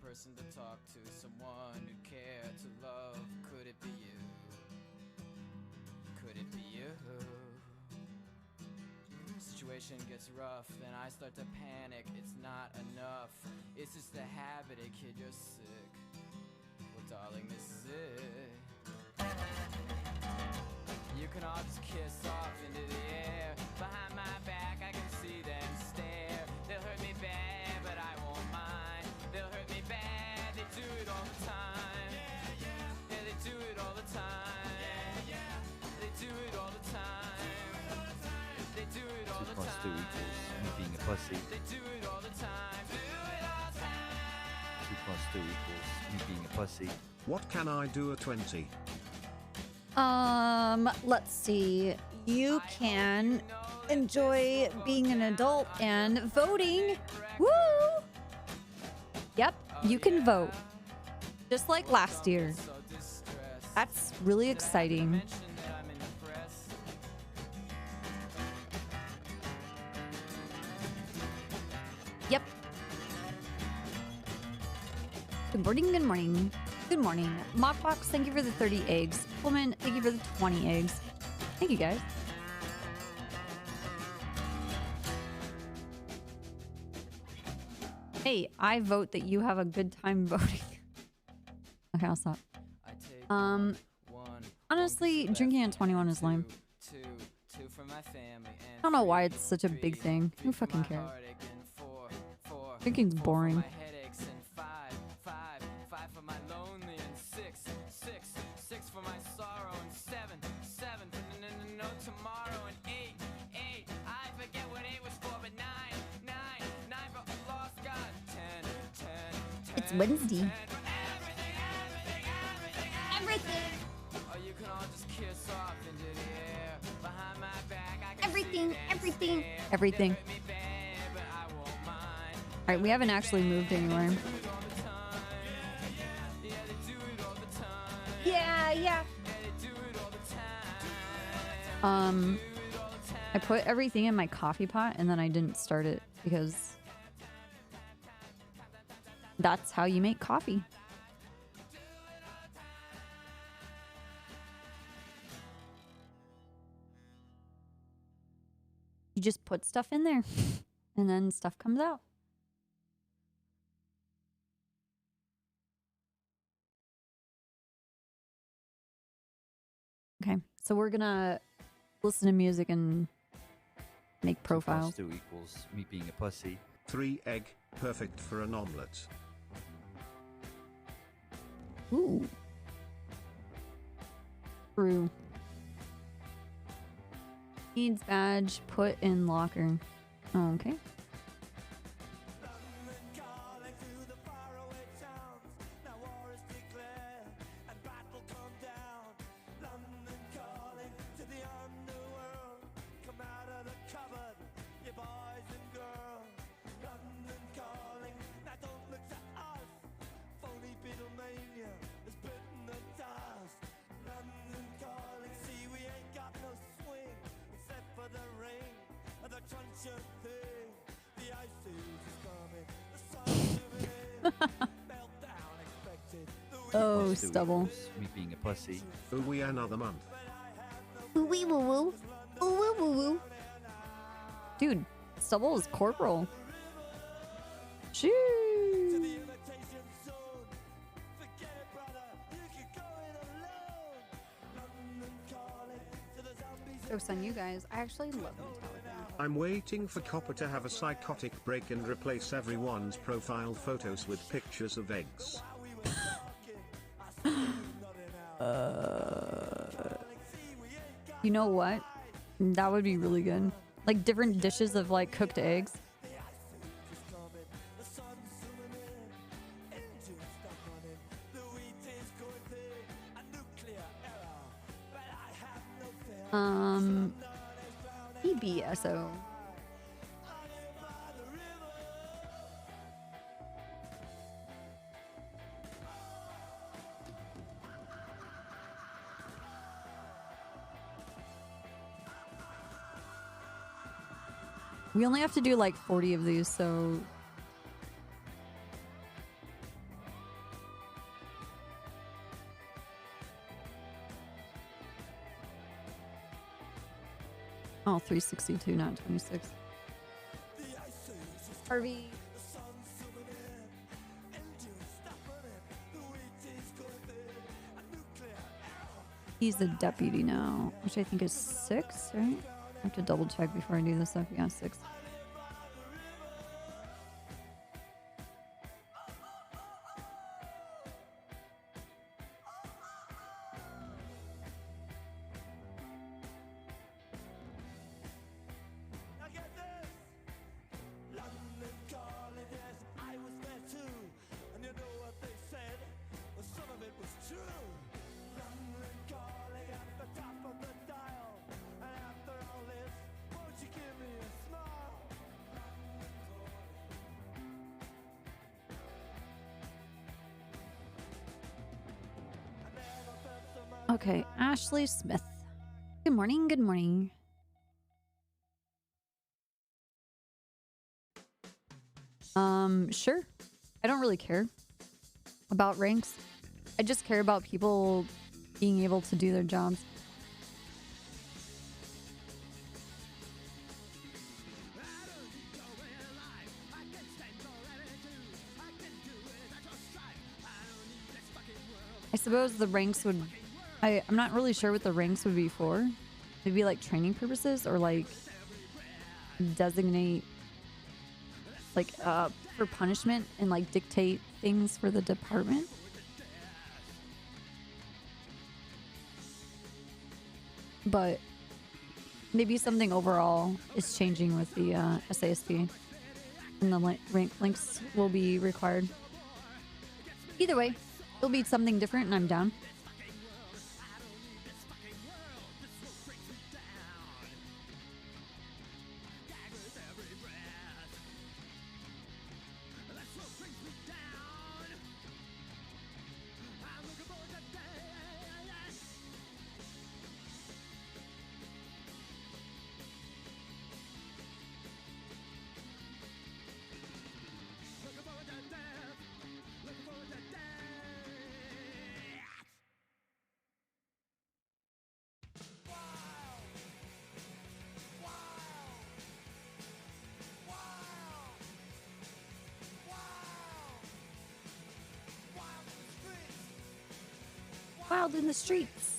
Person to talk to, someone who care to love. Could it be you? Could it be you? Situation gets rough and I start to panic. It's not enough, it's just a habit. A kid, you're sick. Well, darling, this is it. You can all just kiss off into the air. Behind my back I can see them stare. They'll hurt me bad, but I won't mind. They'll hurt me bad, they do it all the time. Yeah, yeah. Yeah, they do it all the time. Yeah, yeah. They do it all the time. They do it all the time. 2 plus 2 equals me being a pussy. They do it all the time. Do it all the time. 2 plus 2 equals me being a pussy. What can I do at 20? Let's see. You can enjoy being an adult and voting. Woo! Yep, you can vote. Just like last year. That's really exciting. Yep. Good morning, good morning. Good morning. Mockbox, thank you for the 30 eggs. Woman, thank you for the 20 eggs. Thank you, guys. Hey, I vote that you have a good time voting. Okay, I'll stop. Honestly, drinking at 21 is lame. I don't know why it's such a big thing. Who fucking cares? Drinking's boring. It's Wednesday. Everything. Alright, we haven't actually moved anywhere. Yeah. I put everything in my coffee pot and then I didn't start it because that's how you make coffee. You just put stuff in there and then stuff comes out. Okay, so we're gonna listen to music and make profiles. 2 plus 2 equals me being a pussy. 3 egg, perfect for an omelette. Ooh. True. Needs badge, put in locker. Oh, okay. Oh, stubble. Me being a pussy. Ooh, we another month. Ooh wee woo woo. Ooh woo woo woo. Dude, stubble is corporal. Shoo. Jokes on you guys. I actually love Metallica. I'm waiting for Copper to have a psychotic break and replace everyone's profile photos with pictures of eggs. You know what? That would be really good. Like different dishes of like cooked eggs. EBSO. We only have to do like 40 of these, so... Oh, 362, not 26. Harvey. He's the deputy now, which I think is 6, right? I have to double check before I do this stuff. Yeah, 6. Okay, Ashley Smith. Good morning, good morning. Sure. I don't really care about ranks. I just care about people being able to do their jobs. I suppose the ranks would... I'm not really sure what the ranks would be for. Maybe like training purposes or like designate like for punishment and like dictate things for the department. But maybe something overall is changing with the SASP and the rank links will be required. Either way, it'll be something different and I'm down. Wild in the streets.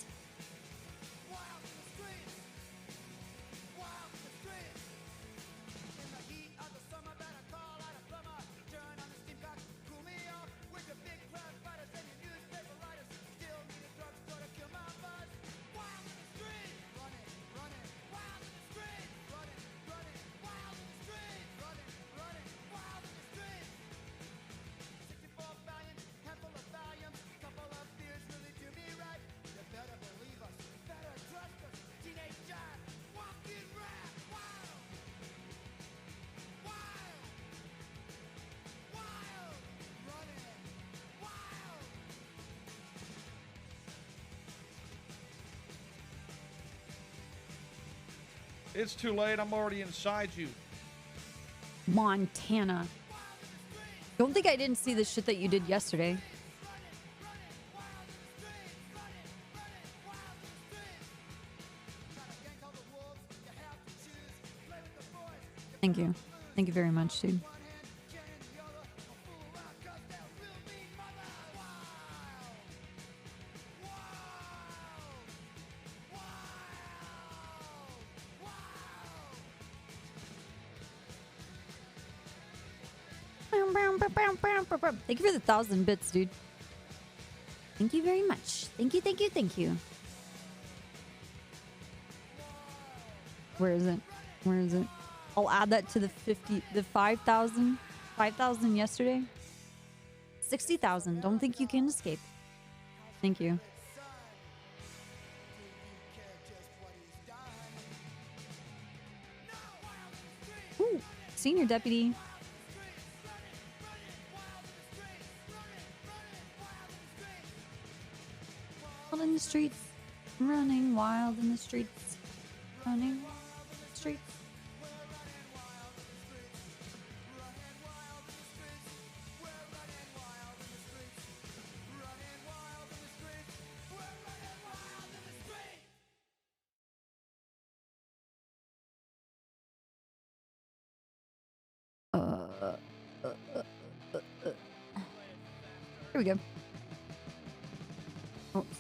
It's too late. I'm already inside you. Montana. Don't think I didn't see the shit that you did yesterday. Thank you. Thank you very much, dude. Thank you for the 1,000 bits, dude. Thank you very much. Thank you, thank you, thank you. Where is it? Where is it? I'll add that to the 5,000. 5,000 yesterday. 60,000. Don't think you can escape. Thank you. Ooh, senior deputy. Wild in the streets, running wild in the streets, running wild in the streets. Here we go. Oops.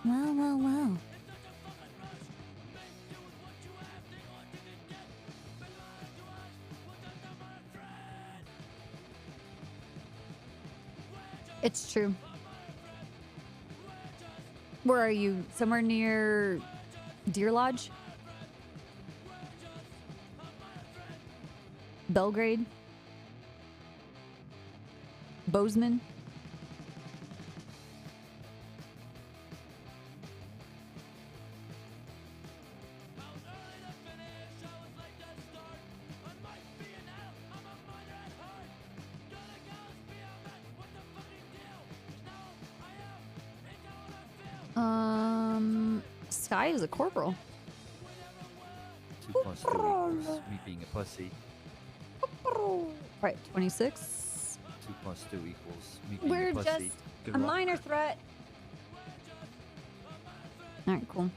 Wow, wow, wow. It's true. Where are you? Somewhere near Deer Lodge? Belgrade? Bozeman? Sky is a corporal. 2 plus 2 equals me being a pussy. Right, 26. 2 plus 2 equals me being We're a pussy. just a minor threat. Alright, cool.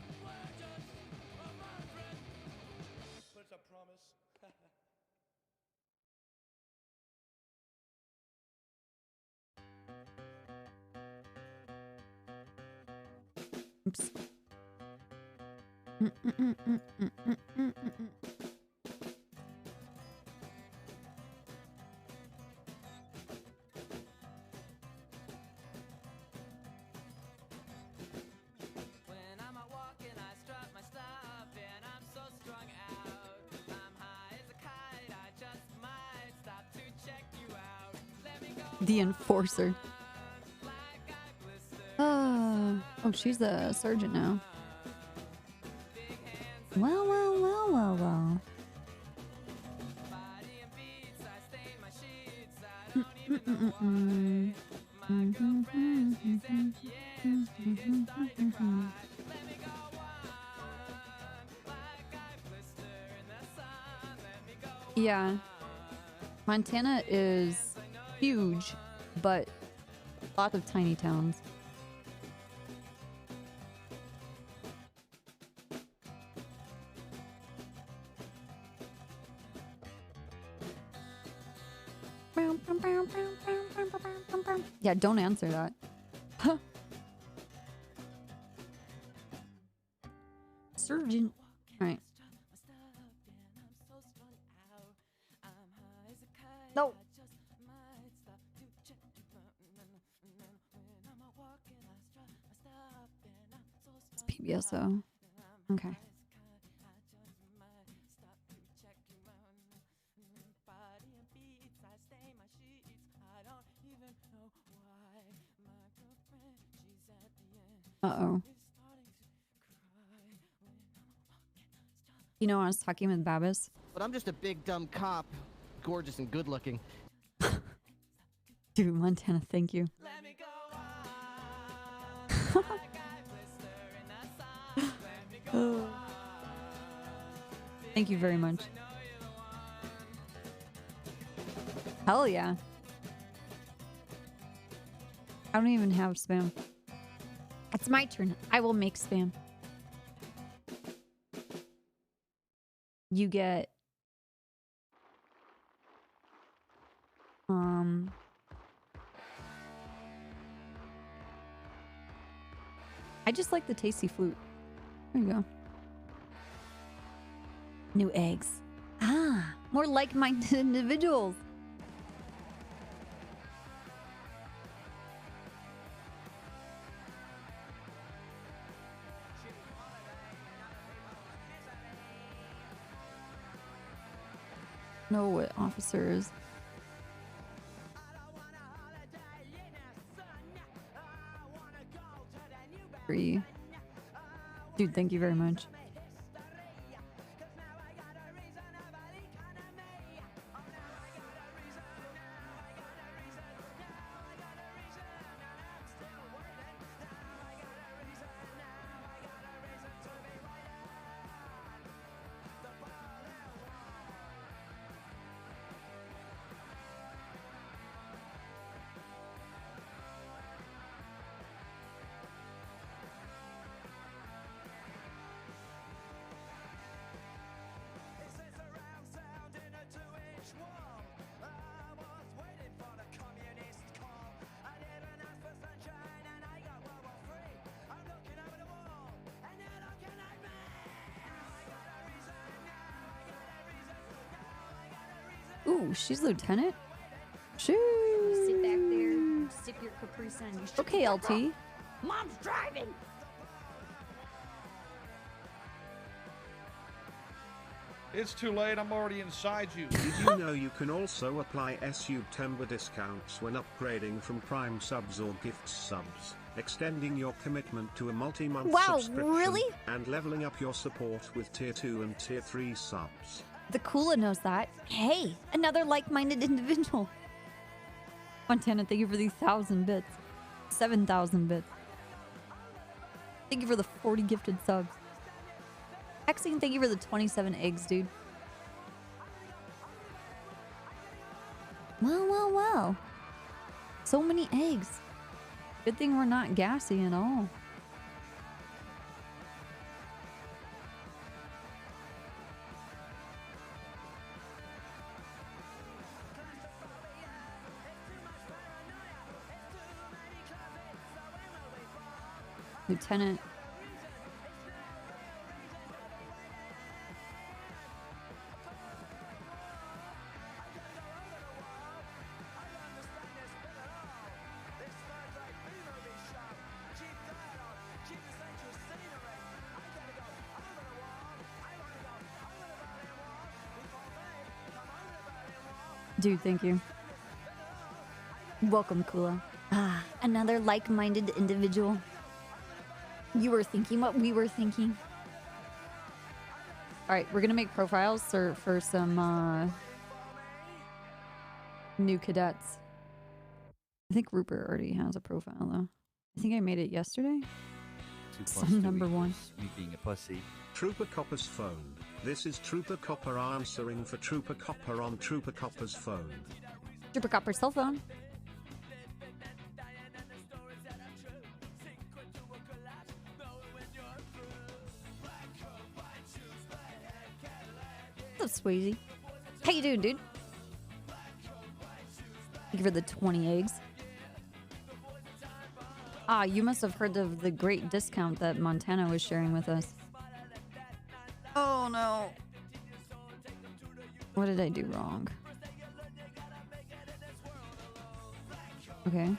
Oops. When I'm out walking, I strut my stuff, and I'm so strung out. I'm high as a kite, I just might stop to check you out. Let me go. The enforcer. Like I blister. Oh, she's a sergeant now. Well, well, well, well, well. Body and beats, I stain my sheets. I don't even know why. My girlfriend, she's at the edge. She is starting to cry. Let me go on. Like I blister in the sun. Let me go on. Yeah. Montana is huge, but lots of tiny towns. Yeah, don't answer that. Huh. Surgeon. All right. No. It's PBSO. Okay. Uh-oh. You know, I was talking with Babis. But I'm just a big dumb cop, gorgeous and good looking. Dude, Montana, thank you. Let me go on. Like I blister in the sun. Let me go on. Thank you very much. I know you're the one. Hell yeah. I don't even have spam. It's my turn. I will make spam. You get just like the tasty flute. There you go. New eggs. Ah, more like-minded individuals. Know what officer is. Free. Dude, thank you very much. Ooh, she's lieutenant? Shoo! Sit back there, sip your Capri Sun. You should Okay, LT. Mom's driving. It's too late. I'm already inside you. Did you know you can also apply September discounts when upgrading from Prime subs or gift subs, extending your commitment to a multi-month Wow, subscription, really? and leveling up your support with Tier 2 and Tier 3 subs. The Kula knows that. Hey, another like-minded individual. Montana, thank you for the 1,000 bits. 7,000 bits. Thank you for the 40 gifted subs. Maxine, thank you for the 27 eggs, dude. Wow, wow, wow. So many eggs. Good thing we're not gassy at all. Lieutenant. Dude, thank you. Welcome, Kula. Ah, another like-minded individual. You were thinking what we were thinking. All right, we're gonna make profiles for some new cadets. I think Rupert already has a profile though. I think I made it yesterday. 2 plus Some 2 number one. equals me being a pussy. Trooper Copper's phone. This is Trooper Copper answering for Trooper Copper on Trooper Copper's phone. Super Copper cell phone. What's up, Swayze? How you doing, dude? Thank you for the 20 eggs. Ah, you must have heard of the great discount that Montana was sharing with us. Oh no. What did I do wrong? Okay.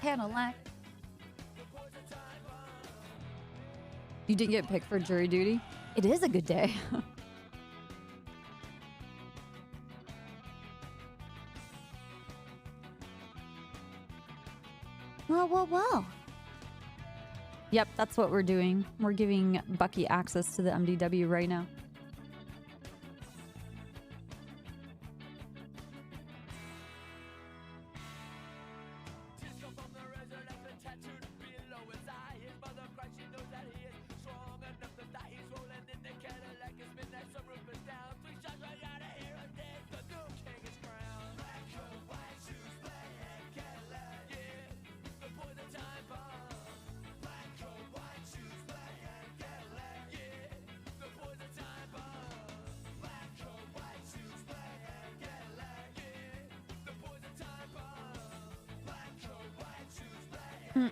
Cadillac. You didn't get picked for jury duty? It is a good day. Well. Yep, that's what we're doing. We're giving Bucky access to the MDW right now. 2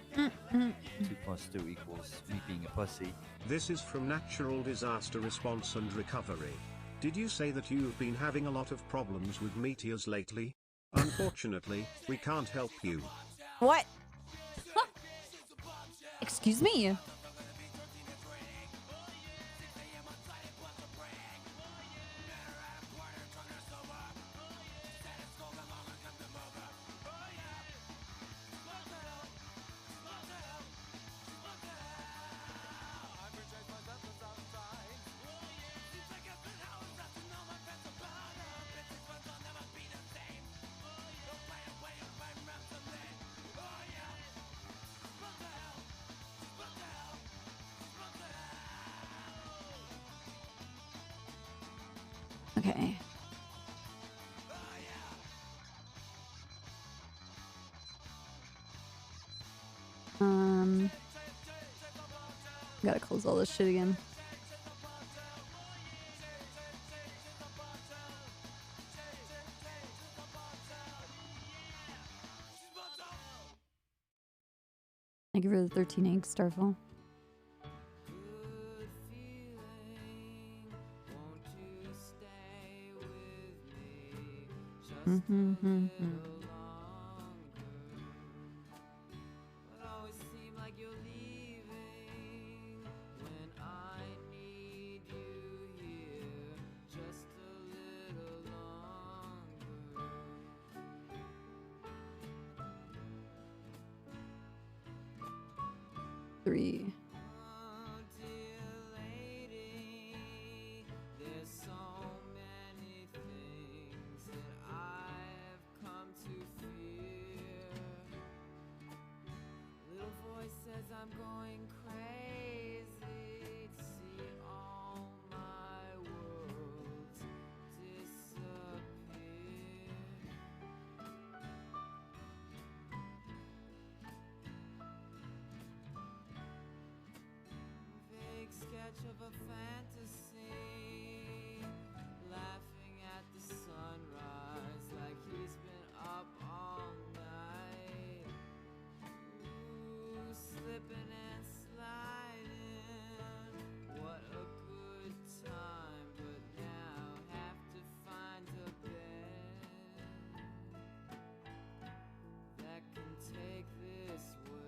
plus 2 equals me being a pussy. This is from Natural Disaster Response and Recovery. Did you say that you've been having a lot of problems with meteors lately? Unfortunately, we can't help you. What? Huh. Excuse me. Okay. Gotta close all this shit again. Thank you for the 13 eggs, Starfall. Three. I'm going crazy to see all my worlds disappear. Vague sketch of a fantasy, laughing at the sunrise like he's been up all night. Slipping and sliding, what a good time, but now have to find a bed that can take this way.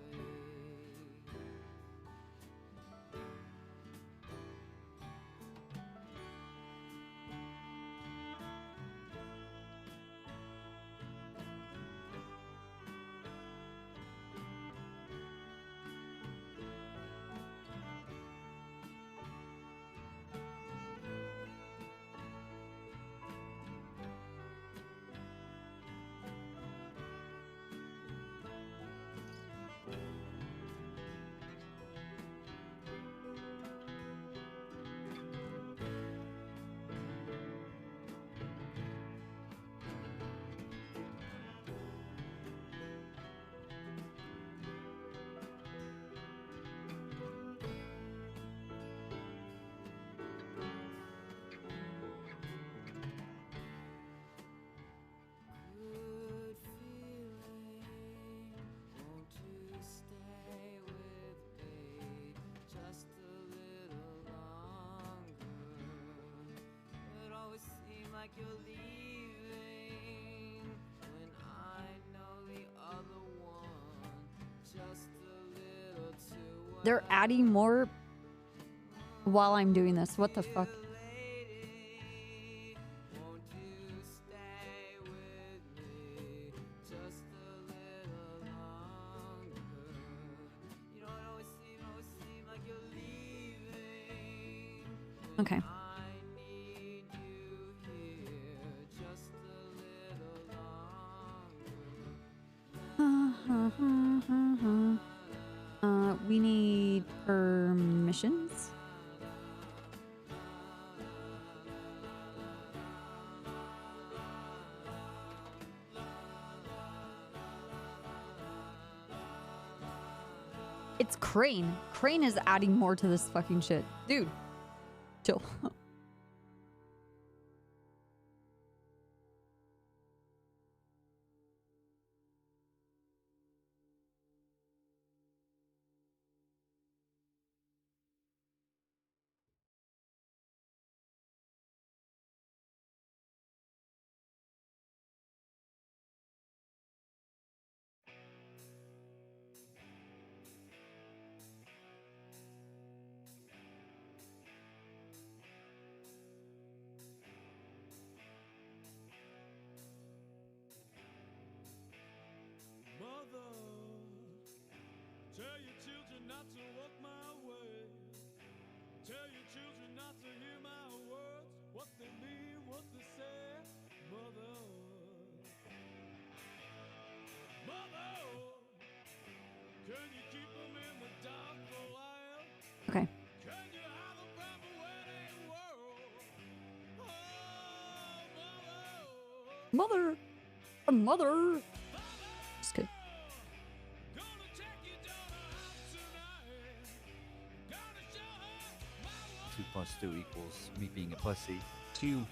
Good feeling, won't you stay with me just a little longer? It always seems like you're leaving when I know the other one just a little too. They're adding more while I'm doing this. What the fuck? Okay. We need permissions. It's Crane. Crane is adding more to this fucking shit. Dude, chill. Mother! A mother! Just kidding. 2 plus 2 equals me being a pussy. 2.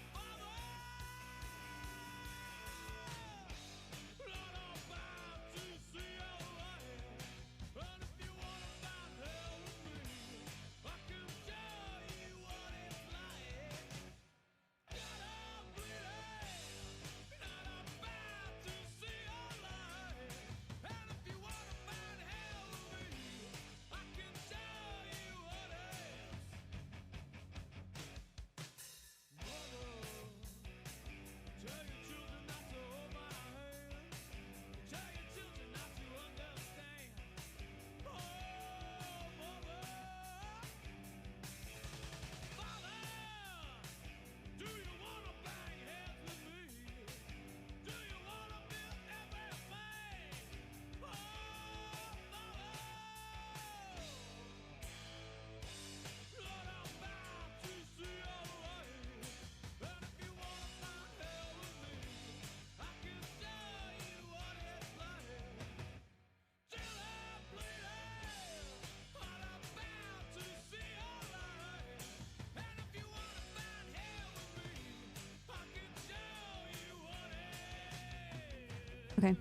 Okay.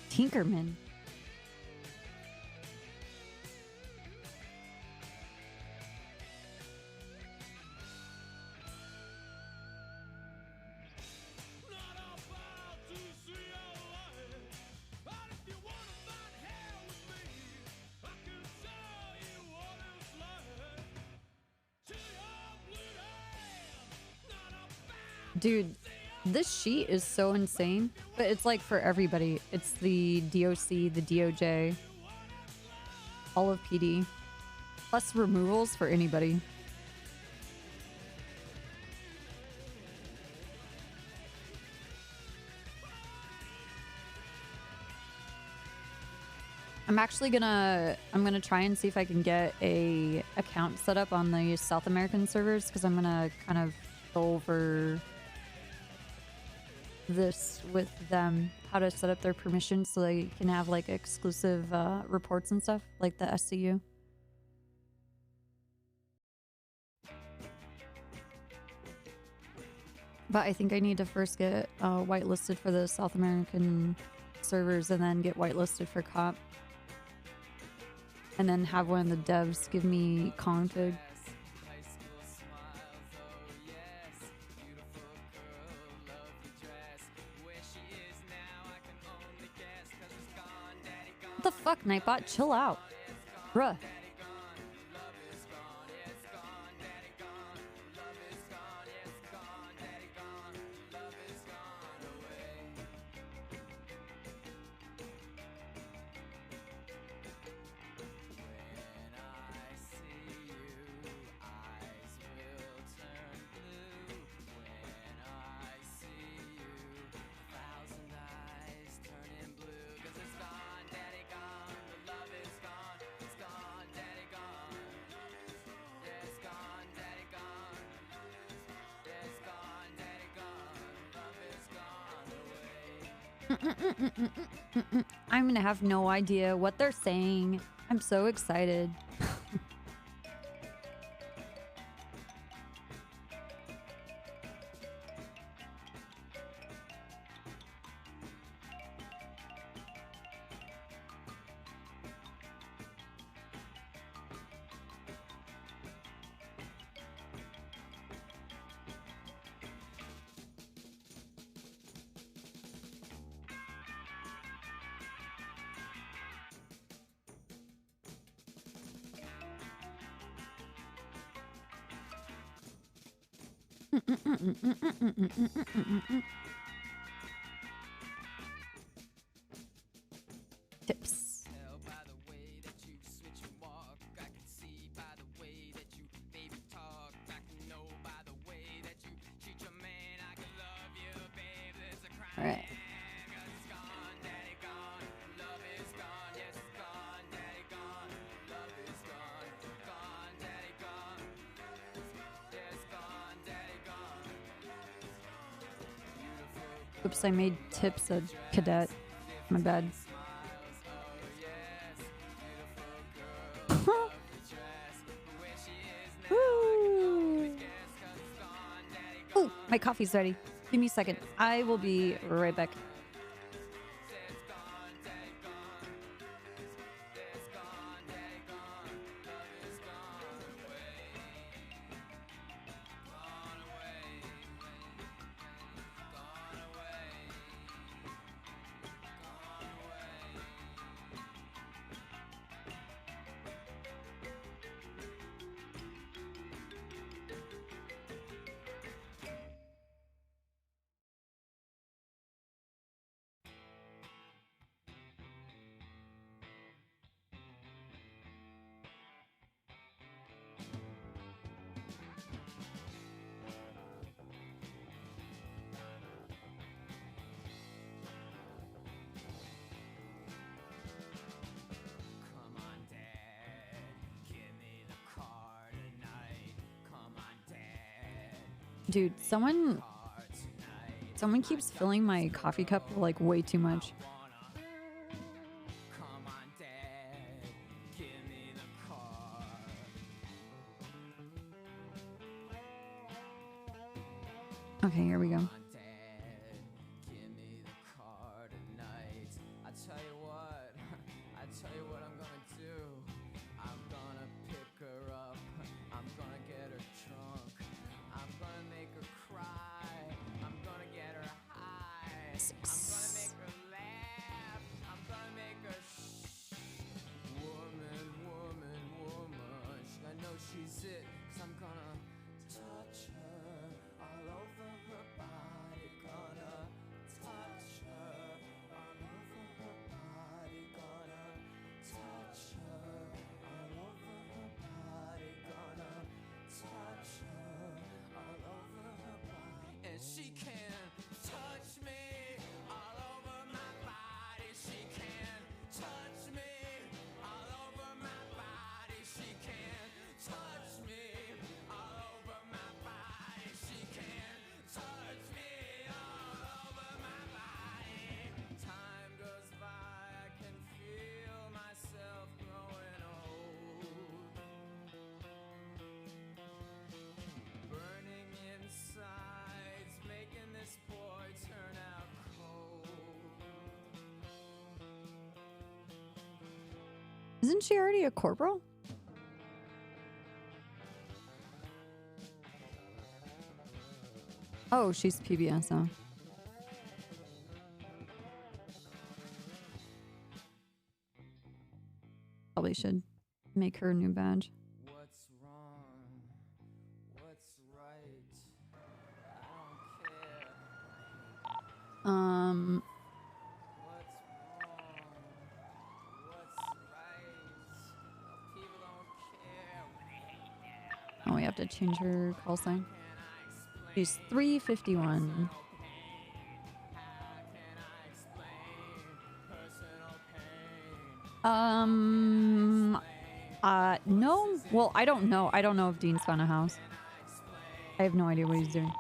Tinkerman. Dude, this sheet is so insane, but it's like for everybody. It's the DOC, the DOJ, all of PD, plus removals for anybody. I'm gonna try and see if I can get a account set up on the South American servers, because I'm gonna kind of go over this with them, how to set up their permissions so they can have like exclusive reports and stuff, like the SCU. But I think I need to first get whitelisted for the South American servers and then get whitelisted for COP. And then have one of the devs give me config. What the fuck, Nightbot? Chill out. Bruh. I'm gonna have no idea what they're saying. I'm so excited. Tips. All right. Oops, I made tips a cadet. My bad. Woo. Ooh, my coffee's ready. Give me a second. I will be right back. Come on, Dad, give me the car tonight. Come on, Dad, Dude, someone car tonight. someone keeps filling my coffee cup like way too much. Come on, Dad, give me the car. Okay, here we go. Come on, Dad, give me the car tonight. I tell you what, I tell you what I'm gonna do. I'm gonna pick her up. I'm gonna get her drunk. I'm gonna make her cry. I'm gonna get her high. I'm gonna make her laugh. I'm gonna make her woman, woman, woman. I know she's it, 'cause I'm gonna touch her all over her body. Gonna touch her all over her body. Gonna touch her all over her body. Gonna touch her all over her body. And she can touch me all over my body. She can touch me all over my body. She can touch me all over my body. She can touch me all over my body. Time goes by, I can feel myself growing old. Burning insides, making this boy turn out cold. Isn't she already a corporal? Oh, she's PBS, huh? Probably should make her a new badge. What's wrong? What's right? I don't care. Um, What's wrong? What's right? People don't care when they hate them. oh, we have to change her call sign. Can I explain She's 351. pain? How can I explain personal pain? No. Well, I don't know. I don't know if Dean's found a house. I have no idea what he's doing.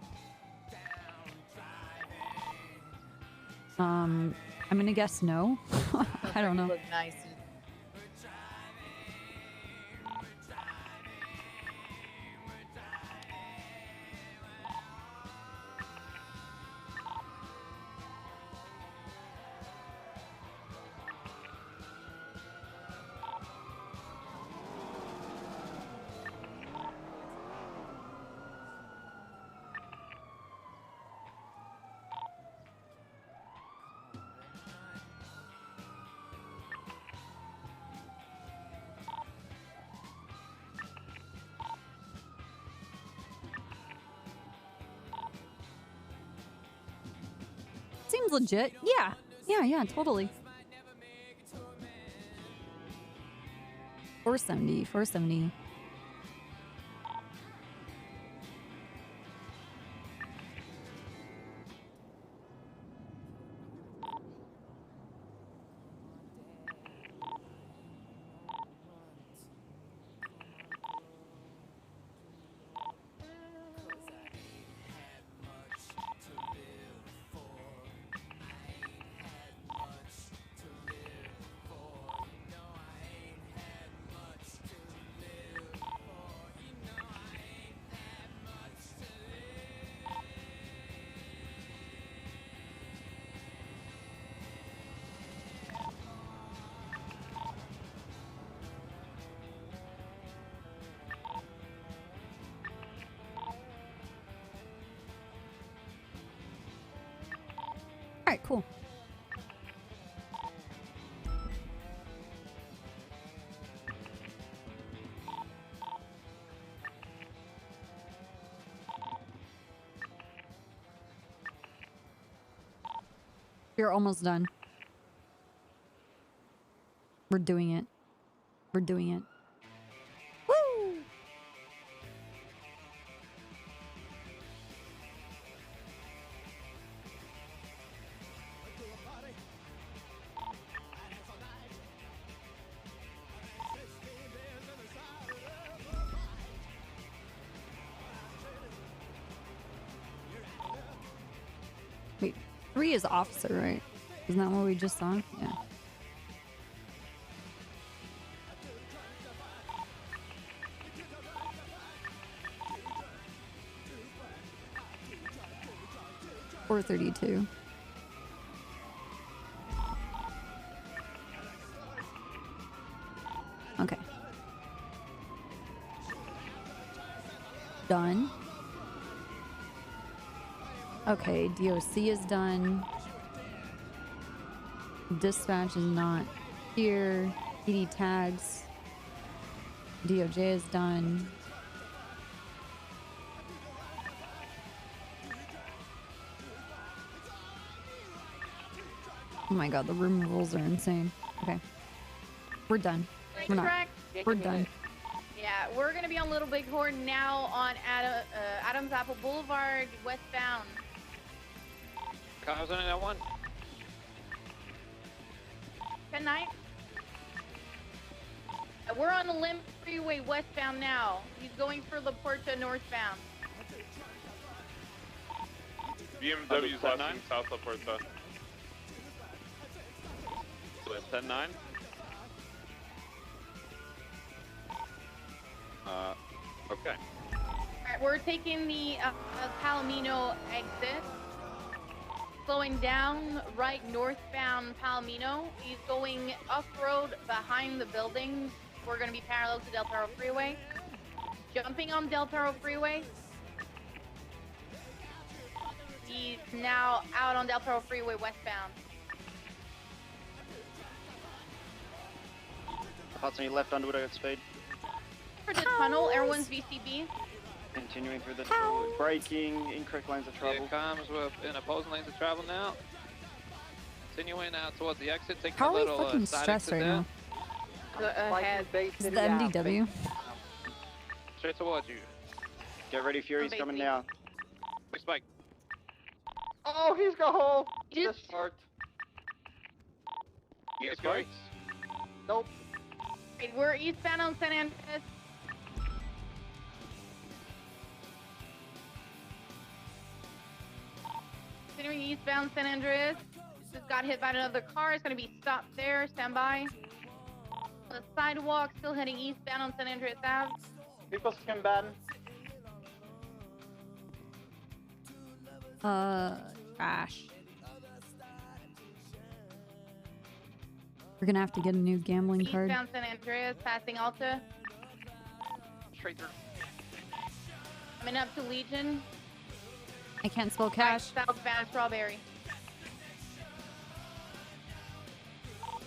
I'm gonna guess no. I don't know. Look nice. Seems legit. Yeah. Yeah, totally. 470, 470. right, cool. You're almost done. We're doing it. We're doing it. Woo! Wait, 3 is officer, right? Isn't that what we just saw? Yeah. Or 32. Okay. Done. Okay, DOC is done. Dispatch is not here. PD tags. DOJ is done. Oh my god, the removals are insane. Okay. We're done. We're not. We're done. Yeah, we're gonna be on Little Bighorn now on Adams Apple Boulevard, westbound. Cars on that one. 10-9. We're on the Limb Freeway westbound now. He's going for La Puerta northbound. BMW's left in South La Puerta. 10-9. Okay. Alright, we're taking the Palomino exit. Slowing down right northbound Palomino. He's going off-road behind the buildings. We're going to be parallel to Del Toro Freeway. Jumping on Del Toro Freeway. He's now out on Del Toro Freeway westbound. Hudson, you left Underwood at speed. For the tunnel, everyone's VCB. Continuing through the tunnel, braking, incorrect lanes of travel. Here comes with in opposing lanes of travel now. Continuing out towards the exit, taking How a are we little fucking side stressed exit right there. now? Is it the MDW? Straight towards you. Get ready, Fury's coming now. Quick spike. Oh, he's got hole! Just parked. You get spikes? Nope. Right, we're eastbound on San Andreas. Continuing eastbound San Andreas. Just got hit by another car. It's going to be stopped there. Stand by. On the sidewalk, still heading eastbound on San Andreas Ave. People's combatant. Trash. We're gonna have to get a new gambling card. Eastbound San Andreas, passing Alta. Straight through. Coming up to Legion. I can't spell cash. Right, southbound Strawberry.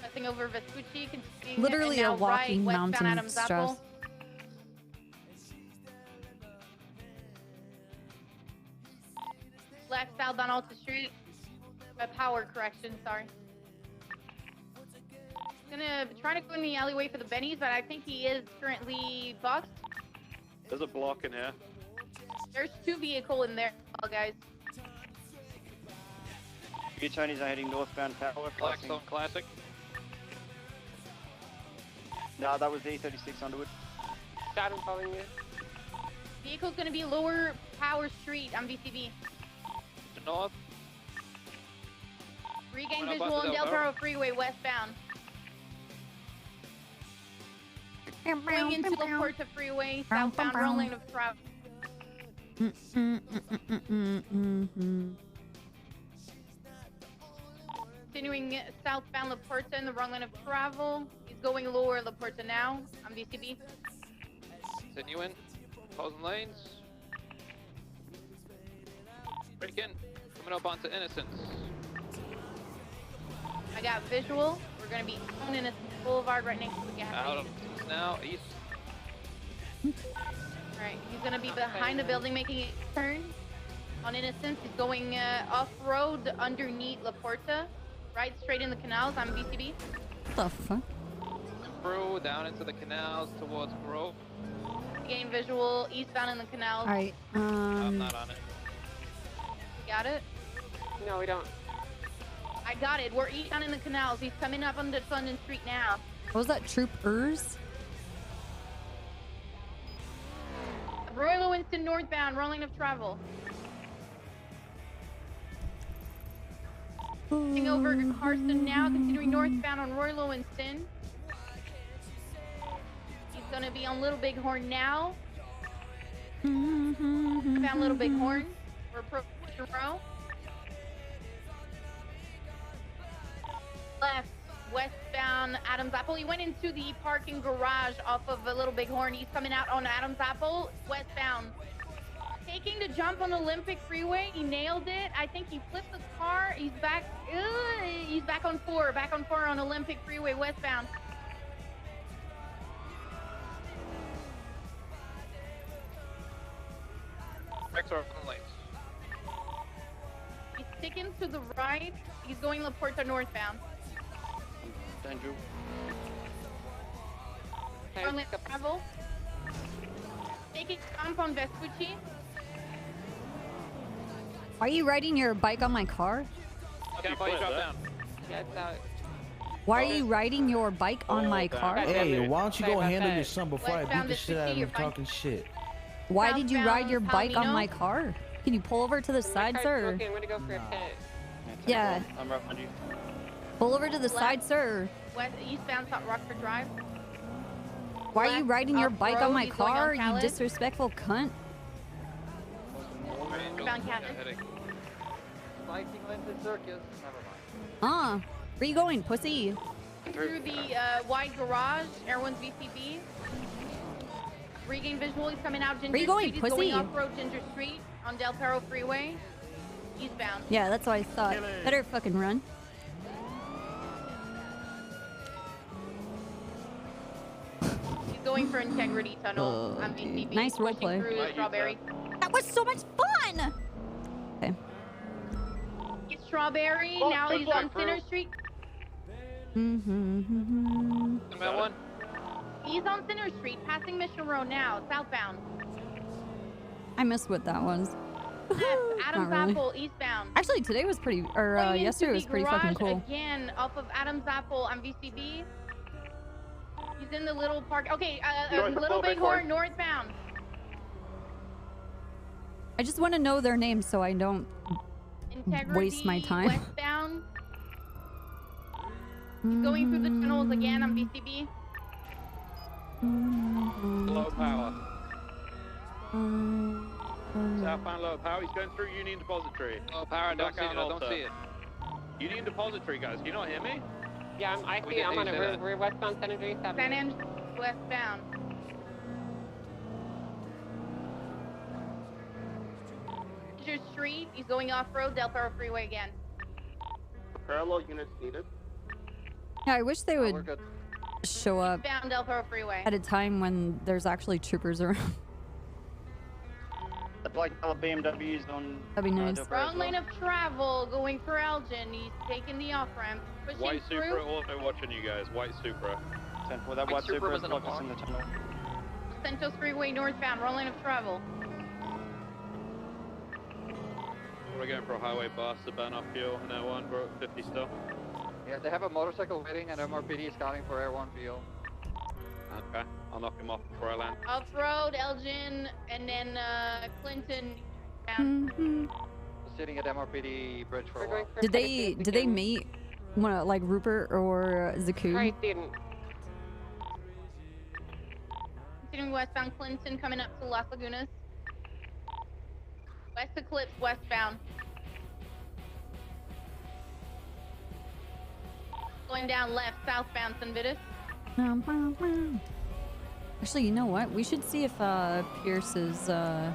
Passing over Vespucci. Continuing Literally and a now walking right, mountain westbound of Adams stress. Apple. Left southbound Alta Street. A power correction, sorry. Gonna try to go in the alleyway for the Bennies, but I think he is currently bucked. There's a block in here. There's 2 vehicles in there, guys. Your Tonys are heading northbound power. Blackstone Classic. No, that was E36 Underwood. Got him calling you. Vehicle's gonna be lower Power Street on VCB. To north. Regain Coming up visual onto on Del Del Toro. Toro Freeway westbound. Going into La Puerta Freeway, southbound wrong lane of travel. Continuing southbound La Puerta in the wrong lane of travel. He's going lower La Puerta now on VCB. Continuing. Opposing lanes. Break in. Coming up onto Innocence. I got visual. We're gonna be on in a boulevard right next to the gas Out station. of now, east. Alright, he's gonna be behind the building making a turn. On Innocence, he's going off-road underneath La Porta. Right straight in the canals. I'm BCB. What the fuck? Through, down into the canals towards Grove. Game visual, eastbound in the canals. Alright, I'm not on it. You got it? No, we don't. I got it. We're eastbound in the canals. He's coming up on the London Street now. what was that? Troopers? Royal Winston northbound, rolling of travel. Heading over to Carson now, continuing northbound on Royal Winston. He's gonna be on Little Bighorn now. Found Little Bighorn. We're approaching row. Left, westbound Adams Apple. He went into the parking garage off of a Little Bighorn. He's coming out on Adams Apple, westbound. Taking the jump on Olympic Freeway. He nailed it. I think he flipped the car. He's back. He's back on 4. Back on 4 on Olympic Freeway, westbound. Next are lanes. He's sticking to the right. He's going La Porta northbound. Thank you. On lane of travel. Taking jump on Vespucci. Are you riding your bike on my car? Okay, you drop down. Yeah, it's out. Why are you riding your bike on my car? Hey, why don't you go Side handle by your side. son before I Westbound beat the shit out of you're him fine. talking shit? Why did you ride your bike on Palomino? my car? Can you pull over to the side, My car's sir? smoking. I'm gonna go for a pit. Yeah, I'm right behind you. pull over to the Left. side, sir. West, eastbound South Rockford Drive. Why are you Left, riding your up bike on road, my he's going on car, you Khaled. disrespectful cunt? Found Cannon. Viking Linton Circus. Never mind. Where you going, pussy? Through the wide garage, everyone's VCB. Regain visual, he's coming out Ginger Where you going, Street. He's pussy? going off-road Ginger Street on Del Perro Freeway. Eastbound. Yeah, that's what I thought. Better fucking run. He's going for Integrity Tunnel on VCB. Nice pushing roleplay. through Right, Strawberry. That was so much fun! Okay. It's Strawberry, Oh, now good he's luck, on bro. Center Street. That one. He's on Center Street, passing Mission Road now, southbound. I missed what that was. Left, Adams Not really. Apple, eastbound. Actually, today was pretty, or Going into yesterday was the pretty fucking garage cool. Again, off of Adams Apple on VCB. He's in the little park. Okay, North of Little Little Bighorn, Bighorn. northbound. I just want to know their names so I don't Integrity, waste my time. westbound. He's going through the tunnels again on VCB. Low power. Southbound low power. He's going through Union Depository. Low power. I don't see it. I don't see it. Union Depository, guys. Do you not hear me? Yeah, I We see. get I'm on these it. in it. We're westbound San Andreas San Avenue. Andreas, westbound. Ginger Street. He's going off-road, Del Perro Freeway again. Parallel units needed. Yeah, I wish they We're would good. show up Eastbound Del Perro Freeway. at a time when there's actually troopers around. The black color BMWs on. That'd be nice. Del Perro as Wrong well. lane of travel, going for Elgin. He's taking the off-ramp. Pushing White through. Supra auto watching you guys. White Supra. 10-4, that white Supra is blocked us in the tunnel. Santos Freeway northbound, wrong lane of travel. We're going for a highway bus to burn off fuel in Air 1. We're at 50 still. Yeah, they have a motorcycle waiting and MRPD scouting for Air 1 fuel. Okay. I'll knock him off before I land. Off-road, Elgin, and then Clinton. Down. Sitting at MRPD bridge for a while. Did they meet like Rupert or Zaku? I didn't. Continuing westbound, Clinton coming up to Las Lagunas. West Eclipse, westbound. Going down left, southbound, San Vitus. Actually, you know what? We should see if Pierce is at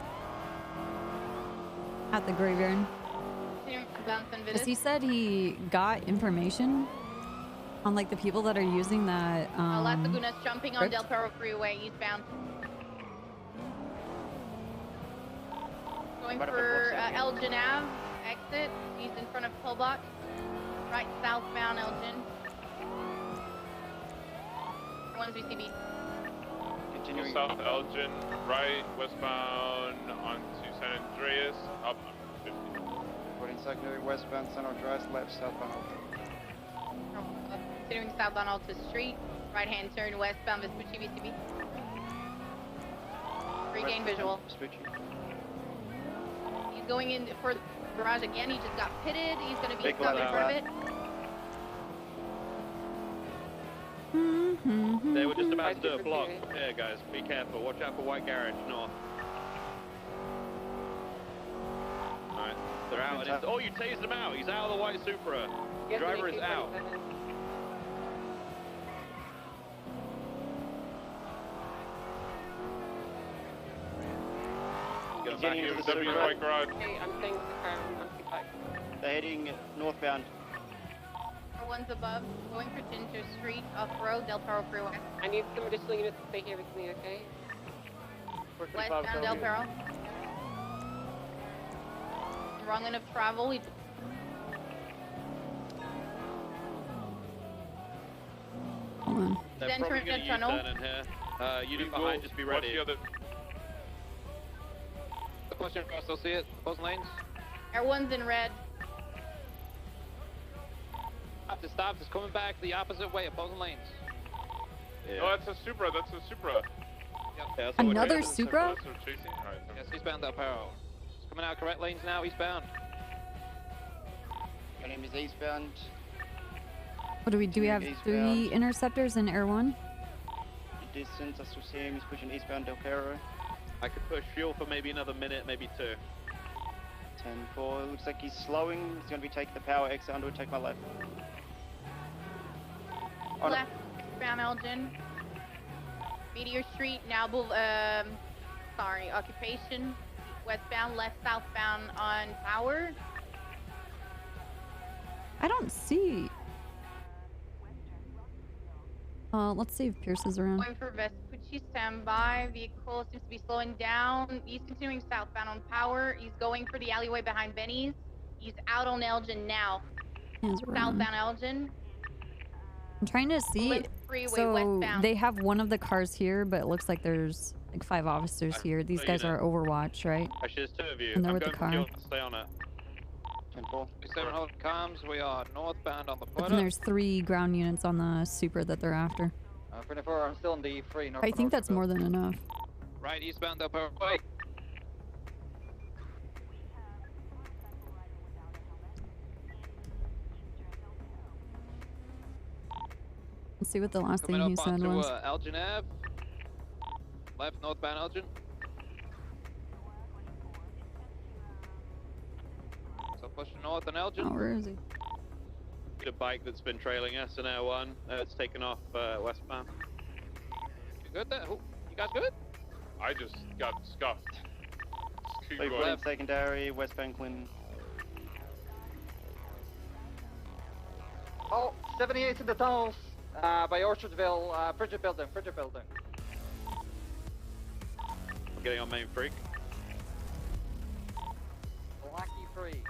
the graveyard. Continuing westbound, San Because Vitus. he said he got information on like the people that are using that. Las Lagunas jumping on Rift? Del Perro Freeway eastbound. Going Right up for at Elgin Ave exit. He's in front of Pillbox. Right southbound Elgin. One's VCB. Continuing. South Elgin, right, westbound onto San Andreas, up 50. Reporting secondary westbound San Andreas, left southbound. Continuing southbound Alta Street. Right hand turn westbound Vespucci VCB. Regain visual. Vespucci. He's going in for the garage again. He just got pitted. He's going to be Big stuck in left. front of it. They were just about to do a block. Here, guys, be careful. Watch out for White Garage north. Alright, they're out. And it's, oh, you tased him out. He's out of the white Supra. Driver is out. He's heading into the W Supra. White Garage. Hey, I'm staying with the car. I'm back. They're heading northbound. One's above. Going for Ginger Street off-road Del Perro Freeway. I need some additional units to stay here with me, okay? Westbound Del Perro. Wrong end of travel. We Hold on. They're Then probably turn going to the tunnel. U-turn in here. Unit behind, just be ready. What's the other? Question, I still see it. Both lanes. Everyone's in red. Stop, it's coming back the opposite way, opposing lanes. Yeah. Oh, that's a Supra. That's a Supra. Yep. Yeah, that's what we're Another chasing. Supra? That's what we're chasing. All right. Yes, eastbound Del Perro. It's coming out correct lanes now, eastbound. My name is eastbound. What do we do? We have Eastbound. 3 interceptors in Air 1. Distance, I still see him. He's pushing eastbound Del Perro. I could push fuel for maybe another minute, maybe 2. 10-4. It looks like he's slowing. He's going to be taking the power exit under. Take my left. Oh, no. Left, Brown Elgin. Meteor Street, now, Occupation. Westbound, left, southbound on Power. I don't see. Let's see if Pierce is around. Going for Vespucci, standby. Vehicle seems to be slowing down. He's continuing southbound on Power. He's going for the alleyway behind Benny's. He's out on Elgin now. He's around. Southbound Elgin. I'm trying to see. Left freeway So westbound. they have one of the cars here, but it looks like there's like 5 officers here. These guys are Overwatch, right? Actually, there's 2 of you. And they're I'm with the going for car. fuel. Stay on it. 10-4. 7 hold comms. We are northbound on the But then there's 3 ground units on the Supra that they're after. 24, I'm still in the free. I think that's more than enough. Right, eastbound Del Perro. Wait. Let's see what the last Coming thing he up said onto was. Elgin Ave. Left, northbound Elgin. So pushing north on Elgin. Oh, where is he? The bike that's been trailing us in Air 1. It's taken off westbound. You good there? Oh, you guys good? I just got scuffed. Keep Leave going. left secondary, westbound Clinton. Oh, 78's in the tunnels. By Orchardville, Frigid Building. I'm getting on main freak. Lucky free.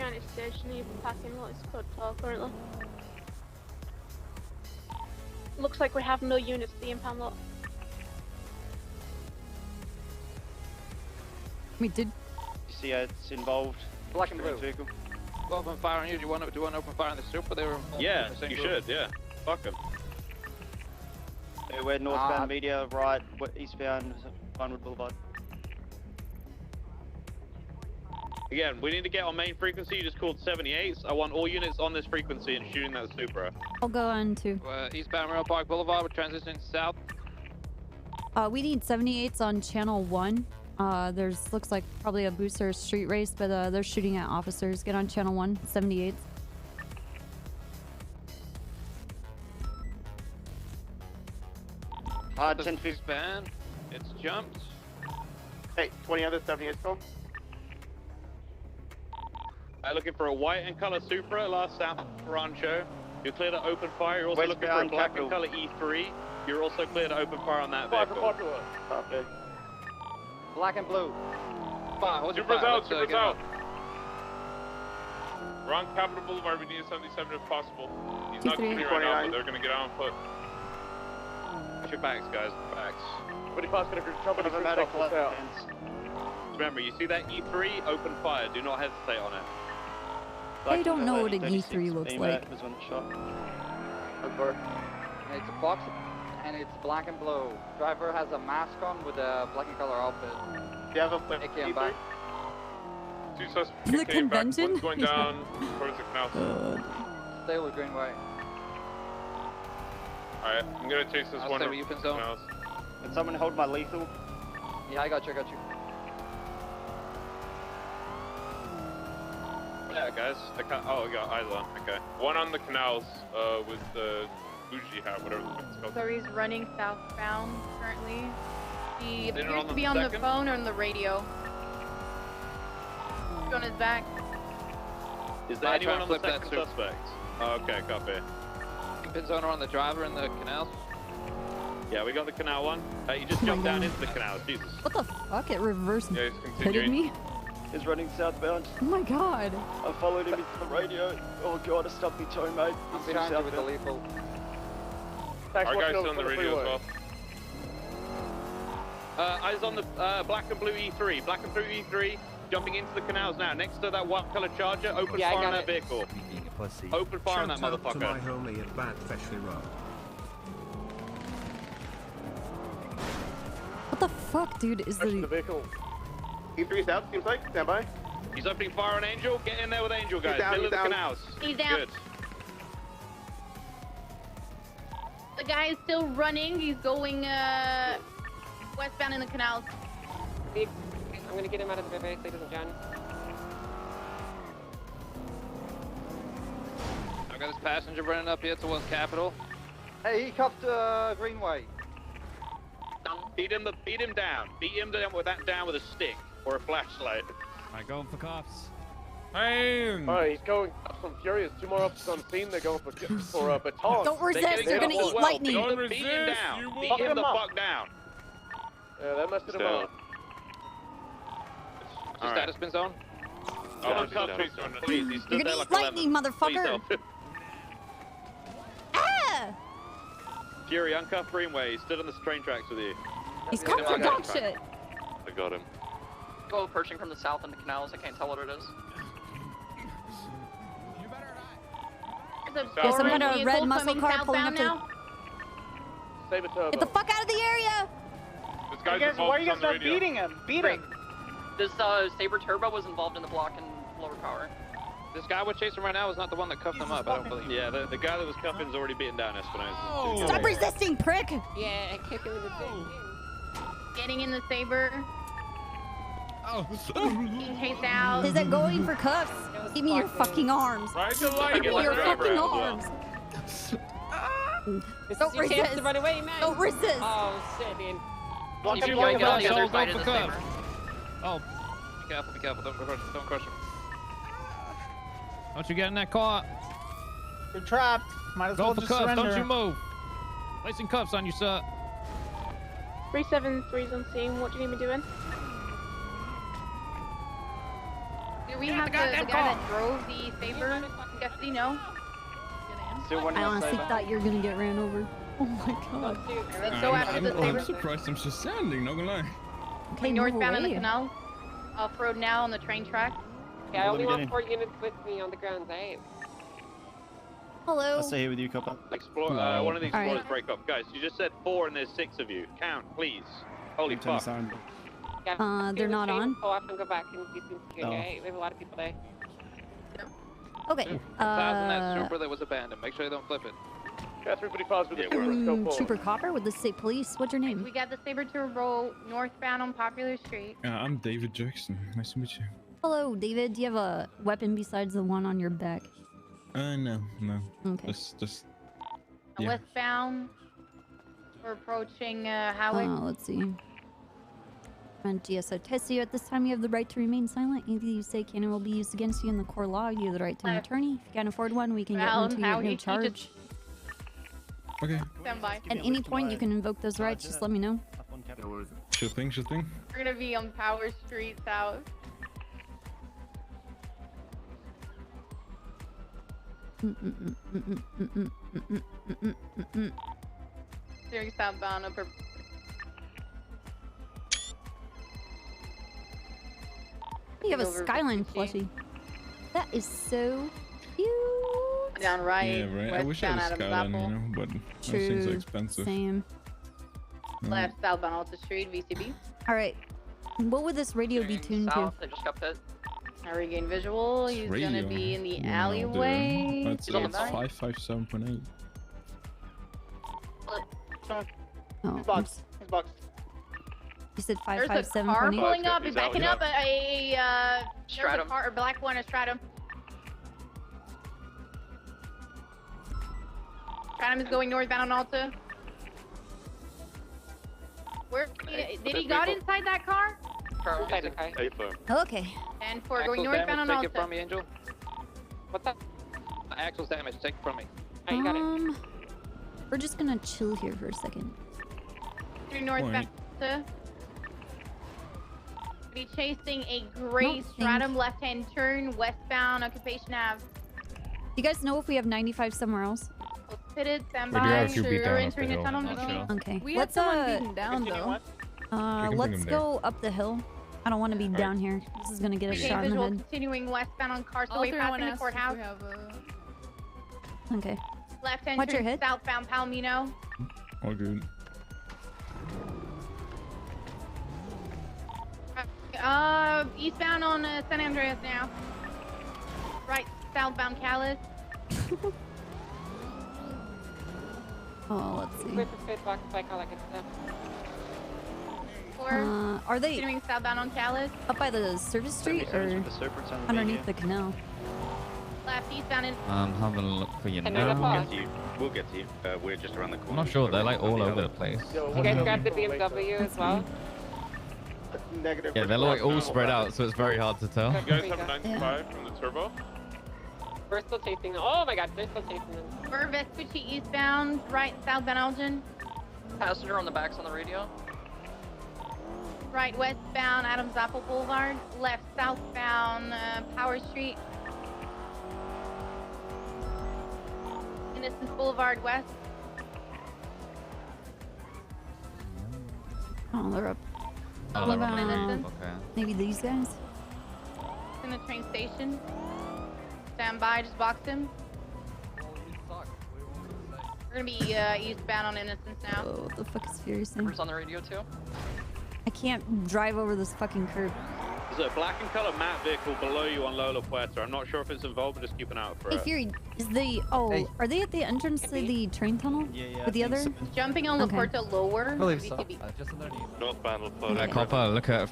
On its station, even parking lot is called Tar currently. Looks like we have no units at the impound lot. We did. You see it's involved. Black and blue. Vehicle. Open fire on you. Do you want to open fire on the Super? They were yeah, you should. Yeah. Fuck them. We're northbound media, right, eastbound Vinewood Boulevard. Again, we need to get on main frequency. You just called 78s. I want all units on this frequency and shooting that Supra. I'll go on too. Eastbound Rail Park Boulevard. We're transitioning south. We need 78s on channel 1. There's looks like probably a booster street race, but they're shooting at officers. Get on channel 1, 78s. Hard 10-50. Span. It's jumped. Hey, 20 other 78s call. Looking for a white and color Supra, last South Rancho. You're clear to open fire. You're also looking for a black and color E3. You're also clear to open fire on that vehicle. Copy. Black and blue. Fire, hold your Supra's fire. out, Let's, Supra's get out. We're on Capitol Boulevard. We need a 77 if possible. He's not T3. clear right now, but they're going to get on foot. Watch your backs, guys. Backs. 25's going to jump in automatic left hands. Remember, you see that E3? Open fire. Do not hesitate on it. I don't know what an E3 looks like. Was one shot. It's a box and it's black and blue. Driver has a mask on with a black and color outfit. Do you have a Icky and back. Two suspects The came back. convention? One's going down towards the canal. Stay with Greenway. Alright, I'm going to chase this I'll one. stay with you, Pinzone. canals. Can someone hold my lethal? Yeah, I got you, Yeah, guys. Oh, we got eyes on. Okay. One on the canals with the bougie hat, whatever the fuck it's called. So he's running southbound currently. He Dinner appears on to the be on the second? phone or on the radio. On his back. Is there I anyone try on to the flip that second too. suspect? Oh, okay, copy. Pinzone on the driver in the canals. Yeah, we got the canal one. He just Oh my jumped down God. into the canal. Jesus. What the fuck? It reversed. Yeah, he's Kidding continuing. me? He's running southbound. Oh my god. I followed him into the radio. Oh god, I stubbed me toe, mate. I'm He's behind you with the southbound. lethal. Our guy's still on the radio as well. Eyes on the black and blue E3. Black and blue E3. Jumping into the canals now. Next to that white color Charger. Open fire on that vehicle. Being a pussy. Open fire on that Shout out to my motherfucker. homie at Bad Hirona. What the fuck, dude? Is the vehicle. E3's out, seems like. Stand by. He's opening fire on Angel. Get in there with Angel, guys. down, Middle of he's the down. canals. He's down. Good. The guy is still running. He's going westbound in the canals. I'm gonna get him out of the base, ladies and gentlemen. I've got this passenger running up here towards Capitol. Hey, he cuffed Greenway. Beat him down. Beat him down with a stick or a flashlight. Alright, going for cops. Bang! Alright, he's going up from Furious. 2 more officers on scene. They're going for a baton. Don't resist, you're gonna eat lightning. Beat him down. Beat him the fuck down. Yeah, that messed him Still. up. Your status been zone? Oh, please. He's You're stood gonna there eat like lightning, 11. Please motherfucker. help him. Ah! Fury, uncuff Greenway. He stood on the train tracks with you. He's come for dog shit. I got him. Go approaching from the south in the canals. I can't tell what it is. There's some kind of red muscle car pulling up to. now. Save a turbo. Get the fuck out of the area! This guy's involved on the radio. him? Beat him! This Saber Turbo was involved in the block and lower power. This guy we're chasing right now is not the one that cuffed him up, I don't believe. Yeah, the guy that was cuffing's already beaten down Espinosa. Stop resisting, prick! Yeah, kick him in the face. Getting in the Saber. Oh. Being chased out. Is it going for cuffs? Give me your fucking arms. Right to Give me your fucking arms. This Don't is your chance resist. to run away, man. Don't resist. Oh, shit, man. Keep your going on the other Go side of for the cuff. Saber. Oh, be careful, don't crush him. Don't you get in that car. You're trapped. Might as Go well for just cuffs, surrender. don't you move. Placing cuffs on you, sir. 373's on scene. What do you need me doing? Do we have the guy that drove the Saber? Custody? No. I honestly thought you were gonna get ran over. Oh my god. Let's go after the Saber. I'm surprised I'm just standing, not gonna lie. Okay, Northbound in the away. canal. Off-road now on the train track. Okay, I only want 4 units with me on the ground, eh? Hello. I'll stay here with you, Copper. One of these All right. explorers break up. Guys, you just said 4 and there's 6 of you. Count, please. Holy fuck. Yeah, They're not on? Go off and go back and do some security, eh? We have a lot of people there. Okay. That Super that was abandoned. Make sure you don't flip it. Got 345s with the Trooper Copper with the state police. What's your name? We got the Saber Turbo northbound on Popular Street. I'm David Jackson. Nice to meet you. Hello, David. Do you have a weapon besides the one on your back? No. Okay. Just. Yeah. Westbound. We're approaching Howick. Let's see. GSO test you. At this time, you have the right to remain silent. Anything you say can and will be used against you in the court of law. You have the right to an attorney. If you can't afford one, we can get one to you at no charge. Okay. Stand by. At any point, you can invoke those rights. Just let me know. Sure thing, sure thing. We're gonna be on Power Street South. Steering southbound upper. You have a Skyline plushie. That is so cute. Down right. Yeah, right. I wish I had a Skyline, you know, but those things are expensive. Same. Left southbound Alta Street, VCB. All right. What would this radio be tuned to? I just got pit. I regain visual. He's gonna be in the alleyway. That's 557.8. Oh, box. you said There's a 557.8? car pulling up. He's He's out, backing he's up. There's a Stratum. car, a black one, a Stratum. Stratum is going northbound on Alta. Where did he got inside that car? Okay. And for going northbound on Take Alta. it from me, Angel. What the? Axle's damage. Take it from me. Hey, you got it. We're just gonna chill here for a second. Through northbound Alta. Be chasing a gray Stratum left-hand turn westbound Occupation Ave. You guys know if we have 95 somewhere else? Pitted, stand We do by. have two beat You're down entering the up the tunnel. hill. VCB. Okay. We had Let's someone beaten down though. bring let's them go up the hill. I don't want to be down here. This is gonna get a Okay, shot in the visual head. continuing westbound on Carseway, Alter passing the asked courthouse. if we have a... Okay. Left Watch your entrance, head. southbound Palomino. All good. Eastbound on San Andreas now. Right, southbound Calais. Oh, let's see. Or Are they continuing southbound on Calais. up by the service street or underneath the canal? Left eastbound in. I'm having a look for you now. We'll get to you. We're just around the corner. I'm not sure. They're like all over the place. You guys grab the BMW as well? Negative. Yeah, they're like all spread out, so it's very hard to tell. You guys have 95 from the turbo? We're still chasing them. Oh my god, they're still chasing them. We're Vespucci eastbound, right southbound Elgin. Passenger on the back's on the radio. Right westbound Adams Apple Boulevard. Left southbound Power Street. Innocence Boulevard west. Oh, they're up. Oh, What they're on the about roof. Okay. maybe these guys? In the train station. Stand by, just box him. We're gonna be eastbound on Innocence now. Oh, what the fuck is Furious thing? Who's on the radio too? I can't drive over this fucking curb. There's a black and color matte vehicle below you on Lola Puerta. I'm not sure if it's involved, but just keep an eye out for Hey it. Fury, is the are they at the entrance to the train tunnel? Yeah, With the other? Jumping on La Okay. Puerta lower. I believe so. VTB. Just underneath. Northbound will flow. Copper, look at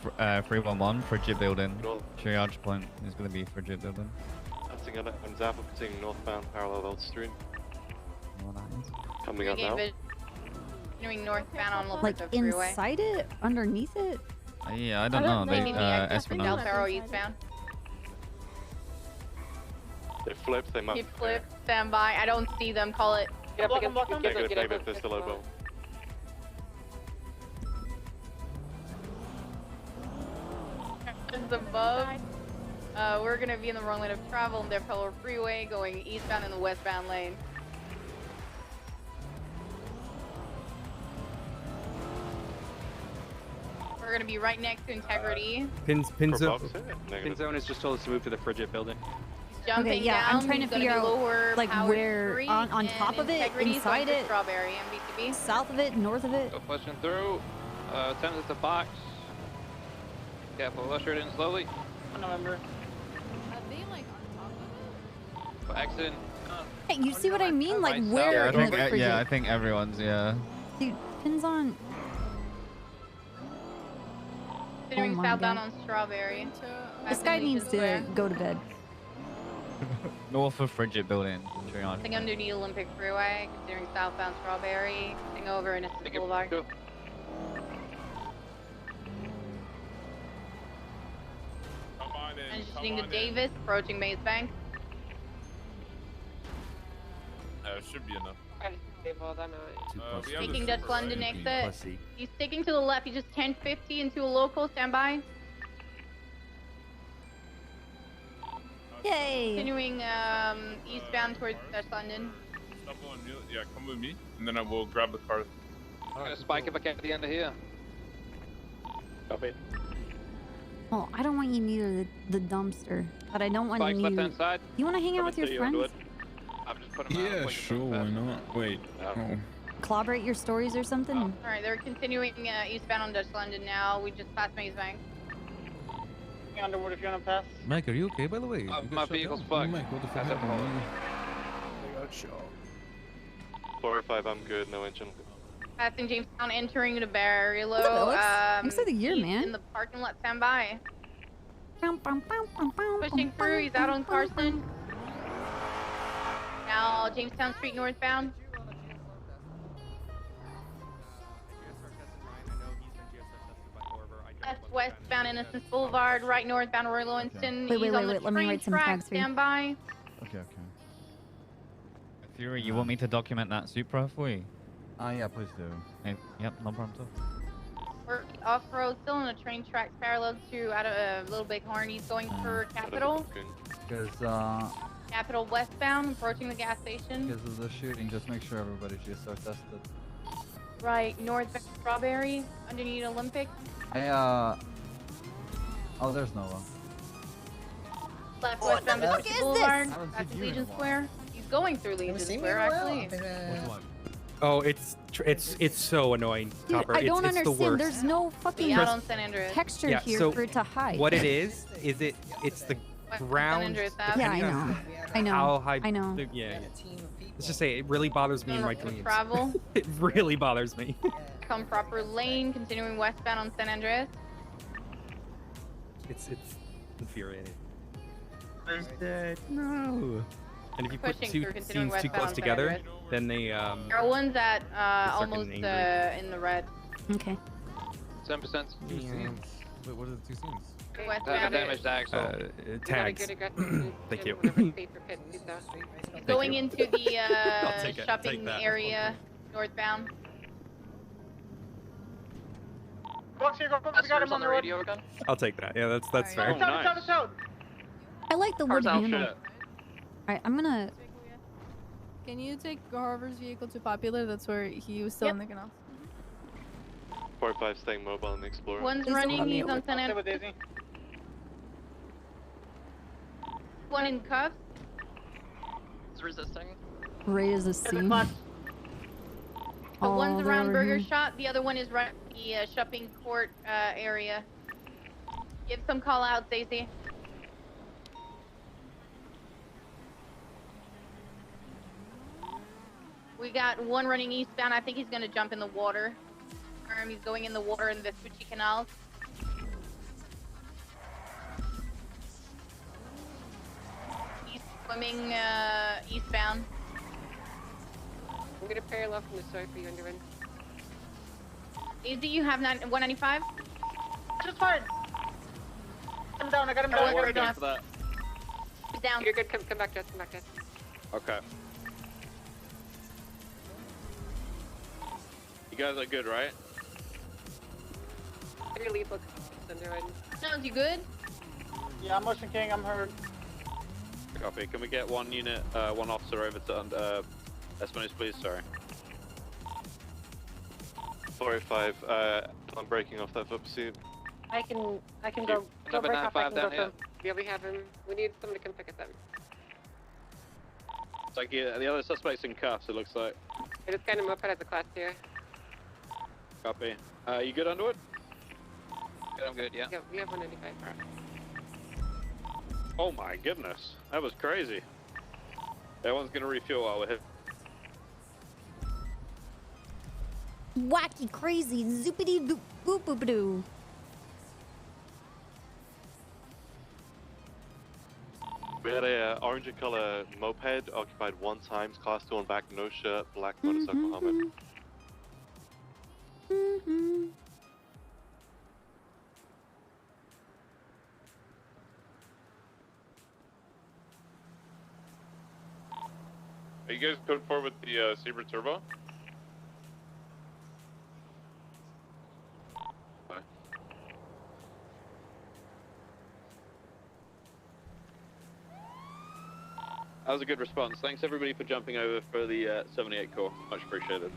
311, Frigid Building. Triage point is going to be Frigid Building. Passing on it, and Zappa continuing northbound parallel Old Street. Coming up now. Continuing northbound on La Like Puerta Freeway. inside it? Underneath it? Yeah, I don't know. They, Del Espinal. Perro eastbound. They flipped, they might. Keep flip, stand by. I don't see them. Call it. Get up against the Negative, they're still over. Above. We're gonna be in the wrong lane of travel on Del Perro Freeway, going eastbound in the westbound lane. We're gonna be right next to Integrity. Pin zone. Pin zone has just told us to move to the Frigid building. Jumping Okay, yeah, down, I'm trying to he's gonna figure be out, lower like, Power where- Street, on and top of it, Integrity's inside going for it? Strawberry and BTB. South of it? North of it? Go pushing through. Attempt at the box. Careful, usher it in slowly. November. Are they like on top of it? Exit. Hey, you see what I mean? Like Right where Yeah, I in think, the Frigid? yeah, I think everyone's, yeah. Dude, pins on. Continuing Oh my southbound God. on Strawberry. This guy needs to go to bed. North of Frigid Building. Triage. Sitting underneath Olympic Freeway, continuing southbound Strawberry, sitting over Innocence Boulevard. transitioning to Davis, approaching Maze Bank. It should be enough. Taking Dutch London exit. He's sticking to the left. He's just 1050 into a local. Stand by. Yay! Continuing eastbound towards Dutch London. Stop on you. Yeah, come with me, and then I will grab the car. I'm gonna spike if I get to the end of here. Copy. Oh, I don't want you near the dumpster, but I don't want Spikes you. left hand side. You want to hang out with your friends? I'm just putting them Yeah, sure, why not? Wait. Oh. Collaborate your stories or something? All right, they're continuing eastbound on Dutch London now. We just passed Maze Bank. Underwood, if you want to pass. Mike, are you okay, by the way? My vehicle's fucked. Mike, what the fuck happened? 405, I'm good, no engine. Passing Jamestown, entering to Barrio. What's up, Alex? Thanks for the year, he's man. in the parking lot, stand by. Pushing through, he's out on Carson. Now Jamestown Street northbound. Left westbound Innocence Boulevard, right northbound Roy Lowinston. Wait, He's on the let me train write some track, tags for you. stand by. Okay. Fury, you want me to document that Supra for you? Yeah, please do. Yep, no problem at all. We're off-road, still on a train track parallel to out of Little Big Horn. He's going for Capitol. Because Capitol westbound, approaching the gas station. because of the shooting, just make sure everybody's GSR tested. Right, northbound Strawberry, underneath Olympic. Oh, there's Nova. Left What westbound the fuck Bishop is Boulevard. this? I haven't That's seen you in a Legion while. Square. He's going through Legion Square, actually. Oh, it's so annoying, Dude, Copper. I don't it's the understand. worst. There's no fucking Yeah, out on San Andreas. texture Yeah, here so for it to hide. What it is it's the ground. Andreas Ave. Yeah, I depending know. on I know. How high, I know. Yeah. Let's just say it really bothers me in my dreams. Travel. It really bothers me. Come proper lane, continuing westbound on San Andreas. It's infuriating. There's dead. No. And if you put Pushing two through, continuing scenes too westbound close on San together, Andreas. then they There are ones that start almost getting angry. in the red. Okay. 7%. Two scenes. Wait, what are the two scenes? Westbound. Damage tags. Tags. Thank you. Going you. into the I'll take it. shopping Take that. area northbound. Box here, go, we got him on the road. radio again. I'll take that. Yeah, that's fair. It's out, it's out. I like the wood Car's out, handle. shit. Alright, I'm gonna. Can you take Harvard's vehicle to Popular? That's where he was still in the canal. 405 staying mobile in the Explorer. One's running, he's on San Andreas. One in cuffs. It's resisting. Raise a scene. The Oh, one's they're around over Burger here. Shot, the other one is right the shopping court area. Give some call out, Stacey. We got one running eastbound. I think he's gonna jump in the water. He's going in the water in the Vespucci Canal. He's swimming eastbound. I'm gonna parallel from the side for you, Underwood. Easy, you have 195? Just fine. I'm down, I got him down. I got him down. For that. He's down. You're good, come back to us, come back to us. Okay. You guys are good, right? Your lead looks Underwood. Sounds you good? Yeah, I'm Motion King, I'm hurt. Copy. Can we get one unit, one officer over to Espinosa, please? Sorry. 405, I'm breaking off that Vupsi. I can go Number break off, I 95 can go down here. from. Yeah, we have him. We need someone to come pick us up. It's like the other suspect's in cuffs, it looks like. I just got him up as a class here. Copy. You good, Underwood? Good, I'm good, yeah. Yeah, we have 195. Oh my goodness. That was crazy. Everyone's gonna refuel while we're here. Wacky, crazy, zoopity doop boop boop doo. We had a orange color moped occupied one times, class 2 on back, no shirt, black motorcycle helmet. Are you guys code 4 with the Sabre Turbo? That was a good response. Thanks everybody for jumping over for the 78 core. Much appreciated.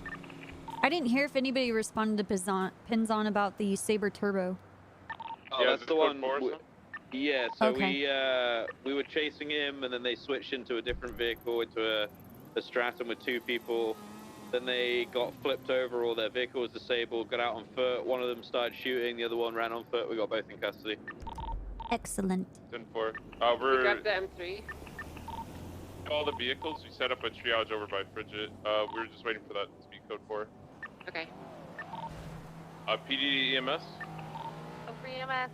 I didn't hear if anybody responded to Pinzon about the Sabre Turbo. Oh, yeah, that's the one. Yeah, so Okay. we were chasing him, and then they switched into a different vehicle, into a Stratum with 2 people. Then they got flipped over, or their vehicle was disabled, got out on foot. One of them started shooting, the other one ran on foot. We got both in custody. Excellent. 10-4. We got the M3. All the vehicles, we set up a triage over by Frigid. We were just waiting for that to be code 4. Okay. PD EMS. Over EMS.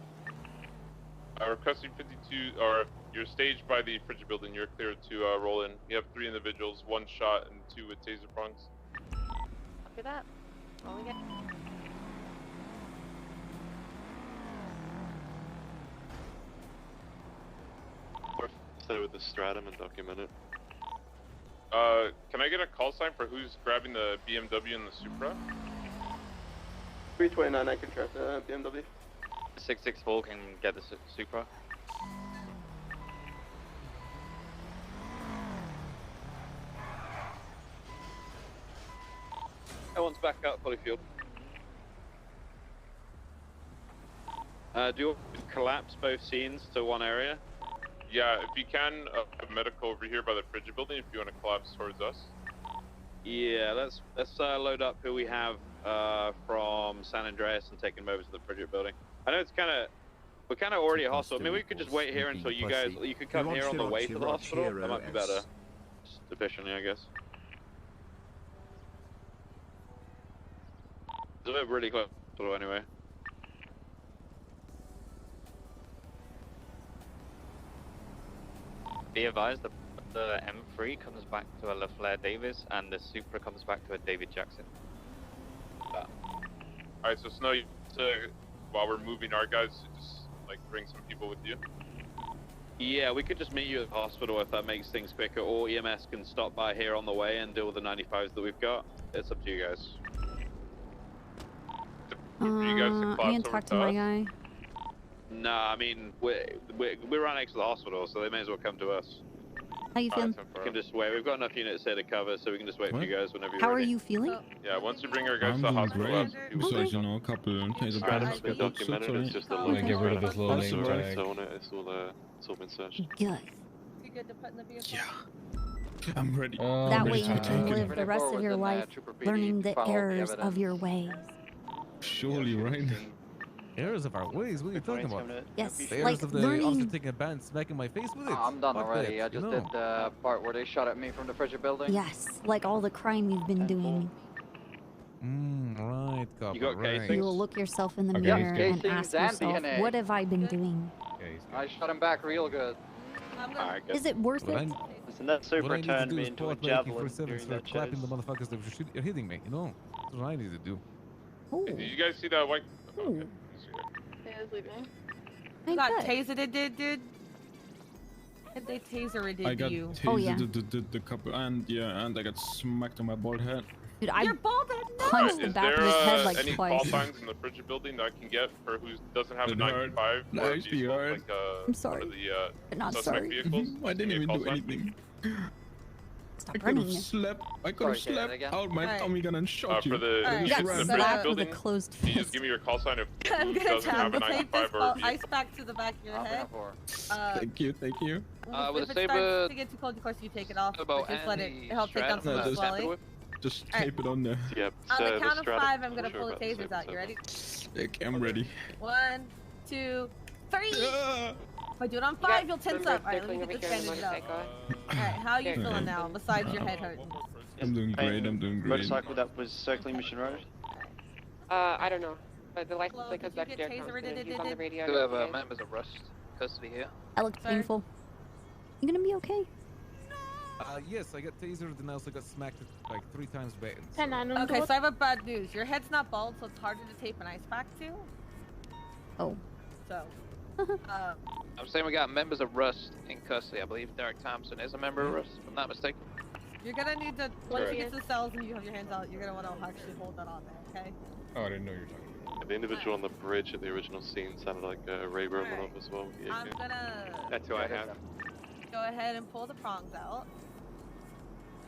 Requesting 52, or you're staged by the Frigid building. You're clear to roll in. You have 3 individuals, 1 shot and 2 with taser prongs. Look at that. All we get. Stay with the Stratum and document it. Can I get a call sign for who's grabbing the BMW and the Supra? 329, I can trap the BMW. 664 can get the Supra. Everyone's back up, fully fueled. Do you want to collapse both scenes to one area? Yeah, if you can, a medical over here by the Frigid building if you want to collapse towards us. Yeah, let's load up who we have from San Andreas and take them over to the Frigid building. I know it's we're kind of already at hospital. I mean, we could just wait here until you could come here on the way to the hospital. That might be better. Just efficiently, I guess. We're really close to the hospital anyway. Be advised, the M3 comes back to a LaFleur Davis, and the Supra comes back to a David Jackson. Alright, so Snow, while we're moving our guys, just like bring some people with you. Yeah, we could just meet you at the hospital if that makes things quicker, or EMS can stop by here on the way and deal with the 95s that we've got. It's up to you guys. I'm gonna talk to my guy. Nah, I mean, we're right next to the hospital, so they may as well come to us. How you feeling? We can just wait. We've got enough units here to cover, so we can just wait for you guys whenever you're How ready. are you feeling? Yeah, once you bring our guys I'm to the doing hospital, great. Besides, you know, a couple taser Stratum's bullets. been documented. It's just a Okay. little Get rid of bit this little That's name right. tag. So it's all been searched. Good. You good to put in the vehicle? Yeah. I'm ready. That way you can live the rest of your life learning the errors of your ways. Surely, right? Errors of our ways? What are you talking about? Yes, The errors like of the learning. officer taking a bat and smacking my face with it? I'm done Fuck already. that, I just you did know. the part where they shot at me from the Frigid building. Yes, like all the crime you've been doing. Right, copper, You got right. casings? You will look yourself in the Okay. mirror Yeah, and ask casings and yourself, DNA. what have I been doing? I shot him back real good. Is it worth What it? Listen, that What Super I need to turned do me is into a port javelin 24/7 during start that clapping chase. the motherfuckers that are hitting me, you know? That's what I need to do. Ooh. did you guys see that white? Ooh. Yeah, it's leaving. You got tasered, it did, dude. They taser it I got you. tasered Oh, yeah. the couple, and I got smacked on my bald head. Dude, I You're bald head. punched the Is back there of his head like any call twice. signs in the Frigid building that I can get for who doesn't have a It hurt. 95 No, or it's diesel, hard. like I'm sorry. one of the But not suspect sorry. vehicles? I didn't even do anything. Stop I could running. have slept. I could have Sorry, say that slept again. out my Alright. Tommy gun and shot you. For the, Alright. the Got Frigid slapped with a building, closed can you just fist. give me your call sign if I'm who gonna doesn't have a tape this 95 or a called vehicle? ice pack to the back of your I'll head. Thank you, thank you. With If a it saber- starts to get too cold, of course you take it off. About But just let it any help take down some No, of the just- swelling. Just Alright. tape it on there. Yeah. On the count of Stratum, 5, I'm gonna sure pull the about the tasers out. You ready? Okay, I'm ready. 1, 2, 3. Ah! If I do it on 5, you'll tense up. Alright, let me get this bandaged up. Alright, how are you Okay. feeling now, besides your head hurting? I'm doing great, I'm doing great. Motorcycle that was circling Mission Road. I don't know. But the license Flo, plate goes did back you to get their tasered? constant. He's on the radio. Do have okay. members of Rust custody here. That looked Sir? painful. You gonna be okay? Yes, I got tasered and I also got smacked like 3 times bad. 10-9 on Okay, the so I have a bad news. Your head's not bald, so it's harder to tape an ice pack to. Oh. So, I'm saying we got members of Rust in custody. I believe Derek Thompson is a member of Rust, if I'm not mistaken. You're gonna need to, once Alright. you get to the cells and you have your hands out, you're gonna want to actually hold that on there, okay? Oh, I didn't know you were talking about. The individual on the bridge at the original scene sounded like Ray Romanov as well. Yeah, I'm gonna That's who I have. go ahead and pull the prongs out.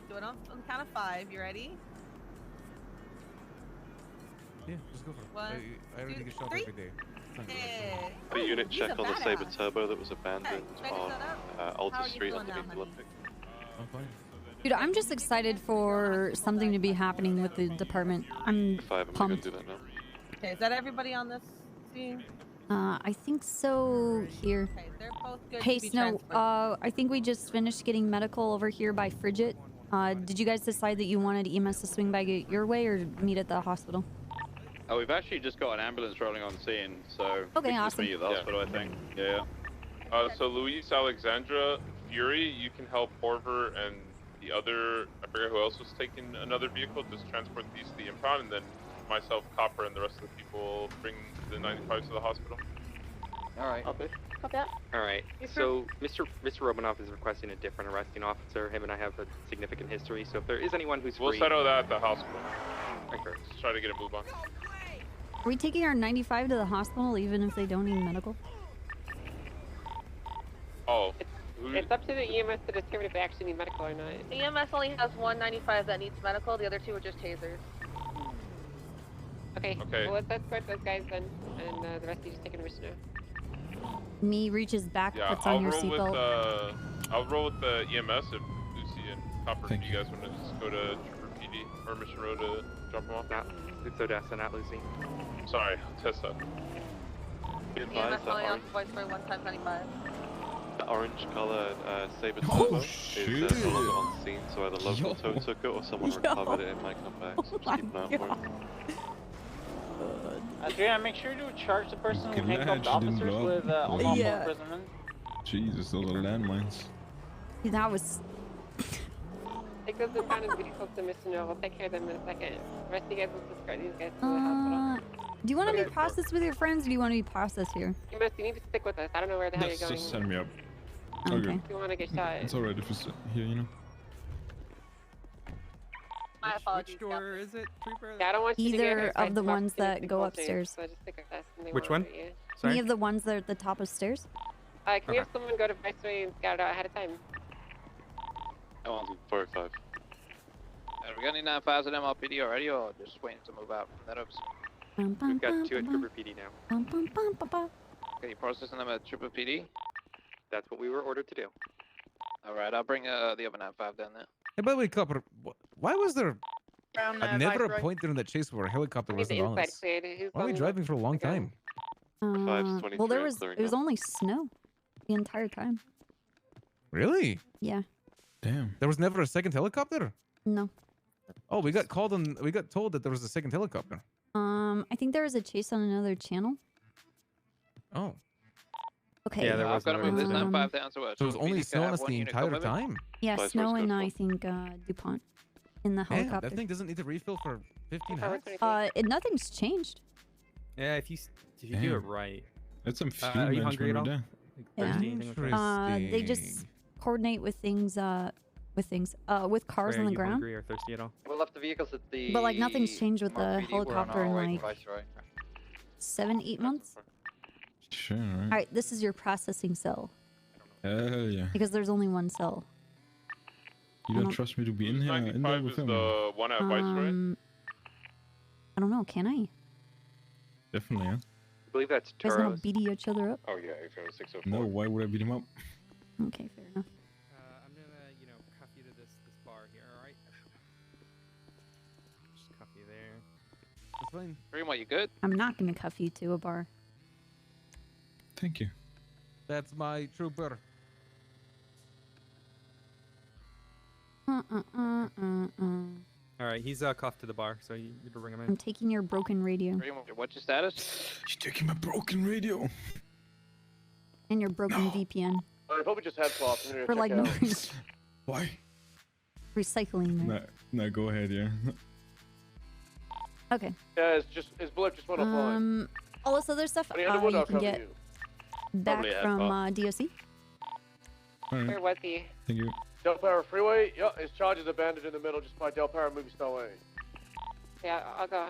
Do it on the count of 5. You ready? Yeah, just go for it. One, I already get shot 3. every day. Yeah. The unit he's a check on the badass. Sabre Turbo that was abandoned Ready to on set up? How Alta are you Street feeling now, underneath the honey? Olympic. I'm fine. Dude, I'm just excited for something to be happening with the department. I'm pumped. Do that now. Okay, is that everybody on this scene? I think so here. Okay, they're both good Hey, to be Snow, transferred. I think we just finished getting medical over here by Frigid. Did you guys decide that you wanted EMS to swing by your way or meet at the hospital? Oh, we've actually just got an ambulance rolling on scene, so Okay, we can just awesome. meet you at the hospital, I think. Yeah. So Luis, Alexandra, Fury, you can help Orver and the other, I forget who else was taking another vehicle, just transport these to the impound, and then myself, Copper, and the rest of the people bring the 95s to the hospital. All right. Copy that. All right. So Mr. Romanov is requesting a different arresting officer. Him and I have a significant history. So if there is anyone who's We'll free, settle that at the hospital. Okay. Just try to get a move on. Are we taking our 95 to the hospital even if they don't need medical? Oh. It's up to the EMS to determine if they actually need medical or not. EMS only has 195 that needs medical. The other 2 are just tasers. Okay. Okay. Well, let's escort those guys then, and the rest of you just take a risk now. Me reaches back, Yeah, puts on I'll your roll with seatbelt. I'll roll with the EMS if Lucy and Copper, if you guys want to just go to Trooper PD or Mission Road to drop them off. Not, it's Odessa, not Lucy. Sorry, Tessa. Be EMS advised that only orange, occupies for 1 times 95. the orange-colored Sabre Oh, Turbo is shit. no longer on scene, so either local tow took it or someone recovered it and might come back. So just keep an eye out for it. Adriana, make sure to charge the person who Glad handcuffed you didn't officers blow up. with unlawful Yeah. imprisonment. Jesus, those are landmines. That was... Take those impounded vehicles to Mr. No. We'll take care of them in a second. The rest of you guys will escort these guys to the hospital. Do you want to be processed with your friends or do you want to be processed here? You need to stick with us. I don't know where the hell Yes, you're going. just send me up. Okay. If you want to get shot. It's alright if it's here, you know. My apologies. Which door is it, Trooper? Yeah, I don't want you to get Either hurt by of the smart ones people that too, go so upstairs. just stick with us and they Which won't one? hurt you. Any of the ones that are at the top of stairs? Can we have Okay. someone go to Viceway and scout it out ahead of time? That one's 405. Have we got any 95s at MRPD already, or just waiting to move out from that ups? We've got 2 at Trooper PD now. Are you processing them at Trooper PD? That's what we were ordered to do. Alright, I'll bring the other 95 down there. Hey, by the way, Copper, why was there Brown, never a Viceroy. point during that chase where a helicopter I need the wasn't on inside us? cleared. Who's Why are we going driving for a long Okay. time? Well, there was... It was only snow the entire time. Really? Yeah. Damn. There was never a second helicopter? No. Oh, we got called and we got told that there was a second helicopter. I think there was a chase on another channel. Oh. Okay. Yeah, there was I've got to move this Um, 95 down to us. So it was only snow on us the entire time? Yeah, Vice Snow versa, and go I think DuPont in the Man, helicopter. that thing doesn't need to refill for 15 Okay, hours? Nothing's changed. Yeah, if you do it Damn. right. That's some fuel Are you hungry at management all? right Like, Yeah. thirsty, anything like that? They just coordinate with things, with cars Ray, on are the you ground. hungry or thirsty at all? We left the vehicles at the. But like nothing's changed with the MRPD. We're on helicopter our in way to like Viceroy. 7-8 months. Sure, All right? right, this is your processing cell Hell yeah. because there's only one cell. You I don't don't- trust me to be in here, in there 95 with is him? the one at Viceroy. I don't know. Can I? Definitely, yeah. I believe that's You guys want Turos. to beat each other up? Oh yeah, if it was 604. No, why would I beat him up? Okay, fair enough. I'm gonna, cuff you to this bar here, all right? Just cuff you there. That's fine. Fremont, you good? I'm not gonna cuff you to a bar. Thank you. That's my trooper. All right, he's cuffed to the bar, so you can bring him in. I'm taking your broken radio Fremont, what's your status? You're taking my broken radio. and your broken VPN I hope we just had swaps. for like no reason. Why? Recycling that. No, go ahead, yeah. Okay. Yeah, his bullet just went offline. All this other stuff Honey, Underwood, you I'll can cover get you. back Probably a from headbutt. DOC. All Where right. was he? Thank you. Del Perro Freeway. Yep, his charge is abandoned in the middle, just by Del Perro Movie Star Lane. Yeah, I'll go.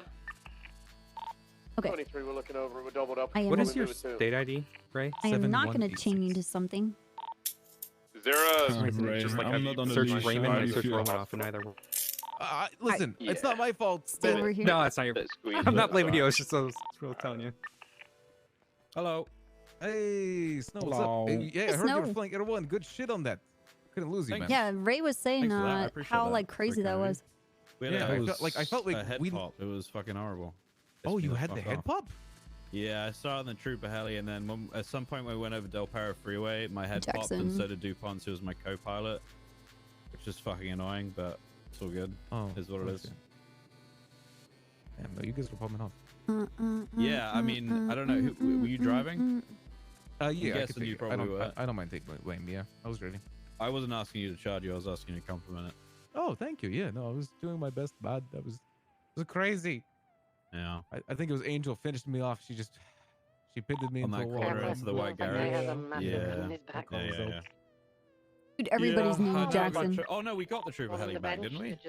Okay. 23, we're looking over. We're doubled up. I am- What is your state ID, Ray? I am not going to chain you to something. Is there a just like I'm not on the search leash. Raymond How and do you search feel? Romanoff in either one. Listen, it's not my fault. Stay over here. No, it's not your. I'm not blaming you. It's just I was telling you. Hello. Hey, Snow, what's Hello. up? Hey, yeah, I Hey, heard Snow. you're flank everyone. Good shit on that. Couldn't lose you, man. Yeah, Ray was saying Thanks for that. I appreciate how that. like crazy that was. Yeah, I felt like a head we. pop. It was fucking horrible. Oh, Pissed me you the had the fuck head off. pop? Yeah, I saw it on the Trooper heli, and then at some point when we went over Del Perro Freeway, my head popped, Jackson. and so did DuPont's, who was my co-pilot, which is fucking annoying, but it's all good. Oh, is what it is. Damn, no, you guys were popping off. Yeah, I mean, I don't know. Were you driving? Yeah, I'm I could guessing take you it. probably were. I don't mind taking blame. Yeah, I was ready. I wasn't asking you to charge you. I was asking you to compliment it. Oh, thank you. Yeah, no, I was doing my best, bud. It was crazy. Yeah. I think it was Angel finished me off. She pitted me On into that a wall. corner into the white garage. Yeah. Yeah. Dude, everybody's Yeah, new I know, Jackson. Oh no, we got the Trooper heli back, didn't we? Did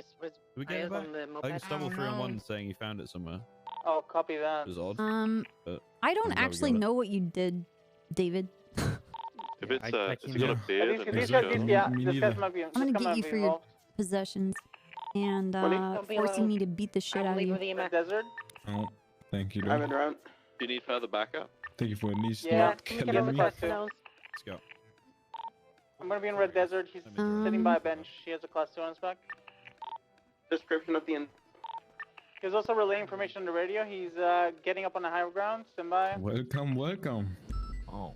we get it back? I think Stubble 3-on-1 saying you found it somewhere. Oh, copy that. It was odd. But I I'm don't glad we actually got it. know what you did, David. If it's I if it's got a beard, These and guys, it's yeah, Me this neither. guy's might be. I'm gonna get you for your possessions and forcing me to beat the shit out of you. Desert. Oh, thank you. I'm in though. round. Do you need further backup? Thank you for at least Yeah, not we can killing have me. a class two. Let's go. I'm gonna be in Red Desert. He's sitting by a bench. He has a class 2 on his back. Description of the. He's also relaying information on the radio. He's getting up on the higher ground. Stand by. Welcome. Oh.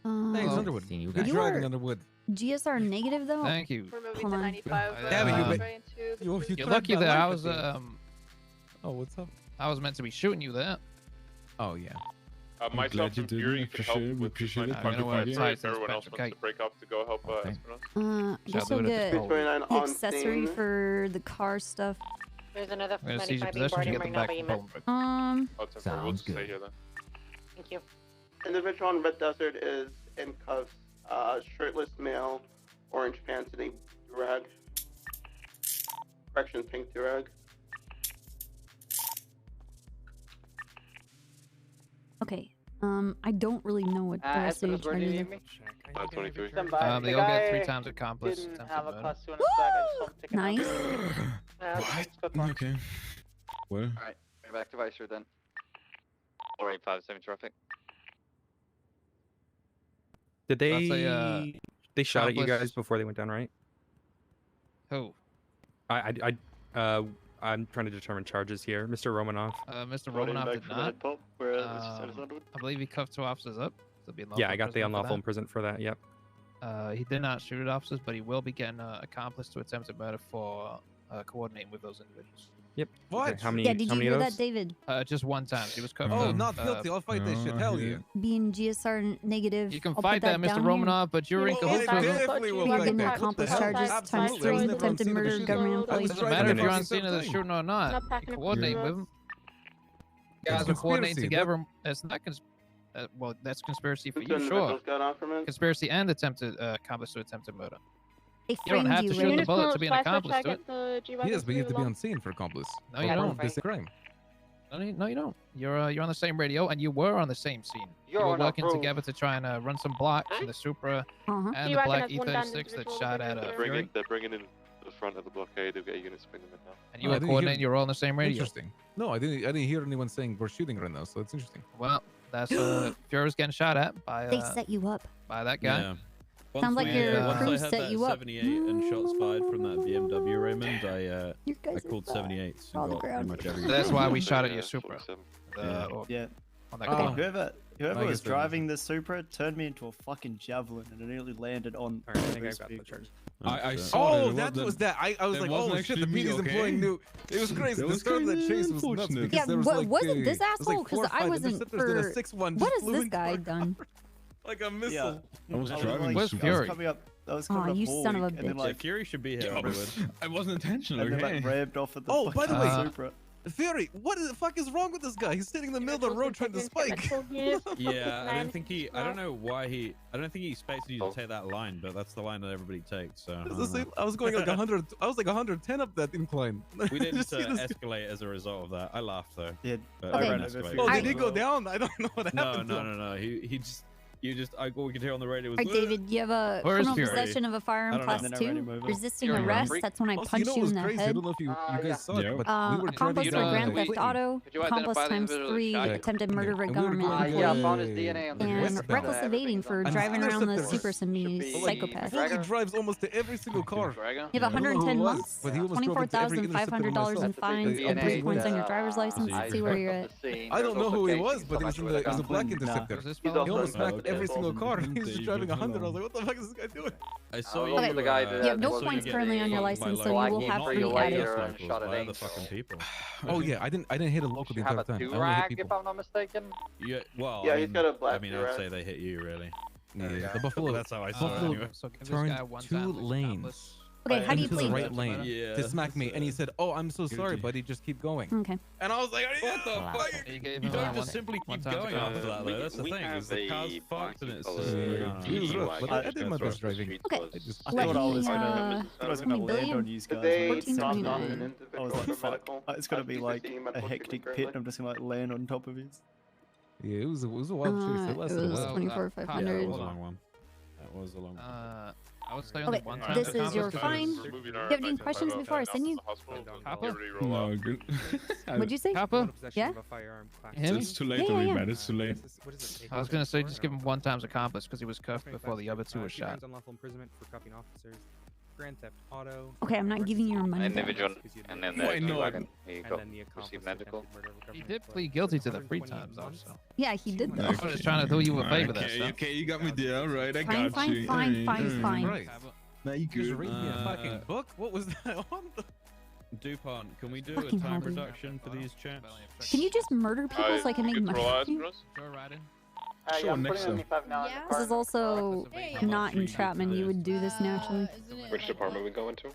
Thanks, Underwood. You Good were- driving, Underwood. GSR negative though. Thank you. We're moving Hold to on. 95. Damn it, you right into the you You're threatened lucky my that I life was with it. Oh, what's up? I was meant to be shooting you there. Oh yeah. Myself glad you and did Fury it. can help Appreciate it. We with appreciate it. my Thank you. fight Yeah. if everyone else wants to break up to go help Esperance. I guess Shall we'll do it at get the the accessory for the car stuff. There's another I'm gonna seize your 95 being possessions brought and in get them right now back by from EMS. Poland. Oh, temporary. We'll just stay here then. Thank you. Individual on Red Desert is in cuffs, shirtless male, orange pants, and a durag. Correction, pink durag. Okay. I don't really know what the rest of your Esperance, where do you charges need are. me? 23. Stand by. They The all get guy 3 times accomplice. Didn't attempted have a murder. class 2 on his back. I just want to take Nice. Okay. Well, Alright, we're back to Vicer then. 4857 traffic. Did So they? that's a, They shot at you accomplice. guys before they went down, right? Who? I'm trying to determine charges here. Mr. Romanoff. Mr. Romanoff did not. I believe he cuffed 2 officers up. So be Yeah, I got the imprisonment for unlawful that. imprisonment for that. Yep. He did not shoot at officers, but he will be getting accomplice to attempted murder for coordinating with those individuals. Yep. What? Okay, how many? Yeah, did how you many hear of that, those? David? Just one time. He was cuffed Oh, up. not guilty. I'll fight that shit. Hell yeah. Being GSR negative. You can I'll fight put that, Mr. down Romanoff, but you're in Oh, cahoots I with him. definitely will You're fight getting that. What the accomplice hell? charges times Absolutely. 3 I was never on attempted scene of the murder, shooting. government I employee. was Doesn't driving matter if the you're on fucking scene of the thing. shooting or not. Not You packing can up coordinate the with him. You guys That's are coordinating conspiracy. together. It's not well, that's conspiracy for you, Two sure. individuals got off from it. Conspiracy and attempted accomplice to attempted murder. They You don't framed have you, to shoot Ray. the bullet to be an accomplice to it. Yes, but you have to be on scene for accomplice. No, you don't. This is a crime. No, you don't. You're on the same radio, and you were on the same scene. You're you were on a working road. together to try and run some blocks in the Supra and You the reckon black that's one down E36 that individual shot that at they're Fury. They're bringing in the front of the blockade. They've got units bringing them in now. And you Oh, were I didn't coordinating. hear- You were all on the same radio. Interesting. No, I didn't hear anyone saying we're shooting right now, so it's interesting. Well, that's Fury was getting shot at by They set you up. by that guy. Yeah. Sounds like your once crew I had set that you up. 78 and shots fired from that BMW, Raymond, I guys called are 78s on and the got pretty ground. much every. That's why we shot at your Supra. Yeah. Yeah. On that Oh, corner. whoever I was guess that driving the Supra turned me into a fucking javelin and it nearly landed on. Alright, I think I this got the vehicle. charge. I saw Oh, it. that was that. I was it like, wasn't oh shit, the actually me, PD's okay? employing new. It was crazy. That The was start of that kinda chase was nuts unfortunate. because Yeah, there was what like, wasn't this it was asshole? like 4 Because or I 5 wasn't interceptors, then a for. 6-1 What just has flew this into guy our done? like a missile. Yeah. I was I driving. like, Where's I was Fury? coming up. I was Aw, coming up you son of a Hallway, and then bitch. like Fury should be here. Yeah, Underwood. I wasn't intentional, and then okay? like revved off at the Oh, by the fucking way, Supra. Fury, what the fuck is wrong with this guy? He's sitting in the middle of the road trying to spike. Yeah, I don't think he. I don't know why he. I don't think he expected you to take that line, but that's the line that everybody takes. So It's the same. I was going like 100. I was like 110 up that incline. we didn't Just see this- escalate as a result of that. I laughed though. Yeah. But Okay. I didn't escalate. Oh, did he go down? I don't know what No, happened. to him. no. He just. You just. All we could hear on the radio was. All right, David, you have a Where is criminal Fury? possession of a I firearm don't class know. 2, resisting Fury. arrest. That's when I Also, punch know you what's in the crazy? I head. don't know if you guys saw it, but we were Accomplice driving for grand down theft auto, Could you accomplice identify the times individual 3, that shot you? attempted murder of a And we were government going employee, Yeah, I found his DNA on the and westbound. reckless evading for And driving Steiner around said the this super semi like, psychopath. fully drives almost to every single car. You have 110 months, But he almost drove into every interceptor $24,500 in myself. fines, and 3 points on your driver's license. Let's see where you're at. I don't know who he was, but it was, it was a black interceptor. Was this He fellow? almost smacked okay. every single car. He was just driving 100. I was like, what the fuck is this guy doing? I saw you. Okay. The guy that- You have no I saw points you currently on your getting license, by so you like will one have for free your added. later and shot at By eight. other fucking people. Oh yeah, I didn't hit a local the You have entire a time. I only hit do-rag, if people. I'm not mistaken. Yeah. Well. Yeah, I he's mean, got a black I mean, I'd do-rag. say they hit you really. Yeah, the Buffalo. That's how I saw it Buffalo anyway. So give this turned guy one 2 time, lanes. Okay, how do you into the plead? right lane Yeah, to smack me, and he said, "Oh, I'm so sorry, Guilty. buddy. Just keep going." Okay. And I was like, What the fuck? You gave You him don't one- just simply one keep time to going go. after that, though. That's the we thing. have Is the car's a fucked and it's black just. color He was rough, but I did my best driving. Okay. I Let thought I me, was gonna, uh, I was gonna let me land bill on you. you guys. They when it dropped started off an happening. individual I was for like, fuck, medical. it's gonna be As like you can see, a medical hectic treatment pit. currently. I'm just gonna like land on top of it. Yeah, it was a wild chase. It It lasted a was while. 24,500. Yeah, that was a long one. That was a long one. I would say only Okay, one time. this to is your accomplish fine. because- Do you have any questions before I send you? Copper? No, good. What'd you say? Copper? Yeah? You hear me? It's too late Yeah, already, yeah. man. It's too late. I was gonna say just give him one time's accomplice because he was cuffed before the other 2 were shot. Unlawful imprisonment for cuffing officers. Grand theft auto. Okay, I'm not giving you your money back. Individual, and then Why the not? wagon. He And got then the accomplice received medical. attempted murder of a He government did employee. plead guilty to the 120 3 times though. months. So. Yeah, he did though. I was just trying to do you a favor there, Okay, son. okay, you got me there. All right, I Fine, got fine, you. fine, fine, fine. Right. Now you He was good. reading me a fucking book. What was that on? DuPont, can we do Fucking a time hell, dude. reduction for these chaps? Can you just murder people so I can make Good money? to roll off eyes you? for us? Joe riding. Sure, I'm next putting time. 75 now in the Yeah. car. This is also not entrapment. You would do this naturally. Which department we going to?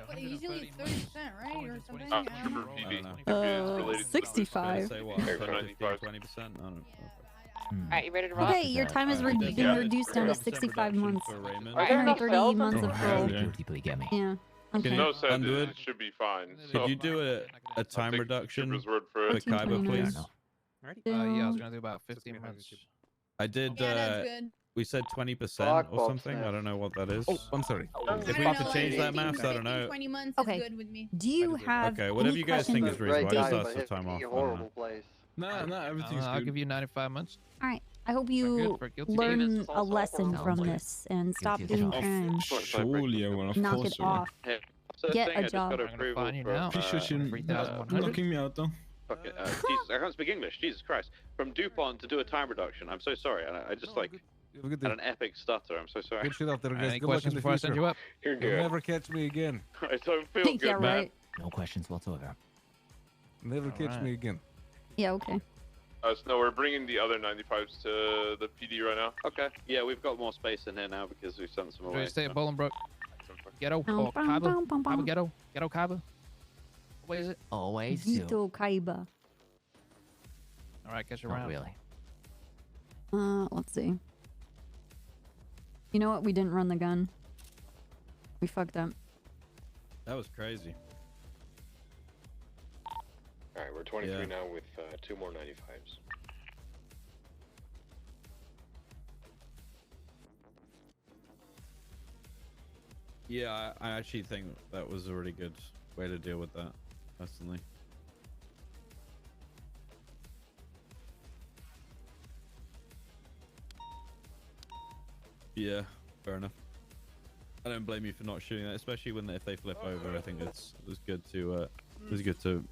But usually it's 30%, right? Or something? Ah, I don't know. Trooper PB. I don't know. It's related to the 65. Say what? Okay, 10, 95. 15, 20%? I don't know. Alright, you ready to roll? Okay, your time has been Yeah. reduced down to 65 months. For Raymond. Are there enough 130 cells? months of parole. Yeah. Yeah. Okay. No said Underwood? it should be fine. Could you do a time take reduction Trooper's word for for it. Kaiba, 1429. please? Yeah, I was gonna do about 15 minutes. I did. Yeah, that's good. We said 20% Block or box something. now. I don't know what that is. Oh, I'm sorry. If we have to change that math, I don't know. 20 months Okay. is good with me. Do you have Okay, whatever any you guys think questions? is reasonable. I just guy, asked but for it's time a off. I don't horrible know. place. Nah, everything's I'll good. give you 95 months. All right. I hope For you good, for guilty. learn Davis is a also lesson horrible. from this and stop doing crime. Surely, I will. Of Knock course, it I will. off. Hey, so Get thing, a I just job. got I'm gonna approval find you from, now. Appreciate you 3,100. knocking me out, though. fucking, Jesus, I can't speak English. Jesus Christ! From DuPont to do a time reduction. I'm so sorry. I just like Have a good had day. an epic stutter. I'm so sorry. Good shit out there, guys. Any Good luck in questions the before I send future. you up? You're You'll good. never catch me again. I don't feel good, Yeah, man. right. No questions whatsoever. Never catch Alright. me again. Yeah, okay. So we're bringing the other 95s to the PD right now. Okay. Yeah, we've got more space in here now because we've sent some Do away. you stay at so. Bolingbroke? Ghetto or Kaiba? Kaiba Ghetto? Ghetto Kaiba? What is it? Always do. Gito Kaiba. Alright, catch you Not around. really. Let's see. You know what? We didn't run the gun. We fucked up. That was crazy. Alright, we're 23 Yeah. now with 2 more 95s. Yeah, I actually think that was a really good way to deal with that, personally. Yeah, fair enough. I don't blame you for not shooting that, especially when if they flip over. I think it was good to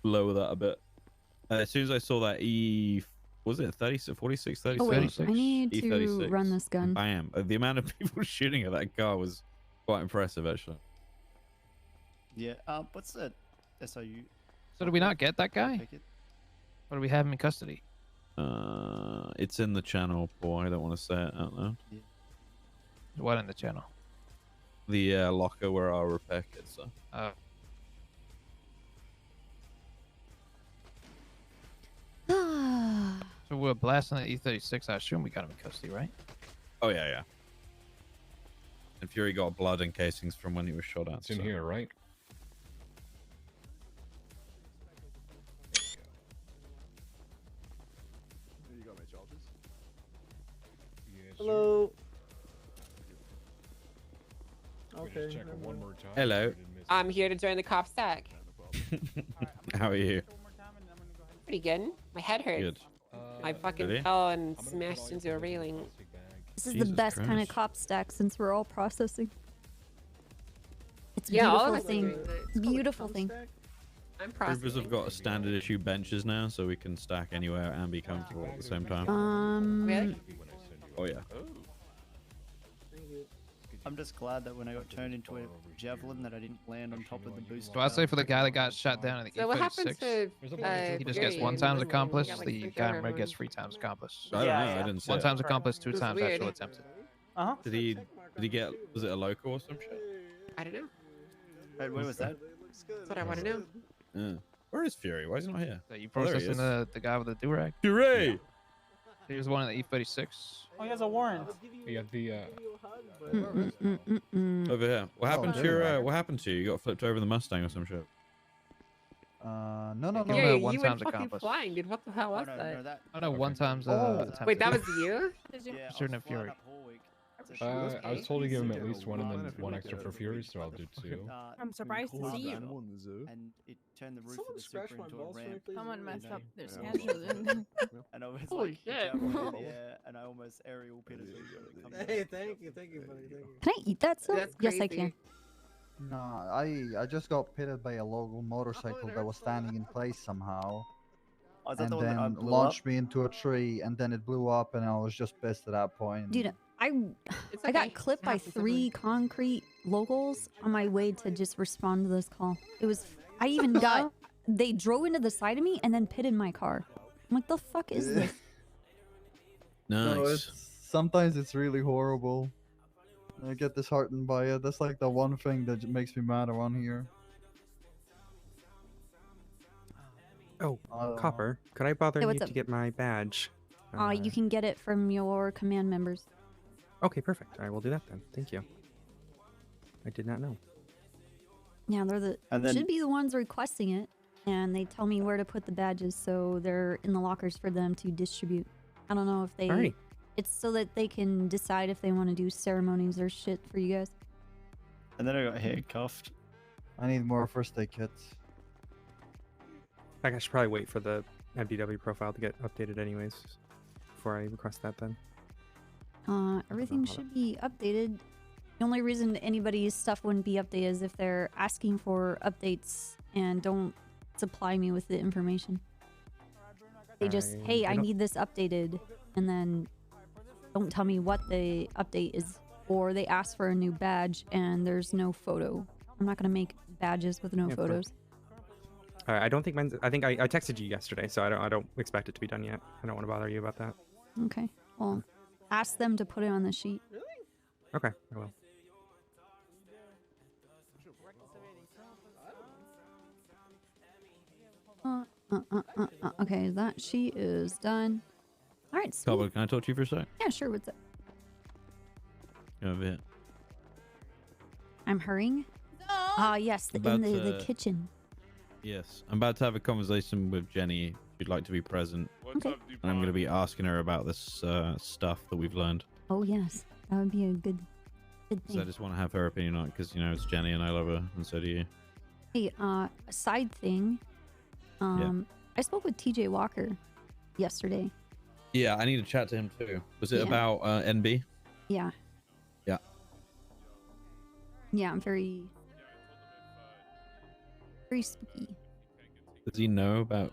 lower that a bit. As soon as I saw that was it 30, 46, 36? Oh wait, I need to E36. run this gun. Bam! The amount of people shooting at that car was quite impressive, actually. Yeah. What's that SIU? So did we not get that guy? Ticket? Or do we have him in custody? It's in the channel, boy. I don't want to say it out loud. What in the channel? The locker where our repair kits are. Oh. were blasting the E36, I assume we got him in custody, right? Oh yeah, yeah. And Fury got blood and casings from when he was shot at. It's in here, right? You got my charges? Hello. Okay. Check it one more time. Hello. I'm here to join the cop stack. How are you? Pretty good. My head hurts. Good. I fucking Really? fell and smashed into a railing. This is Jesus the best kind of Christ. cop stack since we're all processing. It's a Yeah, all beautiful of us are thing. doing that. It's called a Beautiful cop thing. stack. I'm Troopers processing. have got standard issue benches now, so we can stack anywhere and be comfortable at the same time. Really? Oh yeah. I'm just glad that when I got turned into a javelin that I didn't land on top of the boost. So I'd say for the guy that got shot down in the So what happens E36, to he just gets Fury 1 and times Leslie? accomplice. They got, like, The three guy in different red gets ones. 3 times accomplice. I don't know. I didn't say 1 it. times accomplice, 2 This is times weird. actual attempted. Did he get? Was it a local or some shit? I don't know. Wait, where was that? That's what I want to know. Yeah. Where is Fury? Why is he not here? So you Oh, there he processing is. the guy with the do-rag? Hooray! He was one in the E36. Oh, he has a warrant. You got the Over here. What happened to there. your? What happened to you? You got flipped over in the Mustang or some shit? No, no, no. Give him Yeah, a you 1 went times fucking accomplice. flying, dude. What the hell was that? Oh no, 1 times attempted. Wait, that was you? Pursuit of Fury. I was told to give him at least 1 and then 1 extra for Fury, so I'll do 2. I'm surprised to see you. And it turned the roof Someone of the scratch super my into a balls for me, ramp. please? Someone messed and, up their yeah. schedule. And I was Holy like, shit. and I almost aerial pitted it. Hey, thank you, buddy, thank you. Can I eat that still? That's Yes, I crazy. can. No, I just got pitted by a local motorcycle that was standing in place somehow. Oh, is that And the one that then blew launched up? me into a tree, and then it blew up, and I was just pissed at that point. Dude, I okay. got clipped by Happens 3 concrete locals on my way to just respond to this call. It was. I even got. They drove into the side of me and then pitted my car. I'm like, the fuck is this? No, Nice. sometimes it's really horrible. I get disheartened by it. That's like the one thing that makes me mad around here. Oh, I don't know. Copper, could I bother Hey, you what's to up? get my badge? You can get it from your command members. Okay, perfect. I will do that then. Thank you. I did not know. Yeah, they're the And then- should be the ones requesting it, and they tell me where to put the badges, so they're in the lockers for them to distribute. I don't know if they. Alrighty. It's so that they can decide if they want to do ceremonies or shit for you guys. And then I got handcuffed. I need more first aid kits. I should probably wait for the MDW profile to get updated anyways before I request that then. Everything should be updated. The only reason anybody's stuff wouldn't be updated is if they're asking for updates and don't supply me with the information. They just, hey, I don't- need this updated, and then don't tell me what the update is, or they ask for a new badge and there's no photo. I'm not gonna make badges with no Yeah, of course. photos. I don't think mine's. I think I texted you yesterday, so I don't expect it to be done yet. I don't want to bother you about that. Okay, well, ask them to put it on the sheet. Okay, I will. Okay, that sheet is done. All right, sweet. Copper, can I talk to you for a sec? Yeah, sure. What's up? Over here. I'm hurrying. Yes, in About, the kitchen. Yes, I'm about to have a conversation with Jenny. If you'd like to be present. Okay. And I'm going to be asking her about this stuff that we've learned. Oh yes, that would be a good So I thing. just want to have her opinion on it because, you know, it's Jenny and I love her, and so do you. Hey, a side thing. I spoke with TJ Walker yesterday. Yeah, I need to chat to him too. Was it Yeah. about NB? Yeah. Yeah. Yeah, I'm very spooky. Does he know about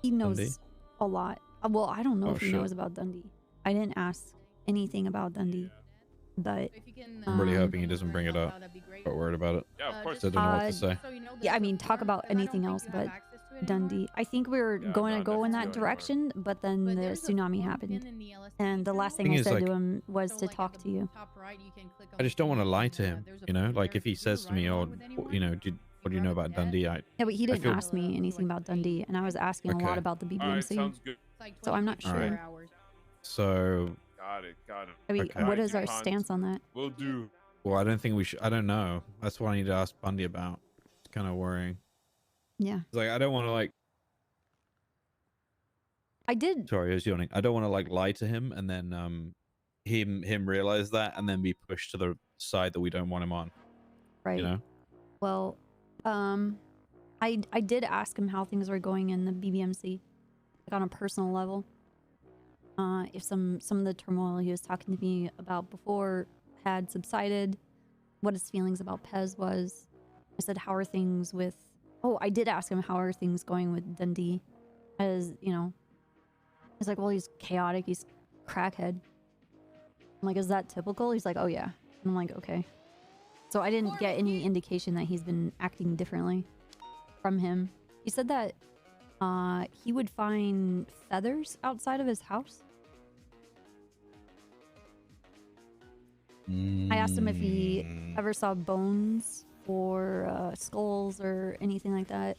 He knows NB? a lot. Well, I don't know Oh, if he shit. knows about Dundee. I didn't ask anything about Dundee, but I'm really hoping he doesn't bring it up. But worried about it. Yeah, of course. I don't know what to say. Yeah, I mean, talk about anything else but Dundee. I think we were going to go in that direction, but then the tsunami happened. And the last thing Thing I is, said like- to him was to talk to you. I just don't want to lie to him, you know? Like, if he says to me, oh, you know, what do you know about Dundee? Yeah, but he I didn't feel- ask me anything about Dundee, and I was asking a lot Okay. about the BBM. Alright, so sounds good. So I'm not sure. Alright. So Got it. Got it. I mean, Okay. what is our stance on that? We'll do. well, I don't think we should. I don't know. That's what I need to ask Bundy about. It's kind of worrying. Yeah. It's like I don't want to like. I did. Sorry, I was yawning. I don't want to like lie to him and then him realize that and then be pushed to the side that we don't want him on. Right. You know. Well, I did ask him how things were going in the BBMC, like on a personal level. If some of the turmoil he was talking to me about before had subsided, what his feelings about Pez was. I said, how are things with... Oh, I did ask him, how are things going with Dundee? As, you know... He's like, well, he's chaotic, he's crackhead. I'm like, is that typical? He's like, oh yeah. And I'm like, okay. So I didn't get any indication that he's been acting differently from him. He said that he would find feathers outside of his house. I asked him if he ever saw bones or skulls or anything like that.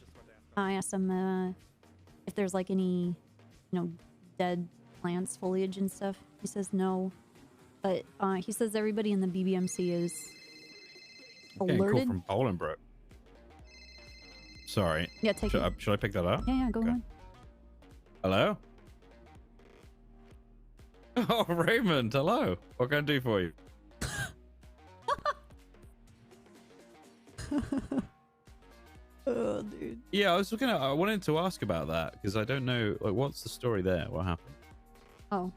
I asked him if there's like any, you know, dead plants, foliage and stuff. He says no. But he says everybody in the BBMC is Getting alerted. call from Bolingbroke. Sorry. Yeah, take should it. Should I pick that up? Yeah, go ahead. Hello? Oh, Raymond, hello. What can I do for you? Oh, dude. Yeah, I wanted to ask about that because I don't know, like, what's the story there? What happened? Oh.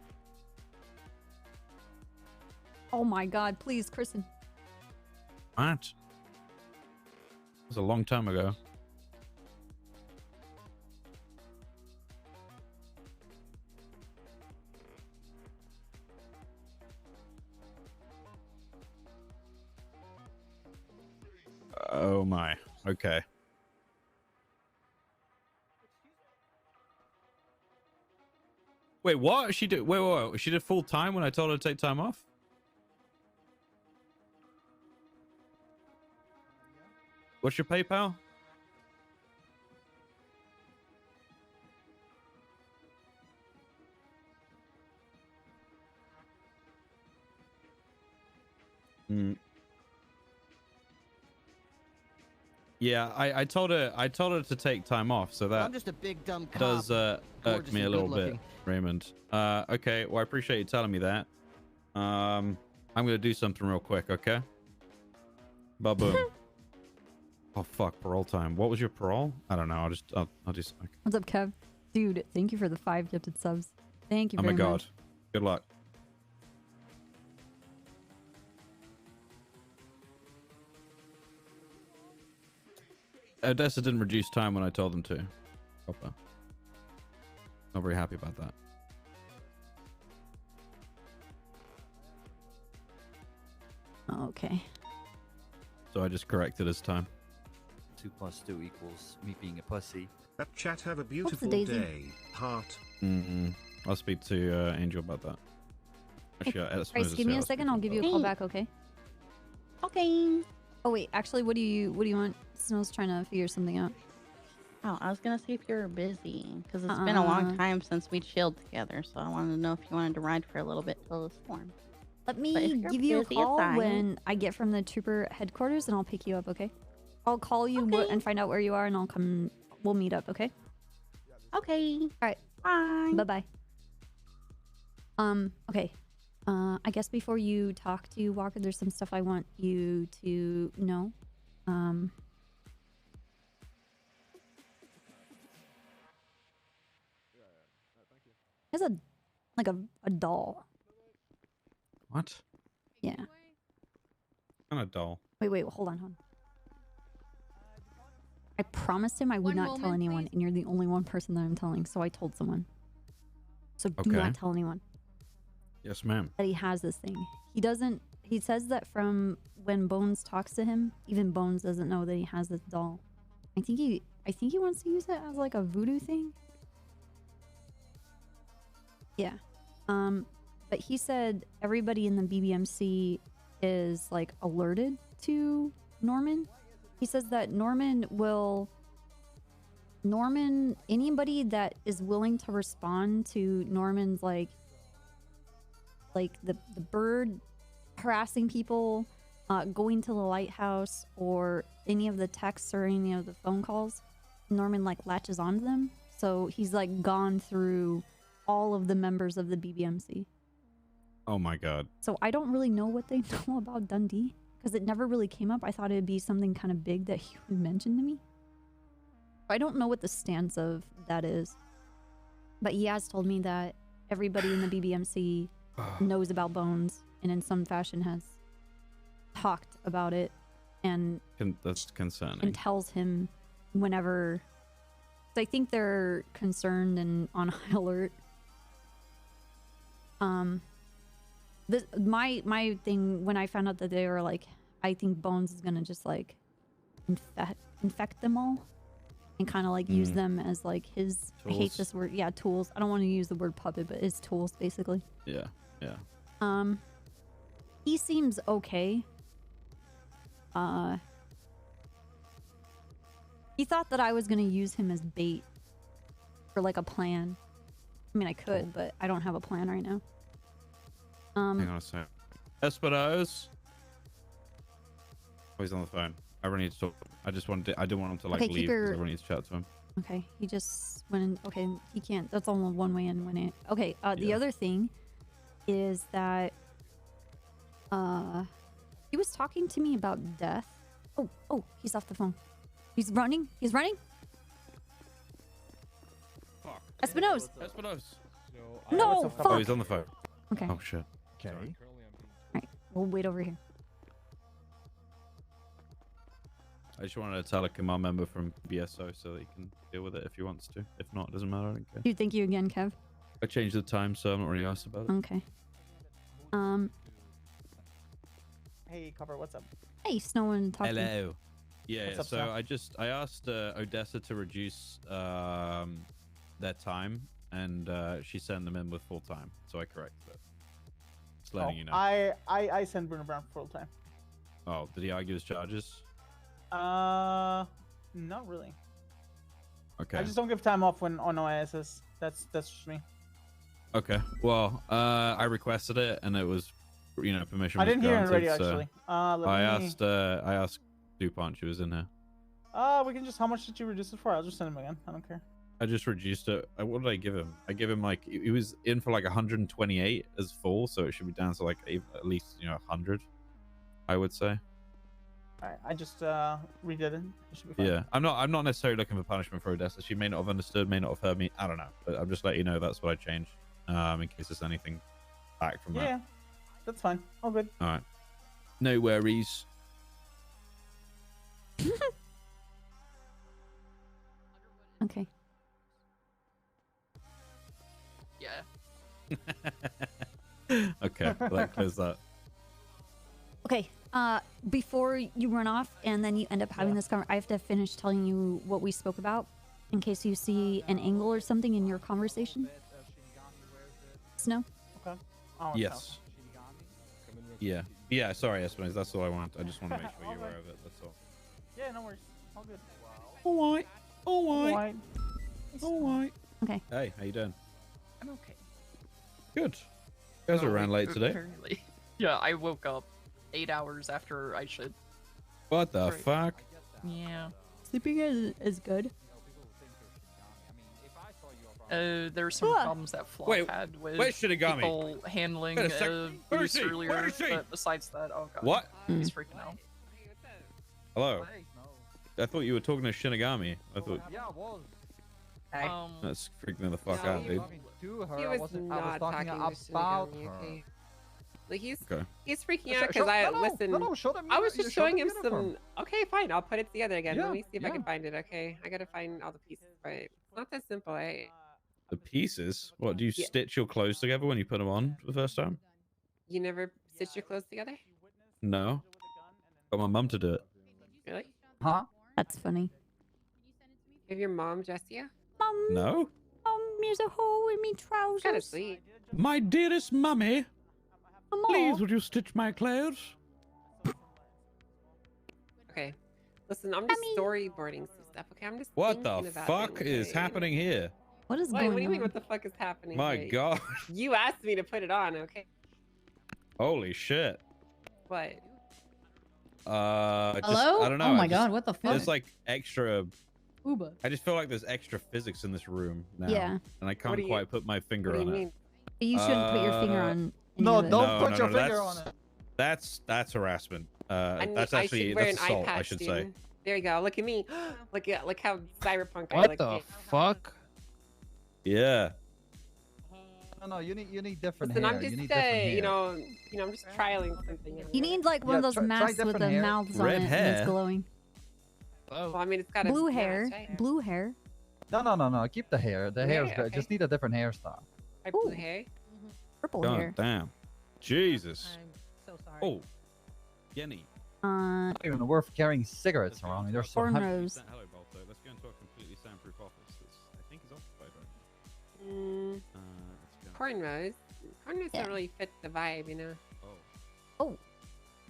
Oh my god, please, Kristen. What? It was a long time ago. Oh my. Okay. Wait, what? She did. Wait. She did full time when I told her to take time off? What's your PayPal? Yeah, I told her to take time off, so that I'm just a big dumb cop. does irk gorgeous me a and little bit, good-looking. Raymond. Okay, well I appreciate you telling me that. I'm gonna do something real quick, okay? Ba-boom. Oh fuck, parole time. What was your parole? I don't know. I'll just. Okay. What's up, Kev? Dude, thank you for the 5 gifted subs. Thank you Oh my very god. much. Good luck. Odessa didn't reduce time when I told them to. Copper. Not very happy about that. Okay. So I just corrected his time. 2 + 2 = me being a pussy. That chat have a beautiful Daisy? day. Heart. I'll speak to Angel about that. Actually, I suppose Bryce, give me a second. I'll give you a call back, okay? Okay. Oh wait, actually, what do you want? Snow's trying to figure something out. Oh, I was gonna see if you were busy because it's been a long time since we chilled together. So I wanted to know if you wanted to ride for a little bit till the storm. Let But me if you're give you a busy, call it's fine. when I get from the trooper headquarters, and I'll pick you up, okay? I'll call you and find out where you are, and I'll come. We'll meet up, okay? Okay. All right. Bye. Bye-bye. Okay. I guess before you talk to Walker, there's some stuff I want you to know. There's a doll. What? Yeah. Kind of dull. Wait, hold on. I promised him I would not tell anyone, and you're the only one person that I'm telling, so I told someone. So do Okay. not tell anyone Yes, ma'am. that he has this thing. He says that from when Bones talks to him, even Bones doesn't know that he has this doll. I think he wants to use it as like a voodoo thing. Yeah. But he said everybody in the BBMC is like alerted to Norman. He says that Norman will Norman, anybody that is willing to respond to Norman's like the bird harassing people, going to the lighthouse, or any of the texts or any of the phone calls, Norman like latches onto them. So he's like gone through all of the members of the BBMC. Oh my god. So I don't really know what they know about Dundee because it never really came up. I thought it'd be something kind of big that he would mention to me. I don't know what the stance of that is, but he has told me that everybody in the BBMC knows about Bones and in some fashion has talked about it and That's concerning. and tells him whenever. So I think they're concerned and on high alert. My thing when I found out that they were like, I think Bones is gonna just like infect them all and kind of like use them as like his. I hate Tools. this word. Yeah, tools. I don't want to use the word puppet, but his tools basically. Yeah, yeah. He seems okay. He thought that I was gonna use him as bait for like a plan. I mean, I could, but I don't have a plan right now. Hang on a sec. Espinosa. Oh, he's on the phone. I really need to talk. I didn't want him to like Okay, keep leave because your- I really need to chat to him. Okay, he just went in. Okay, he can't. That's only one way in, one way. Okay, the Yeah. other thing is that he was talking to me about death. Oh, he's off the phone. He's running. He's running. Fuck. Espinosa. Espinosa. No, fuck. Oh, he's on the phone. Okay. Oh shit. Okay. Alright, we'll wait over here. I just wanted to tell a command member from BSO so that he can deal with it if he wants to. If not, it doesn't matter. I don't care. Dude, thank you again, Kev. I changed the time, so I'm not really asked about it. Okay. Hey, Copper, what's up? Hey, Snow and Talkie. Hello. Yeah, What's up, so Snow? I asked Odessa to reduce their time, and she sent them in with full time, so I corrected it. Just letting you know. I sent Bruno Brown full time. Oh, did he argue his charges? Not really. Okay. I just don't give time off when on OISs. That's just me. Okay. Well, I requested it, and it was, permission. I Was didn't hear it granted, already, so actually. I asked DuPont. She was in here. We can just. How much did you reduce it for? I'll just send him again. I don't care. I just reduced it. What did I give him? I give him like he was in for like 128 as full, so it should be down to like at least 100. I would say. Alright, I just redid it. It should be fine. Yeah, I'm not necessarily looking for punishment for Odessa. She may not have understood, may not have heard me. I don't know, but I'm just letting you know that's what I changed. In case there's anything back from Yeah, that's fine. All good. that. All right. No worries. Okay. Yeah. Okay, that clears that. Okay. Before you run off and then you end up having this I have to finish telling you what we spoke about in case you see an angle or something in your conversation. Snow? Okay. Yes. Yeah. Yeah. Sorry, Espinosa. That's all I want. I just want to make sure you're aware of it. That's all. Yeah, no worries. All good. All right. All right. All right. Okay. Hey, how you doing? I'm okay. Good. You guys were around late today. Apparently. Yeah, I woke up 8 hours after I should. What the Right. fuck? Yeah. Sleeping is good. There's some problems that Flop Wait, had with where's Shinigami? people handling Wait a sec. Where is abuse she? earlier. Where is she? But besides that, oh god. What? He's freaking out. Hello. I thought you were talking to Shinigami. I thought Yeah, I was. that's freaking me the fuck out, dude. To her. He I was wasn't not talking talking to about Shinigami, her. okay? Like he's Okay. freaking Show- out because show- no, no, listen. no, no, show them I your- was you just show showing them him the uniform. some. Okay, fine. I'll put it together again. Yeah, Let me see if I yeah. can find it. Okay, I gotta find all the pieces, but it's not that simple. The pieces? What, do you Yeah. stitch your clothes together when you put them on for the first time? You never stitch your clothes together? No. Got my mum to do it. Really? Huh? That's funny. Have your mom dress you? Mom, No? there's a hole in me trousers. Kind of sweet. My dearest mummy, Mama. please would you stitch my clothes? Okay. Listen, I'm just storyboarding some stuff. Okay, I'm just. What the thinking about fuck things, is okay? happening here? What is Wait, going what do you mean? on? What the fuck is happening? My here? God. You asked me to put it on, okay? Holy shit. What? Hello? I don't know. Oh my I just- God, what the fuck? There's like extra. Uba. I just feel like there's extra physics in this room now. Yeah. And I can't do you- quite put my finger What do on you it. mean? You shouldn't put your finger on. any No, of it. don't put your finger that's, on it. That's harassment. I That's I actually should wear that's an eye assault, I patch, should dude. say. There you go. Look at me. Look how cyberpunk I What look. the dude. fuck? Yeah. No, you need different Listen, hair. I'm just you need different hair. I'm just trialing something. You need like one of those try masks with different the hair. mouths on Red it and hair? it's glowing. Well, I mean, it's got Blue hair. Blue hair. No. Keep the hair. The hair's Yeah, good. okay. Just need a different hairstyle. Blue hair. Purple God hair. damn. Jesus. I'm so sorry. Oh. Yenny. Not even worth carrying cigarettes around. They're so heavy. Cornrows. Hello, Balto. Let's go into a completely soundproof office. That's, I think is occupied right Mm, now. Let's go. cornrows. Cornrows Yeah. don't really fit the vibe, you know. Oh.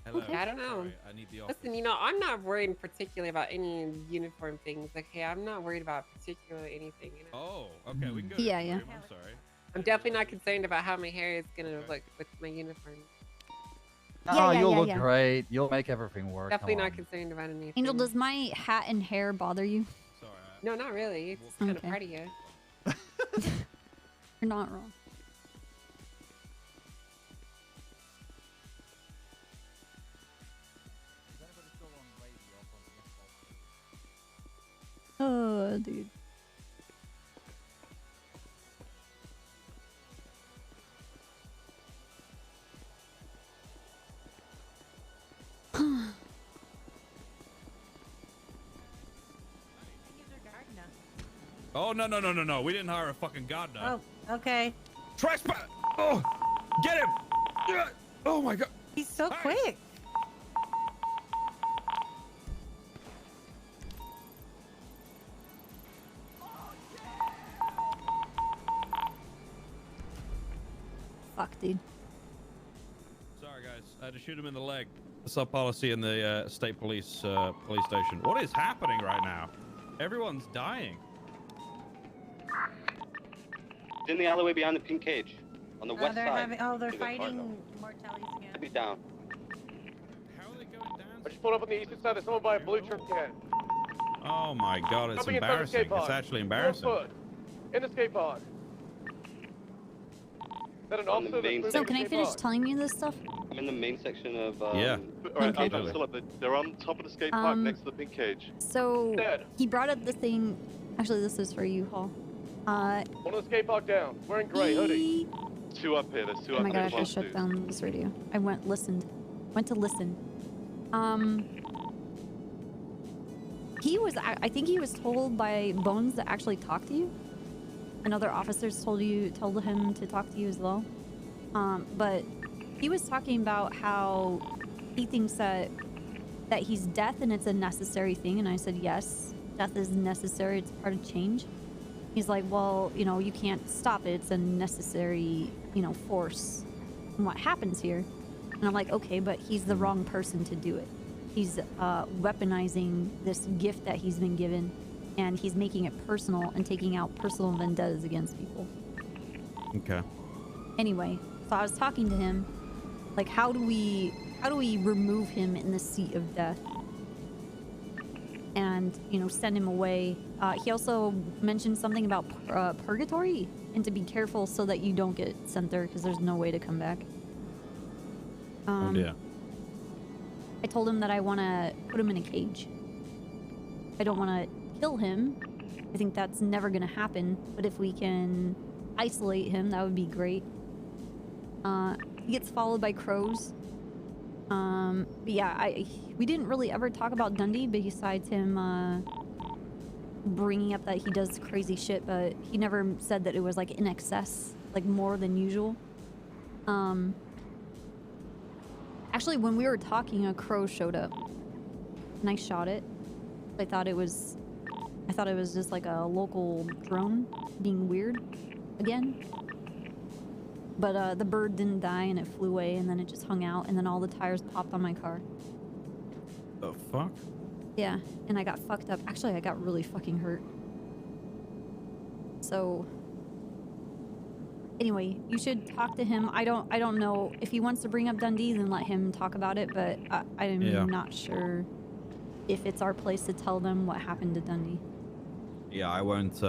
Hello. I don't know. Sorry, I need the office. Listen, I'm not worried particularly about any uniform things. Okay, I'm not worried about particular anything. You know. Oh, okay. We can go. Yeah, to the yeah. room, I'm sorry. I'm definitely not concerned about how my hair is gonna look with my uniform. No, yeah, you'll yeah, look yeah. great. You'll make everything work. Definitely Come not on. concerned about anything. Angel, does my hat and hair bother you? Sorry. No, not really. It's kind of Okay. part of you. You're not wrong. Oh, dude. Oh no. We didn't hire a fucking gardener. Oh, okay. Trespass! Oh, get him! Yeah. Oh my God. He's so quick. Fuck, dude. Sorry guys, I had to shoot him in the leg. That's our policy in the state police station. What is happening right now? Everyone's dying. It's in the alleyway behind the pink cage, on the west They're side. they're To the fighting cardinal. mortalities again. Be down. How are they going down? I just pulled up on the eastern side. There's someone by a blue truck can. Oh my God, it's Jumping inside the embarrassing. skate It's pod. actually 4 embarrassing. foot. In the skate pod. Is that an On the officer main that's So moving can I the skate finish pod? telling you this stuff? I'm in the main section of. Yeah. Alright, pink I'm cage. still up. They're on top of the skate park next to the pink cage. So Dead. he brought up the thing. Actually, this is for you, Hall. One of the skate park down. Wearing gray hoodie. Two up here. There's two Oh up my here. god, I shut down this radio. I went to listen. He was, I think he was told by Bones to actually talk to you. And other officers told him to talk to you as well. But he was talking about how he thinks that he's death and it's a necessary thing. And I said, yes, death is necessary. It's part of change. He's like, well, you can't stop it. It's a necessary, force in what happens here. And I'm like, okay, but he's the wrong person to do it. He's weaponizing this gift that he's been given, and he's making it personal and taking out personal vendettas against people. Okay. Anyway, so I was talking to him, like, how do we remove him in the seat of death? And, send him away. He also mentioned something about purgatory and to be careful so that you don't get sent there because there's no way to come back. Oh dear. I told him that I want to put him in a cage. I don't want to kill him. I think that's never going to happen. But if we can isolate him, that would be great. He gets followed by crows. But yeah, we didn't really ever talk about Dundee besides him bringing up that he does crazy shit, but he never said that it was like in excess, like more than usual. Actually, when we were talking, a crow showed up, and I shot it. I thought it was just like a local drone being weird again. But the bird didn't die, and it flew away, and then it just hung out, and then all the tires popped on my car. The fuck? Yeah, and I got fucked up. Actually, I got really fucking hurt. So anyway, you should talk to him. I don't know if he wants to bring up Dundee, then let him talk about it. But I'm not sure if it's our place to tell them what happened to Dundee. Yeah, I won't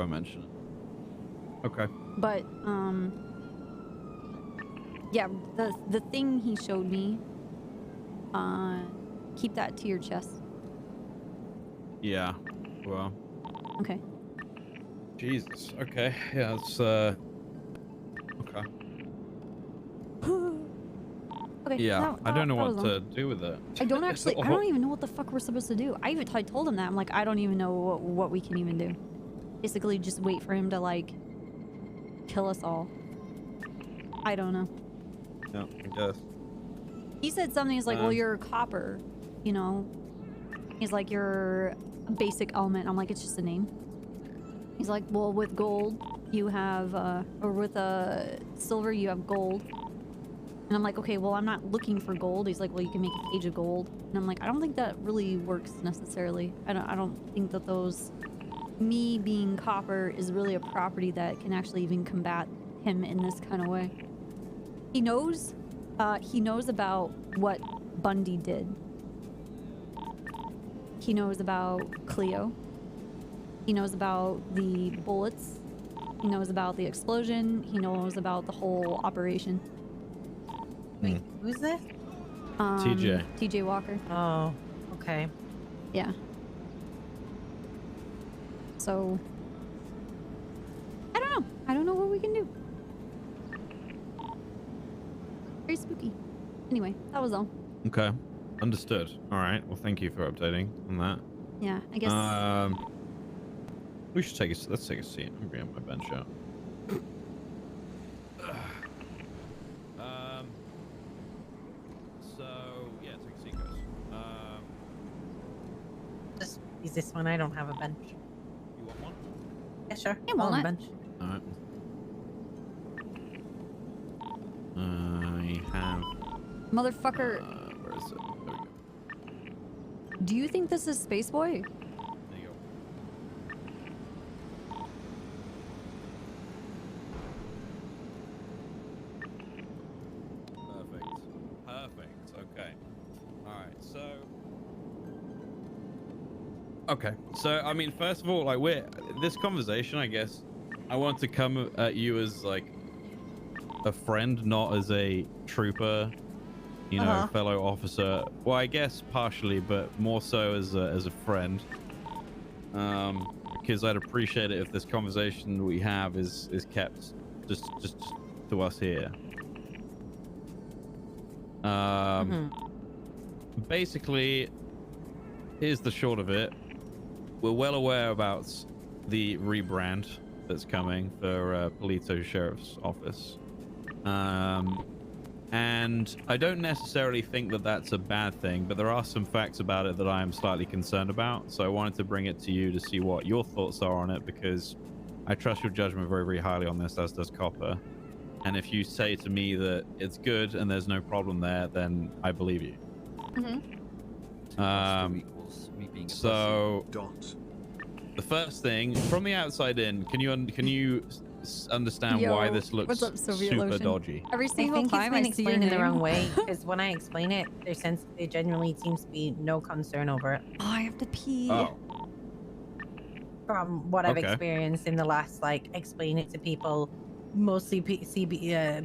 mention it. Okay. But yeah, the thing he showed me, keep that to your chest. Yeah. Well. Okay. Jesus. Okay. Yeah. It's okay. Okay. Yeah. I don't know that what was to all. do with it. I don't actually. I don't even know what the fuck we're supposed to do. I told him that. I'm like, I don't even know what we can even do. Basically, just wait for him to like kill us all. I don't know. Yeah, I guess. He said something. He's like, well, you're a copper, you know. He's like, you're a basic element. I'm like, it's just a name. He's like, well, with gold, you have, or with silver, you have gold. And I'm like, okay, well, I'm not looking for gold. He's like, well, you can make a cage of gold. And I'm like, I don't think that really works necessarily. I don't think that those, me being copper is really a property that can actually even combat him in this kind of way. He knows about what Bundy did. He knows about Cleo. He knows about the bullets. He knows about the explosion. He knows about the whole operation. Wait, who's this? TJ. TJ Walker. Oh, okay. Yeah. So, I don't know. I don't know what we can do. Very spooky. Anyway, that was all. Okay. Understood. All right. Well, thank you for updating on that. Yeah, I guess. We should let's take a seat. I'm bringing my bench out. So yeah, take a seat, guys. Just use this one. I don't have a bench. You want one? Yeah, sure. Yeah, I'm on walnut. the bench. All right. I have. Motherfucker. Where is it? There we go. Do you think this is Space Boy? There you go. Perfect. Okay. All right. So. Okay. So I mean, first of all, like this conversation, I guess, I want to come at you as like a friend, not as a trooper. You know, fellow officer. Well, I guess partially, but more so as a friend. Because I'd appreciate it if this conversation we have is kept just to us here. Basically, here's the short of it. We're well aware about the rebrand that's coming for Polito Sheriff's Office. And I don't necessarily think that that's a bad thing, but there are some facts about it that I am slightly concerned about. So I wanted to bring it to you to see what your thoughts are on it, because I trust your judgment very, very highly on this, as does Copper. And if you say to me that it's good and there's no problem there, then I believe you. So the first thing, from the outside in, can you understand why this looks what's up, Soviet super Lotion? dodgy? Every single I think time it's been I see your explained in the wrong name. way, because when I explain it, there genuinely seems to be no concern over it. Oh, I have to pee. Oh. From what I've Okay. experienced in the last, like, explain it to people, mostly PBSO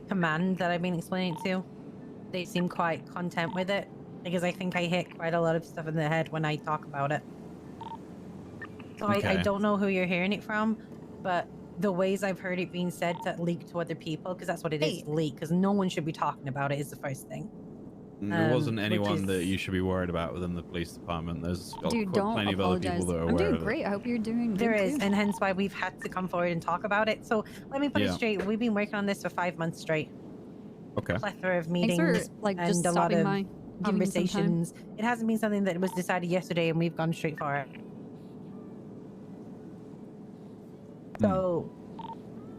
command that I've been explaining it to, they seem quite content with it, because I think I hit quite a lot of stuff in the head when I talk about it. So I Okay. don't know who you're hearing it from, but the ways I've heard it being said to leak to other people, because that's what it is, leak, because no one should be talking about it, is the first thing. There wasn't which anyone that is- you should be worried about within the police department. There's Dude, don't plenty of other people apologize. that are I'm aware doing of it. great. I hope you're doing good There is, too. and hence why we've had to come forward and talk about it. So let me put it Yeah. straight. We've been working on this for 5 months straight. Okay. Plethora of Thanks meetings for like and just a lot stopping of by, giving me some time. conversations. It hasn't been something that was decided yesterday, and we've gone straight for it. So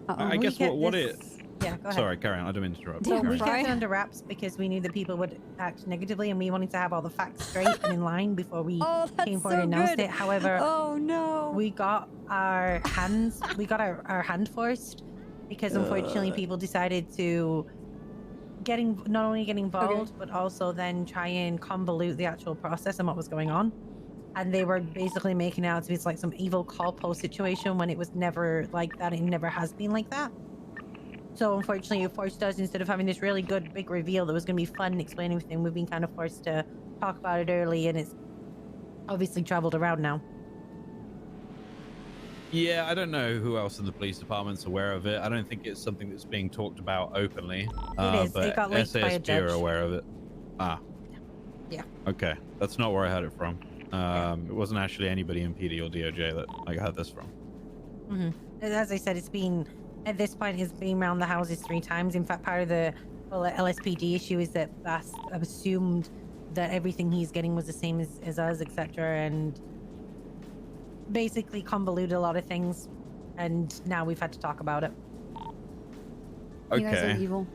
I guess we get what this- it yeah. go ahead. sorry, carry on. I don't mean to interrupt. So Carry we on. kept it under wraps because we knew that people would act negatively, and we wanted to have all the facts straight and in line before we came forward and announced it. However, oh no, we got our hands, our hand forced because unfortunately people decided to not only get involved but also then try and convolute the actual process and what was going on. And they were basically making it out to be like some evil call post situation when it was never like that. It never has been like that. So unfortunately, it forced us, instead of having this really good big reveal that was going to be fun and explain everything, we've been kind of forced to talk about it early, and it's obviously traveled around now. Yeah, I don't know who else in the police department's aware of it. I don't think it's something that's being talked about openly. It is. But It got leaked by a SASP judge. are aware of it. Ah. Yeah. Okay, that's not where I heard it from. It wasn't actually anybody in PD or DOJ that I heard this from. Mm-hmm. As I said, it's been, at this point, it's been around the houses 3 times. In fact, part of the whole LSPD issue is that Bass assumed that everything he's getting was the same as us, etc., and basically convoluted a lot of things, and now we've had to talk about it. Okay. You guys are evil.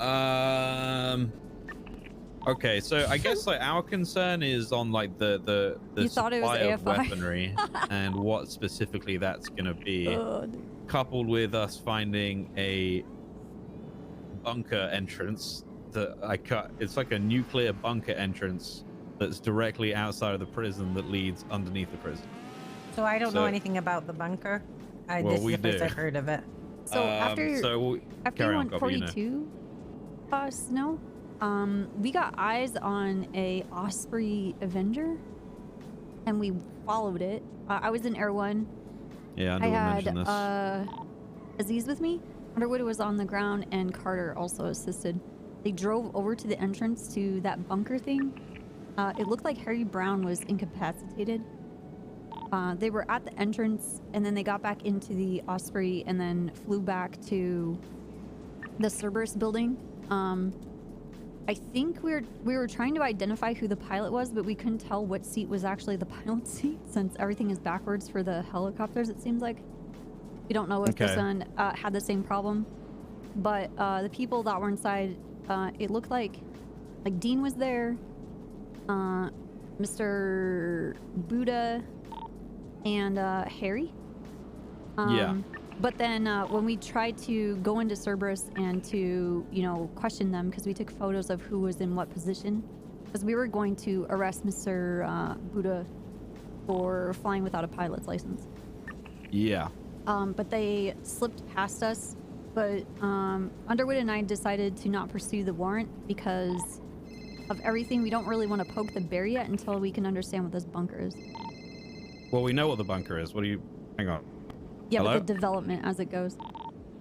Okay, so I guess like our concern is on like the You thought it was supply of AFI. weaponry and what specifically that's gonna be, coupled with us finding a bunker entrance that I cut. It's like a nuclear bunker entrance that's directly outside of the prison that leads underneath the prison. So I don't know So- anything about the bunker. Well, This is we the first do. I've heard of it. So after you carry on, went Copper, you know. 42, Snow, we got eyes on a Osprey Avenger, and we followed it. I was in Air 1. Yeah, I Underwood had mentioned this. Aziz with me. Underwood was on the ground, and Carter also assisted. They drove over to the entrance to that bunker thing. It looked like Harry Brown was incapacitated. They were at the entrance, and then they got back into the Osprey and then flew back to the Cerberus building. I think we were trying to identify who the pilot was, but we couldn't tell what seat was actually the pilot's seat, since everything is backwards for the helicopters, it seems like. We don't know if this one had the same problem. But the people that were inside, it looked like Dean was there, Mr. Buddha, and Harry. Yeah. But then when we tried to go into Cerberus and to, question them, because we took photos of who was in what position, because we were going to arrest Mr. Buddha for flying without a pilot's license. Yeah. But they slipped past us. But Underwood and I decided to not pursue the warrant because of everything. We don't really want to poke the bear yet until we can understand what this bunker is. Well, we know what the bunker is. What do you? Hang on. Yeah, Hello? but the development as it goes.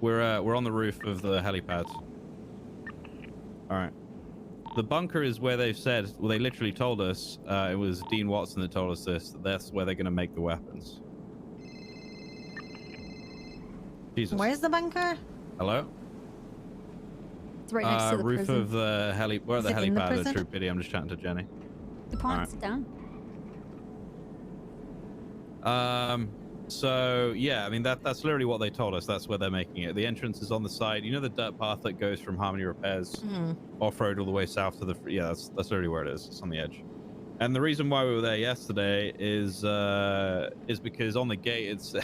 We're on the roof of the helipad. All right. The bunker is where they've said. Well, they literally told us. It was Dean Watson that told us this. That's where they're going to make the weapons. Jesus. Where's the bunker? Hello. It's right next to the roof prison. of the heli. We're at the Is it in the helipad at prison? True Pity. I'm just chatting to Jenny. DuPont, sit down. So yeah, I mean that's literally what they told us. That's where they're making it. The entrance is on the side. You know the dirt path that goes from Harmony Repairs off-road all the way south to the. Yeah, that's literally where it is. It's on the edge. And the reason why we were there yesterday is because on the gate it's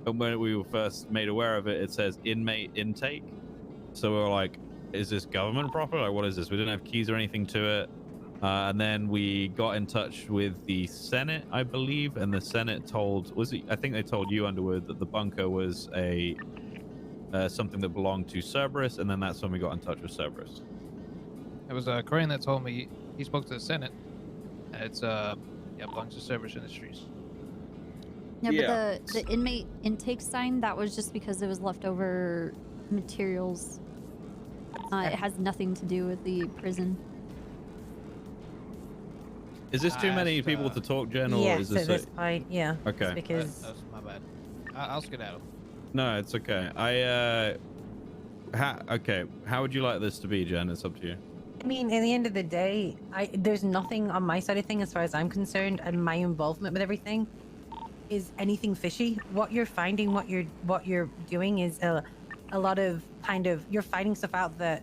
when we were first made aware of it, it says inmate intake. So we were like, is this government property? Like, what is this? We didn't have keys or anything to it. And then we got in touch with the Senate, I believe, and the Senate told I think they told you, Underwood, that the bunker was a something that belonged to Cerberus, and then that's when we got in touch with Cerberus. It was Crane that told me he spoke to the Senate. And it's belongs to Cerberus Industries. Yeah, but the inmate intake sign, that was just because it was leftover materials. It has nothing to do with the prison. Is this too many people to talk, Jen, or Yes, is this at this point, yeah. Okay. It's because That's my bad. I'll skedaddle. No, it's okay. How would you like this to be, Jen? It's up to you. I mean, at the end of the day, there's nothing on my side of things as far as I'm concerned, and my involvement with everything is anything fishy. What you're finding, what you're doing is a lot of you're fighting stuff out that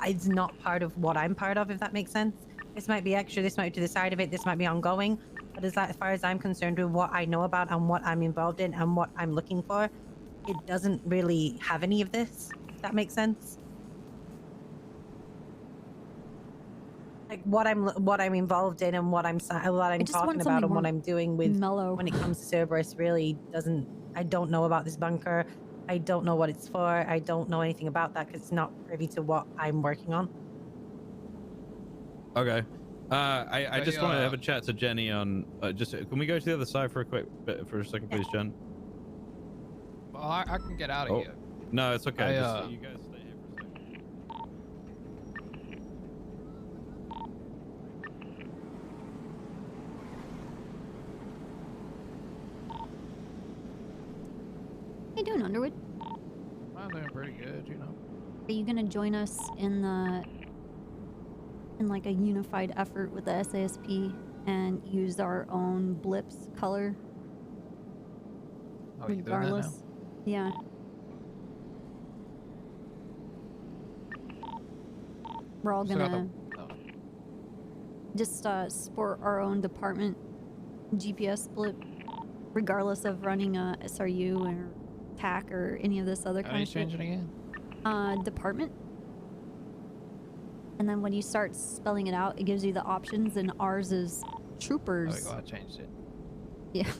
is not part of what I'm part of, if that makes sense. This might be extra, this might be to the side of it, this might be ongoing, but as far as I'm concerned with what I know about and what I'm involved in and what I'm looking for, it doesn't really have any of this, if that makes sense. Like what I'm involved in and what I'm talking about and what I'm doing with when it comes to Cerberus really doesn't. I don't know about this bunker. I don't know what it's for. I don't know anything about that because it's not privy to what I'm working on. Okay. I just want to have a chat to Jenny on. Can we go to the other side for a quick bit for a second, please, Jen? Well, I can get out of here. No, it's okay. You guys stay here for a second. How you doing, Underwood? I'm doing pretty good, you know. Are you gonna join us in like a unified effort with the SASP and use our own blips color? Oh, you doing that now? Yeah. We're all gonna just sport our own department GPS blip, regardless of running a SRU or TAC or any of this other kind of shit. How do you change it again? Department. And then when you start spelling it out, it gives you the options, and ours is troopers. Oh, I changed it. Yeah.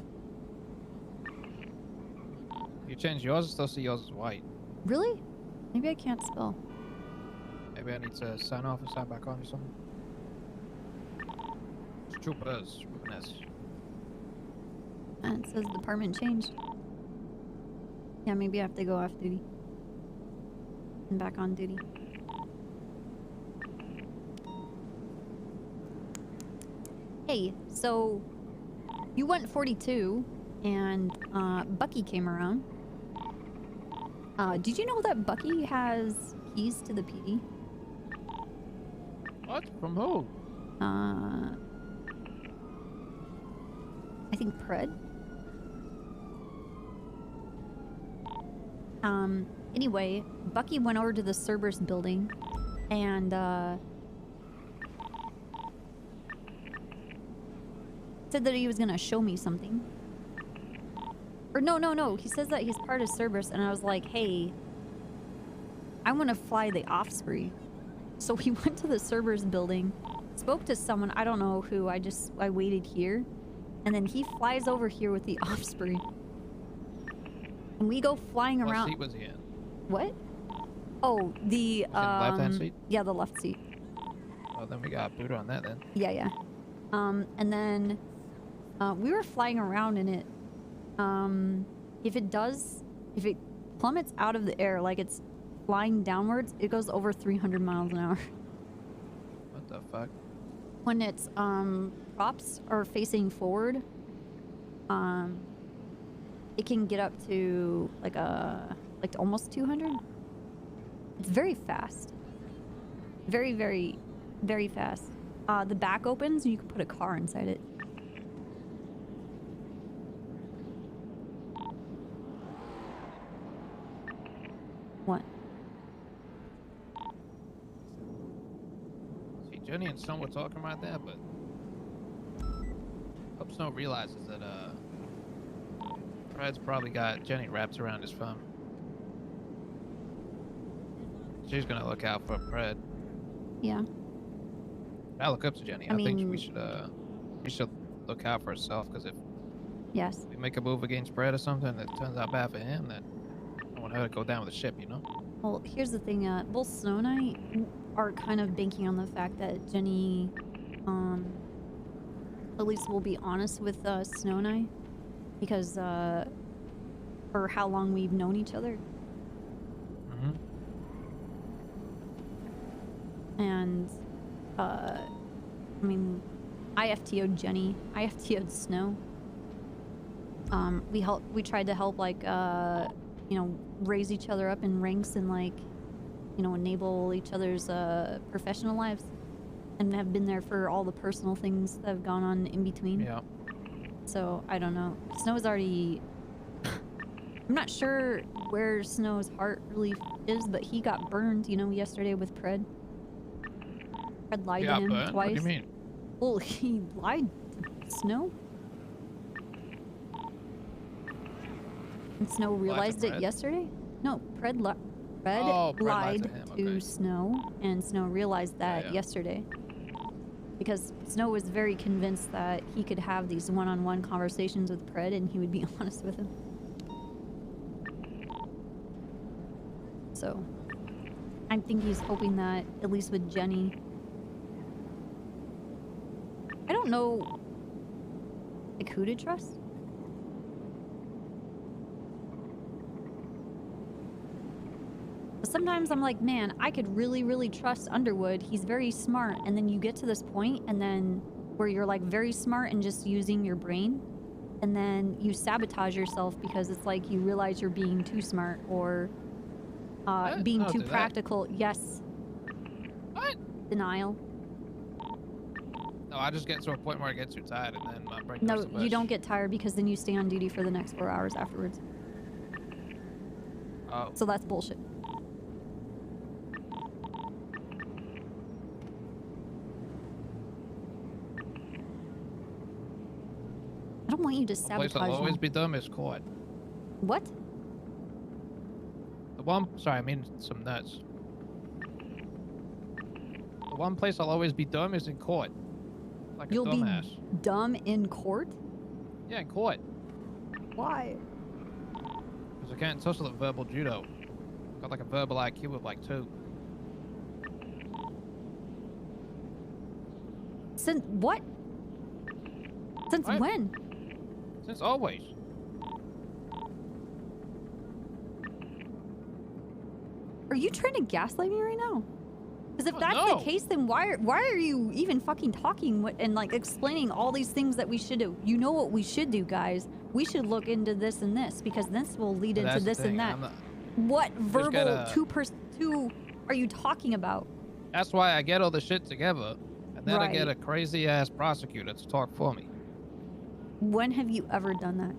You change yours, I still see yours is white. Really? Maybe I can't spell. Maybe I need to sign off and sign back on or something. It's troopers with an S. And it says department changed. Yeah, maybe I have to go off duty. And back on duty. Hey, so you went 42 and Bucky came around. Did you know that Bucky has keys to the PD? What? From who? I think Pred. Anyway, Bucky went over to the Cerberus building and said that he was gonna show me something. Or no, he says that he's part of Cerberus, and I was like, hey, I want to fly the Offspring. So he went to the Cerberus building, spoke to someone, I don't know who, I waited here, and then he flies over here with the Offspring. And we go flying around. What seat was he in? What? Oh, the left-hand seat? Yeah, the left seat. Oh, then we got Buddha on that then. Yeah. And then we were flying around in it. If it plummets out of the air, like it's flying downwards, it goes over 300 miles an hour. What the fuck? When its props are facing forward, it can get up to like almost 200. It's very fast. Very, very, very fast. The back opens and you can put a car inside it. What? See, Jenny and Snow were talking about that, but hope Snow realizes that Fred's probably got Jenny wrapped around his phone. She's gonna look out for Fred. Yeah. I look up to Jenny. I think we should look out for herself, because if we make a move against Fred or something that turns out bad for him, then I want her to go down with the ship, you know? Well, here's the thing. Both Snow and I are kind of banking on the fact that Jenny, at least will be honest with Snow and I, because for how long we've known each other. And I mean, I FTO'd Jenny, I FTO'd Snow. We tried to help, like, you know, raise each other up in ranks and, like, you know, enable each other's professional lives, and have been there for all the personal things that have gone on in between. Yeah. So I don't know. Snow is already I'm not sure where Snow's heart really is, but he got burned, you know, yesterday with Pred. Pred lied to him twice. What do you mean? Well, he lied to Snow. And Snow realized it yesterday? No, Pred lied to Snow, and Snow realized that yesterday. Because Snow was very convinced that he could have these one-on-one conversations with Pred and he would be honest with him. So, I think he's hoping that, at least with Jenny... I don't know, like, who to trust? Sometimes I'm like, man, I could really, really trust Underwood. He's very smart. And then you get to this point, and then where you're like very smart and just using your brain, and then you sabotage yourself because it's like you realize you're being too smart or being too practical. Yes. What? Denial. No, I just get to a point where I get too tired and then my brain No, goes to you mush. don't get tired because then you stay on duty for the next 4 hours afterwards. Oh. So that's bullshit. I don't want you to The place sabotage I'll always me. be dumb is court. What? The one, sorry, I mean some nuts. The one place I'll always be dumb is in court. Like a You'll be dumbass. dumb in court? Yeah, in court. Why? Because I can't touch the verbal judo. Got like a verbal IQ of like 2. Since what? Since What? when? Since always. Are you trying to gaslight me right now? Because if that's no. the case, then why are you even fucking talking and like explaining all these things that we should do? You know what we should do, guys? We should look into this and this because this will lead into That's the this and thing, that. I'm not- What verbal gotta- two are you talking about? That's why I get all the shit together. And then I get a Right. crazy ass prosecutor to talk for me. When have you ever done that?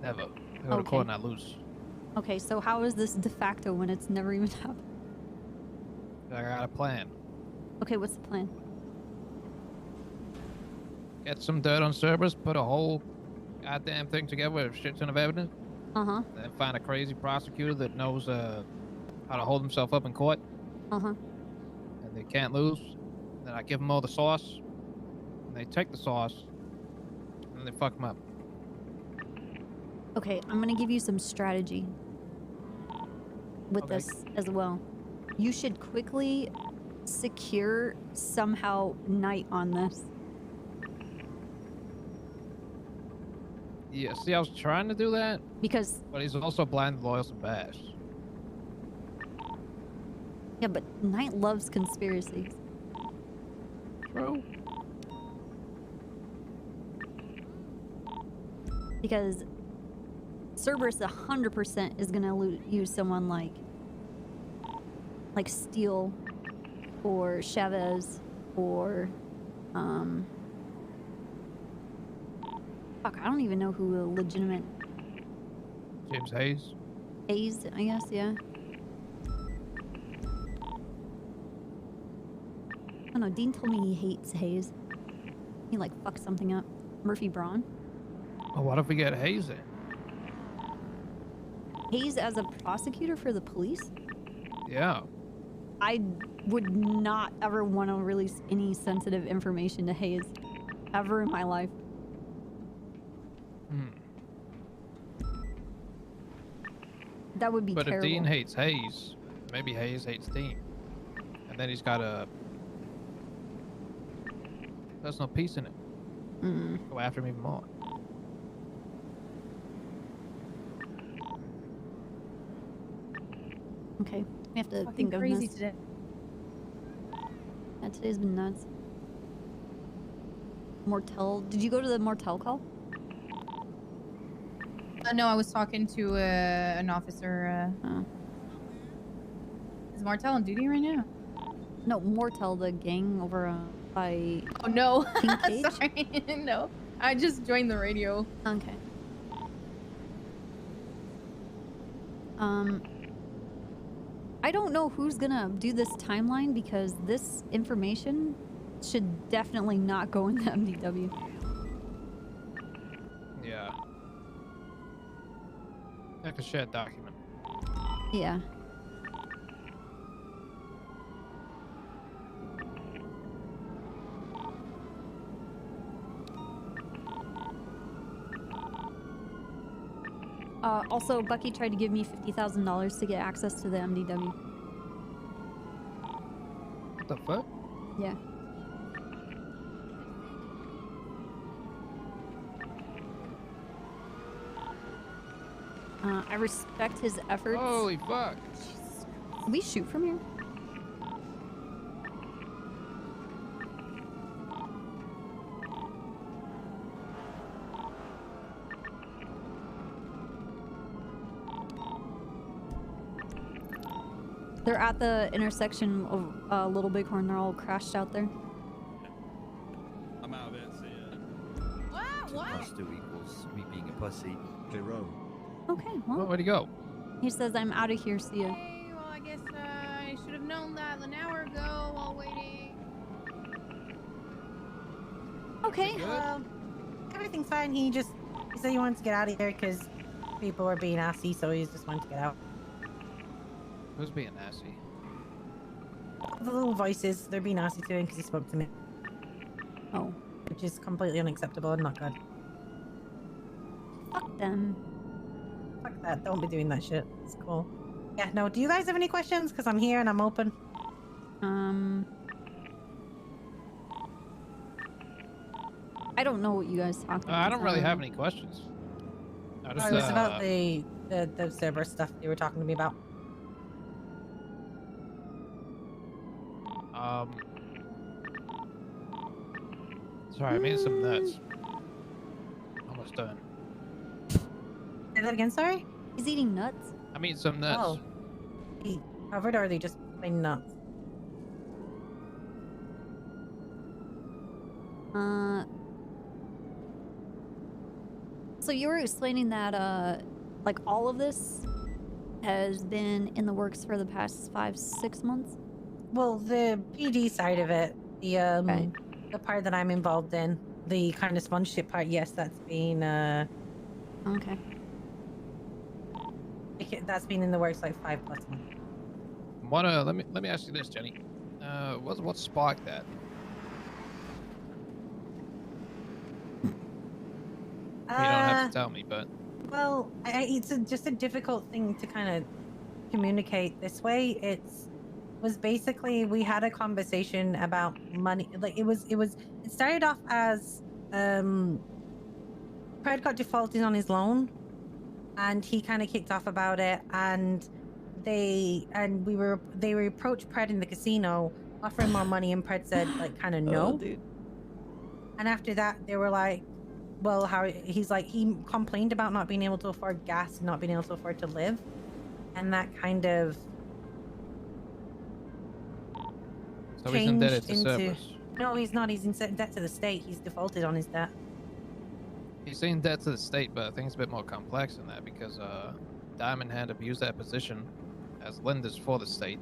Never. I go to court and I lose. Okay, so how is this de facto when it's never even happened? I got a plan. Okay, what's the plan? Get some dirt on Cerberus, put a whole goddamn thing together with a shit ton of evidence. Uh-huh. Then find a crazy prosecutor that knows how to hold himself up in court. Uh-huh. And they can't lose. Then I give them all the sauce. And they take the sauce. And they fuck them up. Okay, I'm gonna give you some strategy with Okay. this as well. You should quickly secure somehow Knight on this. Yeah, see, I was trying to do that. Because... But he's also blind, loyal to Bash. Yeah, but Knight loves conspiracies. True. Because Cerberus 100% is gonna use someone like Steele or Chavez or fuck, I don't even know who a legitimate James Hayes. Hayes, I guess, yeah. I don't know, Dean told me he hates Hayes. He like fucked something up. Murphy Braun. Oh, what if we get Hayes in? Hayes as a prosecutor for the police? Yeah. I would not ever want to release any sensitive information to Hayes ever in my life. That would be But terrible. if Dean hates Hayes, maybe Hayes hates Dean. And then he's got a... There's no peace in it. Go after him even more. Okay, we have to Fucking think of crazy this. today. Yeah, today's been nuts. Mortel, did you go to the Mortel call? No, I was talking to an officer. Is Martel on duty right now? No, Mortel, the gang over by. Oh no! King Cage? Sorry, no. I just joined the radio. Okay. I don't know who's gonna do this timeline because this information should definitely not go in the MDW. Yeah. Like a shared document. Yeah. Also, Bucky tried to give me $50,000 to get access to the MDW. What the fuck? Yeah. I respect his efforts. Holy fuck. Can we shoot from here? They're at the intersection of Little Bighorn. They're all crashed out there. I'm out of it. See ya. What? 2 + 2 equals me being a pussy. Hirona. Okay, well. Where'd he go? He says, I'm out of here, see ya. Okay, well, I guess I should have known that an hour ago while waiting. Okay. Everything's fine. He said he wanted to get out of here because people were being assy, so he just wanted to get out. Who's being nasty? The little voices, they're being nasty to him because he spoke to me. Oh. Which is completely unacceptable and not good. Fuck them. Fuck that. Don't be doing that shit. It's cool. Yeah, no, do you guys have any questions? Because I'm here and I'm open. I don't know what you guys talk about. I don't really have any questions. I just, it was about the server stuff you were talking to me about. Sorry, I made some nuts. Almost done. Say that again, sorry? He's eating nuts? I mean some nuts. Oh. He covered or are they just plain nuts? So you were explaining that, like, all of this has been in the works for the past 5-6 months? Well, the PD side of it, the part that I'm involved in, the kind of sponsorship part, yes, that's been okay. That's been in the works like 5+ months. Let me ask you this, Jenny. What sparked that? You don't have to tell me, but well, it's just a difficult thing to kind of communicate this way. It was basically we had a conversation about money. Like it started off as Pred got defaulted on his loan, and he kind of kicked off about it, and they approached Pred in the casino, offering more money, and Pred said like kind of no. Oh, dude. And after that, they were like, well, he complained about not being able to afford gas and not being able to afford to live, and that kind of so he's indebted to Cerberus. No, he's not. He's in debt to the state. He's defaulted on his debt. He's in debt to the state, but I think it's a bit more complex than that because Diamond had abused that position as lenders for the state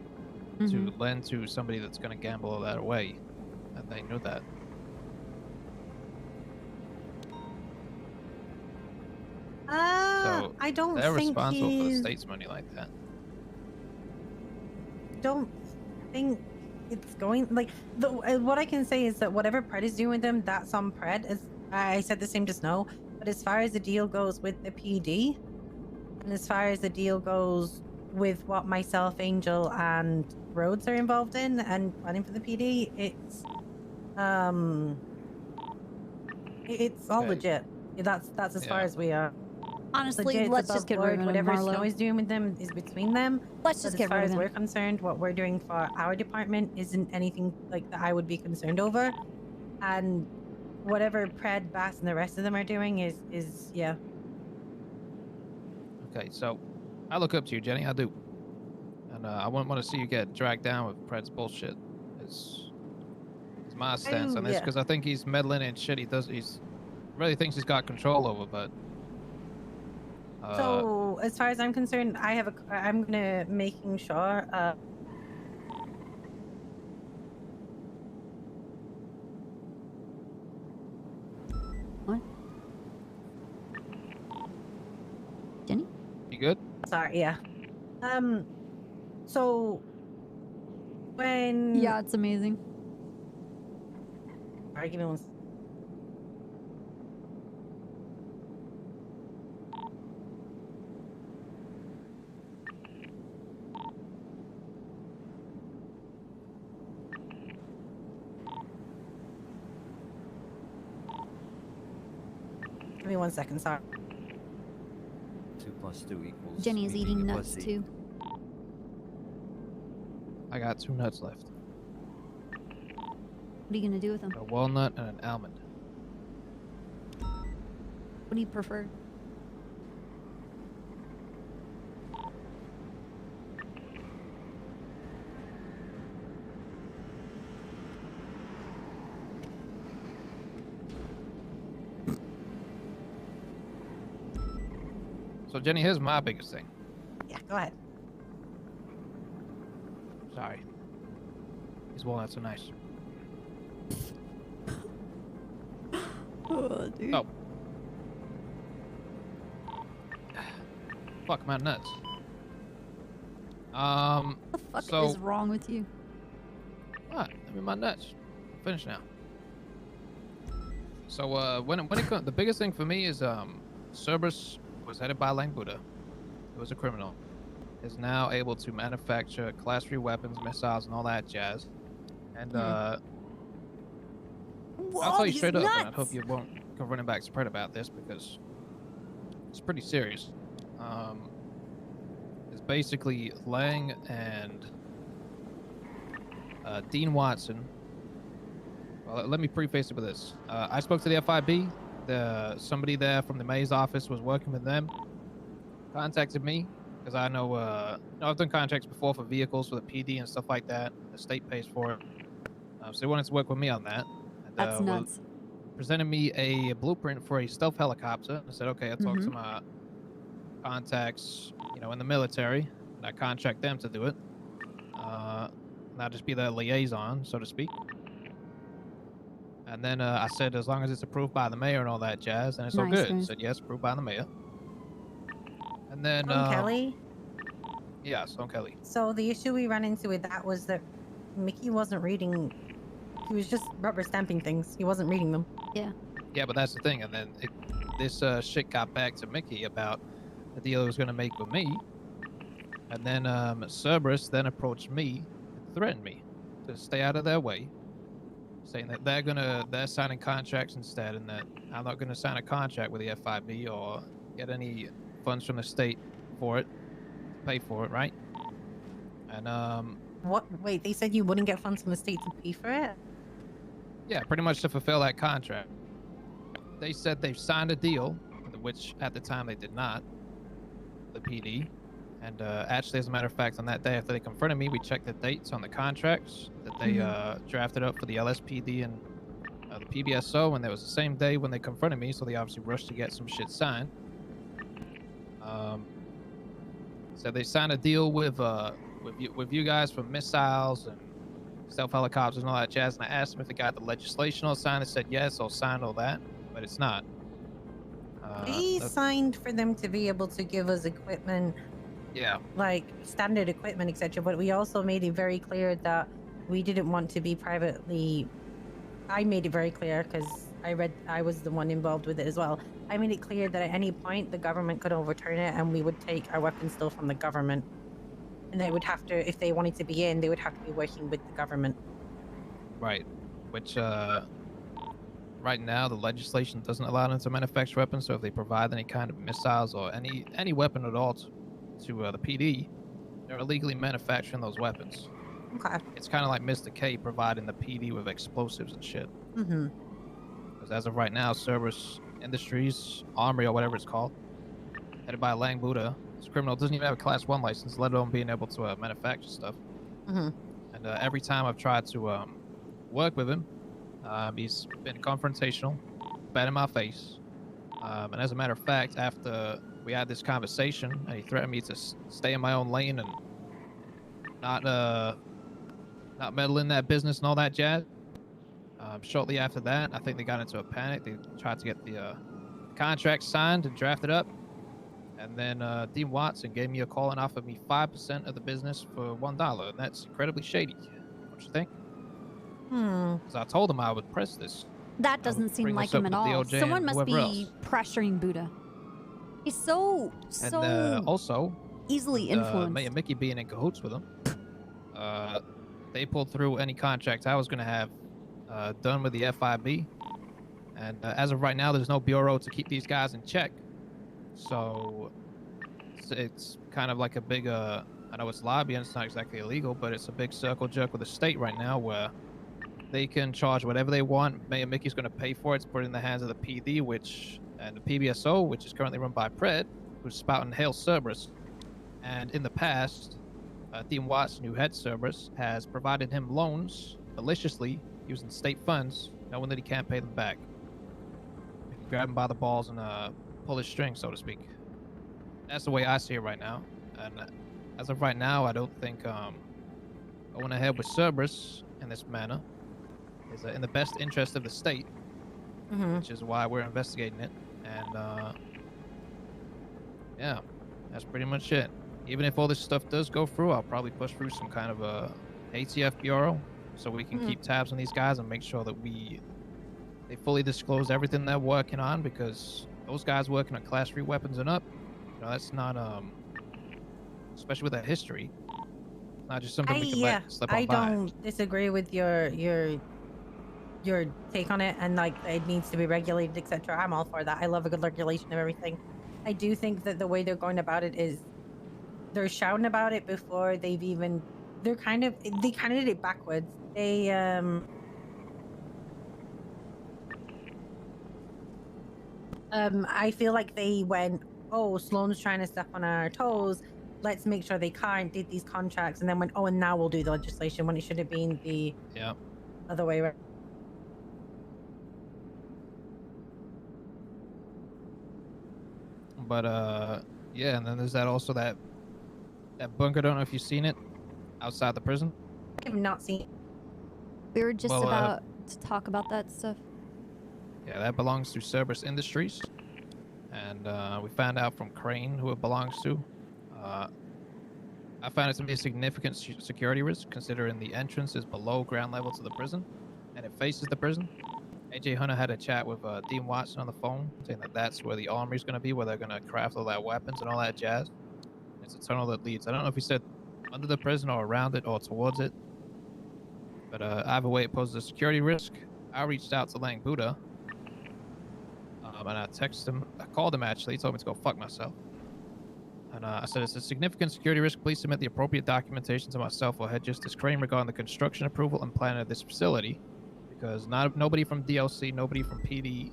to lend to somebody that's going to gamble all that away, and they knew that. So I don't they're think responsible for the state's money like that. Don't think it's going like what I can say is that whatever Pred is doing with them, that's on Pred. As I said the same to Snow, but as far as the deal goes with the PD, and as far as the deal goes with what myself, Angel, and Rhodes are involved in and planning for the PD, it's all legit. That's as far as we are. Honestly, legit, let's just get rid of him, whatever Marlo. Snow is doing with them is between them. Let's just get rid of As him. far as we're concerned, what we're doing for our department isn't anything like that I would be concerned over, and whatever Pred, Bass, and the rest of them are doing is yeah. Okay, so I look up to you, Jenny. I do, and I wouldn't want to see you get dragged down with Pred's bullshit. It's my stance on this yeah. because I think he's meddling in shit. He's really thinks he's got control over, but. So as far as I'm concerned, I'm gonna making sure. What? Jenny? You good? Sorry, yeah. So when Yeah, it's amazing. Alright, give me one. Give me 1 second, sorry. 2 plus 2 equals. Jenny is me eating being a nuts pussy. too. I got 2 nuts left. What are you gonna do with them? A walnut and an almond. What do you prefer? So Jenny, here's my biggest thing. Yeah, go ahead. Sorry. These walnuts are nice. Oh, dude. Oh. Fuck my nuts. What the fuck so is wrong with you? what? I mean my nuts. I'm finished now. So when it comes, the biggest thing for me is Cerberus was headed by Lang Buddha. He was a criminal. Is now able to manufacture class 3 weapons, missiles, and all that jazz. And I'll tell you straight up, and I hope you won't go running back to Pred about this because it's pretty serious. It's basically Lang and Dean Watson. Well, let me preface it with this. I spoke to the FIB. Somebody there from the mayor's office was working with them. Contacted me because I know, I've done contracts before for vehicles for the PD and stuff like that. The state pays for it. So they wanted to work with me on that. And, That's nuts. Presented me a blueprint for a stealth helicopter. I said, okay, I'll talk to my contacts, in the military, and I contract them to do it. And I'll just be their liaison, so to speak. And then I said, as long as it's approved by the mayor and all that jazz, then it's all good. He said, yes, approved by the mayor. And then Kelly? Yeah, Stone Kelly. So the issue we ran into with that was that Mickey wasn't reading. He was just rubber stamping things. He wasn't reading them. Yeah. Yeah, but that's the thing. And then this shit got back to Mickey about the deal he was going to make with me. And then Cerberus then approached me and threatened me to stay out of their way, saying that they're signing contracts instead, and that I'm not going to sign a contract with the FIB or get any funds from the state for it, pay for it, right? And What? Wait, they said you wouldn't get funds from the state to pay for it? yeah, pretty much to fulfill that contract. They said they've signed a deal, which at the time they did not, the PD. And actually, as a matter of fact, on that day after they confronted me, we checked the dates on the contracts that they drafted up for the LSPD and the PBSO, and it was the same day when they confronted me, so they obviously rushed to get some shit signed. So they signed a deal with you guys for missiles and stealth helicopters and all that jazz, and I asked them if they got the legislation all signed. They said yes, I'll sign all that, but it's not. They signed for them to be able to give us equipment. Yeah. Like standard equipment, etc. But we also made it very clear that we didn't want to be privately. I made it very clear because I was the one involved with it as well. I made it clear that at any point the government could overturn it and we would take our weapons still from the government. And they would have to, if they wanted to be in, they would have to be working with the government. Right. Which, right now, the legislation doesn't allow them to manufacture weapons, so if they provide any kind of missiles or any weapon at all to the PD, they're illegally manufacturing those weapons. Okay. It's kind of like Mr. K providing the PD with explosives and shit. Mm-hmm. Because as of right now, Cerberus Industries, Armory, or whatever it's called, headed by Lang Buddha, this criminal doesn't even have a Class 1 license, let alone being able to manufacture stuff. Mm-hmm. And every time I've tried to work with him, he's been confrontational, bad in my face. And as a matter of fact, after we had this conversation, and he threatened me to stay in my own lane and not meddle in that business and all that jazz. Shortly after that, I think they got into a panic. They tried to get the contract signed and drafted up. And then Dean Watson gave me a call and offered me 5% of the business for $1. And that's incredibly shady. Don't you think? Because I told him I would press this. That doesn't seem like him at all. Someone must be pressuring Buddha. He's so also easily influenced. Mayor Mickey being in cahoots with him. They pulled through any contract I was going to have done with the FIB. And as of right now, there's no bureau to keep these guys in check. So it's kind of like a big, I know it's lobbying, it's not exactly illegal, but it's a big circle jerk with the state right now where they can charge whatever they want. Mayor Mickey's going to pay for it. It's put in the hands of the PD, and the PBSO, which is currently run by Pred, who's spouting hail Cerberus. And in the past, Dean Watson, who heads Cerberus, has provided him loans maliciously using state funds, knowing that he can't pay them back. You can grab him by the balls and pull his string, so to speak. That's the way I see it right now. And as of right now, I don't think going ahead with Cerberus in this manner is in the best interest of the state, which is why we're investigating it. And yeah, that's pretty much it. Even if all this stuff does go through, I'll probably push through some kind of a ATF bureau so we can keep tabs on these guys and make sure that they fully disclose everything they're working on, because those guys working on Class 3 weapons and up, that's not especially with that history, not just something we can let slip on by. I don't disagree with your take on it, and like it needs to be regulated, etc. I'm all for that. I love a good regulation of everything. I do think that the way they're going about it is they're shouting about it before they kind of did it backwards. I feel like they went, oh, Sloan's trying to step on our toes, let's make sure they can't, did these contracts, and then went, oh, and now we'll do the legislation, when it should have been the other way around. But yeah, and then there's that bunker, don't know if you've seen it, outside the prison. I have not seen it. We were just about to talk about that stuff. Yeah, that belongs to Cerberus Industries. And we found out from Crane who it belongs to. I found it to be a significant security risk, considering the entrance is below ground level to the prison, and it faces the prison. AJ Hunter had a chat with Dean Watson on the phone, saying that that's where the armory is going to be, where they're going to craft all that weapons and all that jazz. It's a tunnel that leads, I don't know if he said under the prison or around it or towards it, but either way it poses a security risk. I reached out to Lang Buddha, and I texted him, I called him actually, he told me to go fuck myself. And I said, it's a significant security risk, please submit the appropriate documentation to myself or head Justice Crane regarding the construction approval and plan of this facility, because nobody from DLC, nobody from PD,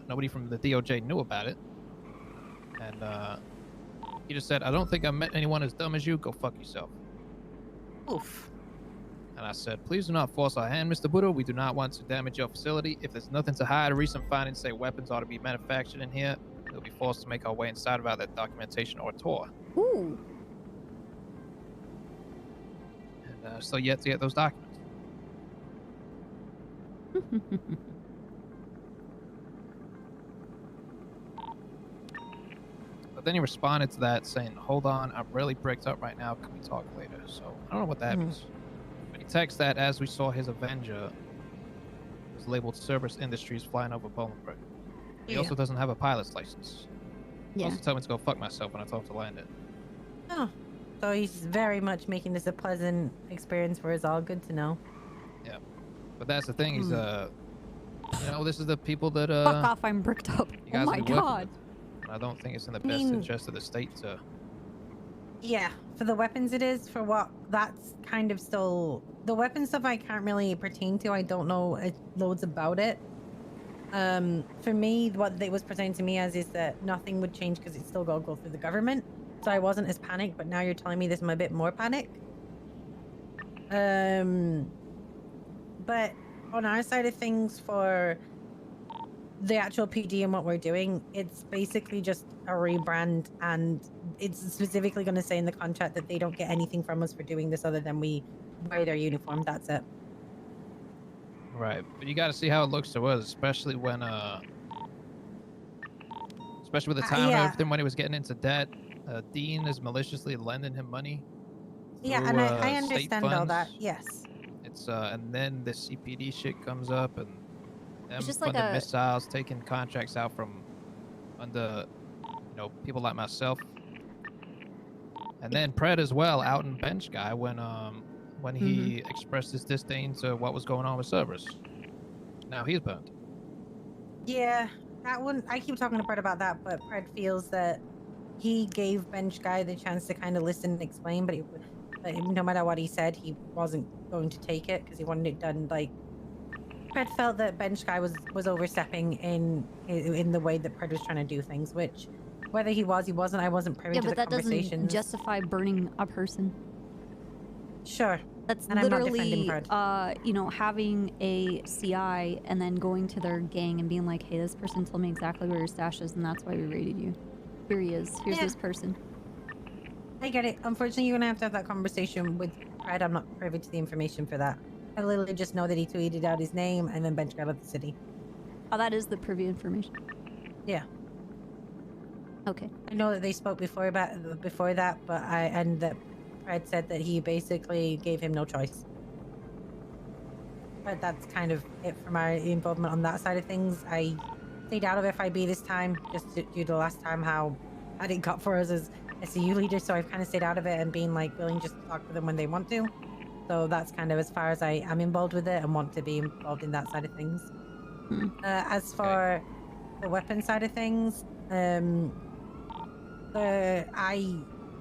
nobody from the DOJ knew about it. And he just said, I don't think I met anyone as dumb as you, go fuck yourself. Oof. And I said, please do not force our hand, Mr. Buddha. We do not want to damage your facility. If there's nothing to hide, recent findings say weapons ought to be manufactured in here. We'll be forced to make our way inside without that documentation or tour. Ooh. And still yet to get those documents. But then he responded to that saying, hold on, I'm really bricked up right now. Can we talk later? So I don't know what that means. But he texted that as we saw his Avenger was labeled Cerberus Industries flying over Bolingbroke. He also doesn't have a pilot's license. He also told me to go fuck myself when I told him to land it. Oh, so he's very much making this a pleasant experience for us all. Good to know. Yeah, but that's the thing. He's this is the people that fuck off, I'm bricked up. Oh my god. I don't think it's in the best interest of the state to. Yeah, for the weapons it is. For what, that's kind of still the weapon stuff I can't really pertain to. I don't know loads about it. For me, what they was presenting to me as is that nothing would change because it still got to go through the government. So I wasn't as panicked, but now you're telling me this, I'm a bit more panicked. But on our side of things, for the actual PD and what we're doing, it's basically just a rebrand, and it's specifically going to say in the contract that they don't get anything from us for doing this other than we wear their uniform. That's it. Right, but you got to see how it looks to us, especially when especially with the town and yeah. everything when he was getting into debt. Dean is maliciously lending him money. Yeah, through, and I state understand all that. funds. Yes. It's and then the CPD shit comes up, and them It's just like funding a- missiles, taking contracts out from under, people like myself. And then Pred as well, out in bench guy when he expressed his disdain to what was going on with Cerberus. Now he's burnt. Yeah, that one. I keep talking to Pred about that, but Pred feels that he gave Bench Guy the chance to kind of listen and explain, but no matter what he said, he wasn't going to take it because he wanted it done. Like, Pred felt that Bench Guy was overstepping in the way that Pred was trying to do things, which whether he was, he wasn't. I wasn't privy to the but that conversations. doesn't justify burning a person. Sure. That's And I'm not defending literally, Pred. having a CI and then going to their gang and being like, hey, this person told me exactly where your stash is, and that's why we raided you. Here he is. Here's this person. I get it. Unfortunately, you're gonna have that conversation with Pred. I'm not privy to the information for that. I literally just know that he tweeted out his name and then Bench got out of the city. Oh, that is the privy information. Yeah. Okay. I know that they spoke before that, but and that Pred said that he basically gave him no choice. But that's kind of it for my involvement on that side of things. I stayed out of FIB this time, just due to last time how I didn't cut for us as SCU leader, so I've kind of stayed out of it and being like willing just to talk to them when they want to. So that's kind of as far as I am involved with it and want to be involved in that side of things. As for the weapon side of things, I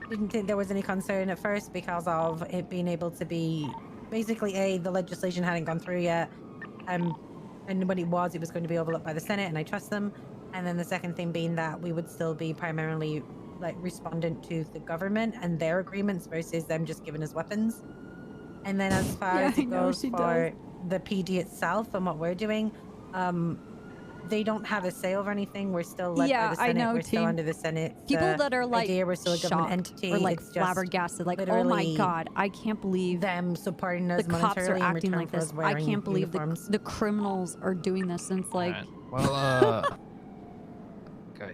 didn't think there was any concern at first because of it being able to be basically the legislation hadn't gone through yet, and when it was going to be overlooked by the Senate, and I trust them. And then the second thing being that we would still be primarily like respondent to the government and their agreements versus them just giving us weapons. And then as far as it goes for the PD itself and what we're doing, they don't have a say over anything. We're still led by the Senate. I know, we're still under the Senate. People that are like we're still a government shocked entity. or like It's just flabbergasted, like, oh my literally god, I can't believe them supporting us the cops are monetarily in acting return like for this. us I wearing can't believe uniforms. the criminals are doing this. And it's like, Well, okay.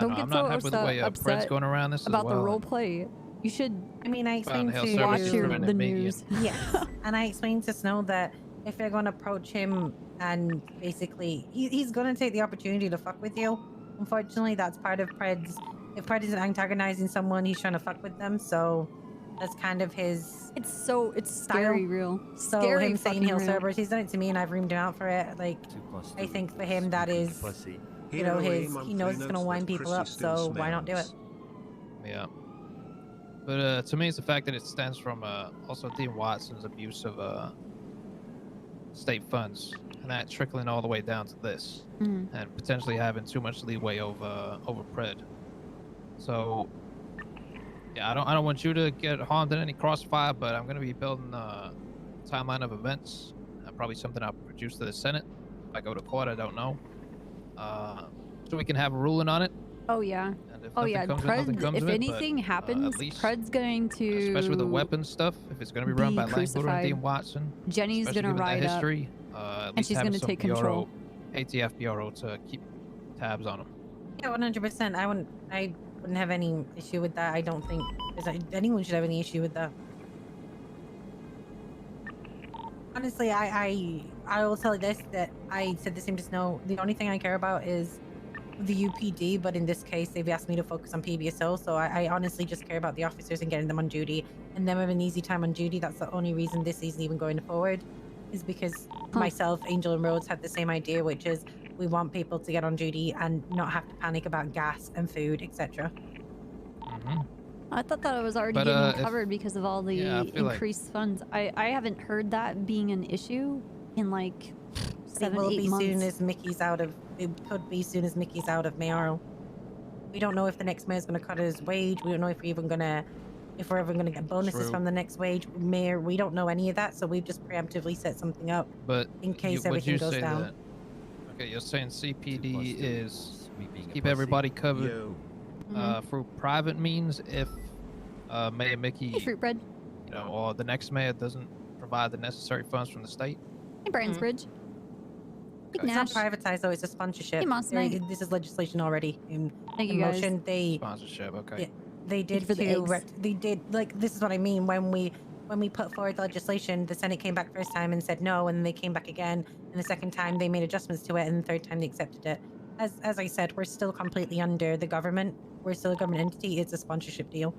don't get I'm so not happy with the way Pred's upset going around this about as well. the role play. You should. I mean, I explained hell, to service is watch preventing the me, news. Yes, and I explained to Snow that if they're going to approach him and basically he's going to take the opportunity to fuck with you. Unfortunately, that's part of Pred's. If Pred isn't antagonizing someone, he's trying to fuck with them. So that's kind of his. It's scary, real. So Scary him saying fucking he'll real. Cerberus, he's done it to me, and I've reamed him out for it. Like, I think for him that is, he knows it's going to wind people up. So why not do it? Yeah. But to me, it's the fact that it stems from also Dean Watson's abuse of state funds, and that trickling all the way down to this, and potentially having too much leeway over Pred. So, yeah, I don't want you to get harmed in any crossfire, but I'm going to be building a timeline of events. Probably something I'll produce to the Senate. If I go to court, I don't know. So we can have a ruling on it. Oh yeah. Oh yeah. Pred, if anything happens, Pred's going to. Especially with the weapons stuff, if it's going to be run by Langford and Dean Watson. Jenny's going to ride up. History, And she's going to take control. ATF Bureau to keep tabs on them. Yeah, 100%. I wouldn't have any issue with that. I don't think anyone should have any issue with that. Honestly, I will tell you this, that I said the same to Snow. The only thing I care about is the UPD, but in this case, they've asked me to focus on PBSO, so I honestly just care about the officers and getting them on duty, and them having an easy time on duty. That's the only reason this isn't even going forward, is because myself, Angel, and Rhodes had the same idea, which is we want people to get on duty and not have to panic about gas and food, etc. I thought that it was already getting covered because of all the increased funds. I haven't heard that being an issue in like 7-8 months. It will be soon as Mickey's out of. It could be soon as Mickey's out of mayoral. We don't know if the next mayor's going to cut his wage. We don't know if we're even going to, if we're ever going to get bonuses from the next mayor. We don't know any of that, so we've just preemptively set something up in case everything goes down. Okay, you're saying CPD is me being a keep pussy. everybody covered Yo. through private means if Mayor Mickey, Hey, Fruit Bread. you know, or the next mayor doesn't provide the necessary funds from the state. Hey, Brandsbridge. Big It's not Nash. privatized though; it's a sponsorship. Hey, Moss Knight. This is legislation already in Thank you, guys. motion. They Sponsorship, okay. Yeah, they Thank you did for the too. eggs. They did like this is what I mean when we put forward the legislation. The Senate came back first time and said no, and then they came back again, and the second time they made adjustments to it, and the third time they accepted it. As I said, we're still completely under the government. We're still a government entity. It's a sponsorship deal.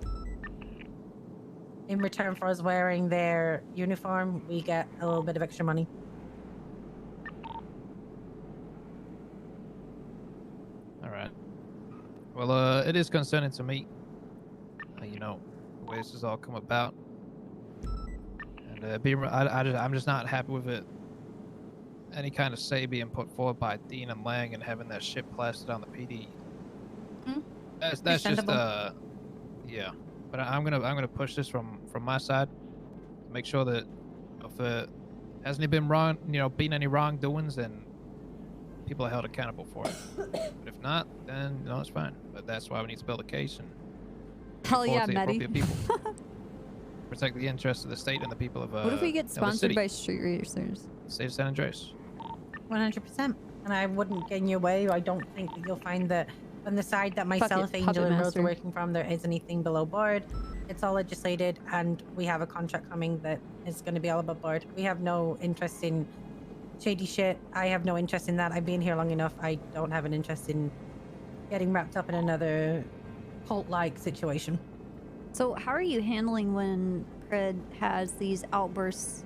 In return for us wearing their uniform, we get a little bit of extra money. All right. Well, it is concerning to me, you know, the way this has all come about. And I'm just not happy with it. Any kind of say being put forward by Dean and Lang and having that shit plastered on the PD. That's just yeah. But I'm gonna push this from my side to make sure that if there hasn't been been any wrongdoings, then people are held accountable for it. But if not, then no, it's fine. But that's why we need to build a case and Hell report yeah, to the Maddie. appropriate people. Protect the interests of the state and the people of What if we get the sponsored city. by street racers? State of San Andreas. 100%. And I wouldn't get in your way. I don't think that you'll find that on the side that myself, it, Angel, Puppet and Rose Master. are working from, there is anything below board. It's all legislated, and we have a contract coming that is going to be all above board. We have no interest in shady shit. I have no interest in that. I've been here long enough. I don't have an interest in getting wrapped up in another cult-like situation. So how are you handling when Pred has these outbursts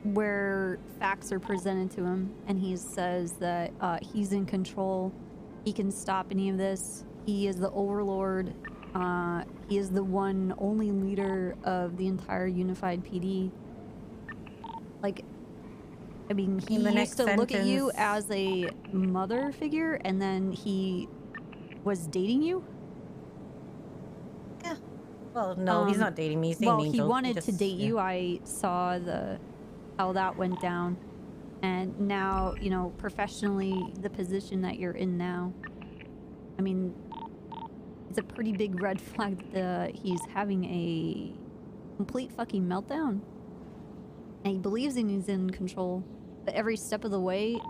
where facts are presented to him and he says that he's in control, he can stop any of this, he is the overlord, he is the one only leader of the entire unified PD? Like, I mean, he In the used to next look at you sentence- as a mother figure and then he was dating you? Well, no, he's not dating me. He's dating Well, he Angel. wanted to just- date yeah. you. I saw how that went down, and now you know professionally the position that you're in now. I mean, it's a pretty big red flag that he's having a complete fucking meltdown, and he believes he's in control, but every step of the way,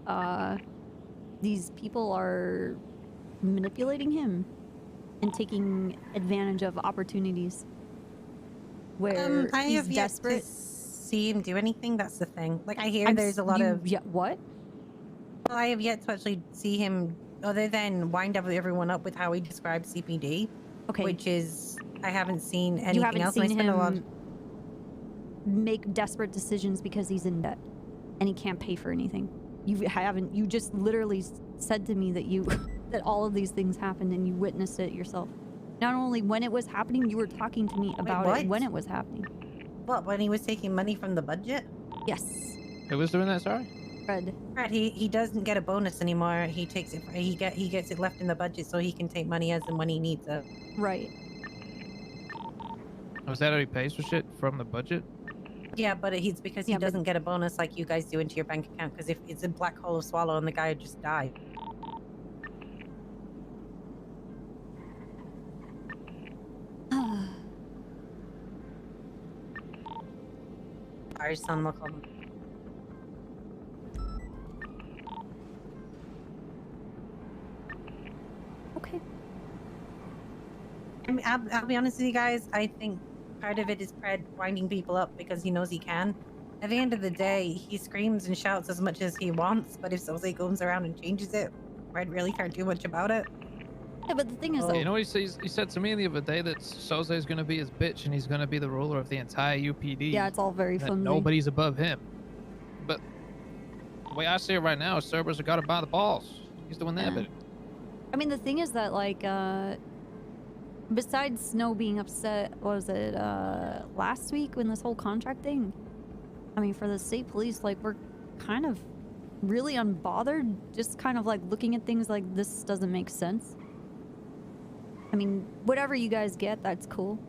these people are manipulating him and taking advantage of opportunities where I he's have yet desperate. to see him do anything. That's the thing. Like I hear I'm there's a s- lot you- of yeah, what? Well, I have yet to actually see him, other than wind up everyone up with how he describes CPD. Okay. Which is I haven't seen anything You haven't else. seen and I spend a lot. him make desperate decisions because he's in debt and he can't pay for anything. You haven't. You just literally said to me that you that all of these things happened and you witnessed it yourself. Not only when it was happening, you were talking to me about what? it when it was happening. What, when he was taking money from the budget? Yes. Who was doing that? Sorry. Fred. Right, he doesn't get a bonus anymore. He takes it. He gets it left in the budget so he can take money as and when he needs it. Right. Was that how he pays for shit from the budget? Yeah, but it's because he doesn't get a bonus like you guys do into your bank account. Because if it's a black hole of swallow and the guy just died. Our son will call him. Okay. I mean, I'll be honest with you guys. I think part of it is Pred winding people up because he knows he can. At the end of the day, he screams and shouts as much as he wants, but if Soze comes around and changes it, Pred really can't do much about it. Yeah, but the thing is, You know what he said to me the other day that Soze is going to be his bitch and he's going to be the ruler of the entire UPD. Yeah, it's all very that flimsy. nobody's above him. But the way I see it right now, Cerberus has got him by the balls. He's doing that Yeah. bit. I mean, the thing is that, like, besides Snow being upset, what was it, last week when this whole contract thing? I mean, for the state police, like, we're kind of really unbothered, just kind of, like, looking at things like this doesn't make sense. I mean, whatever you guys get, that's cool.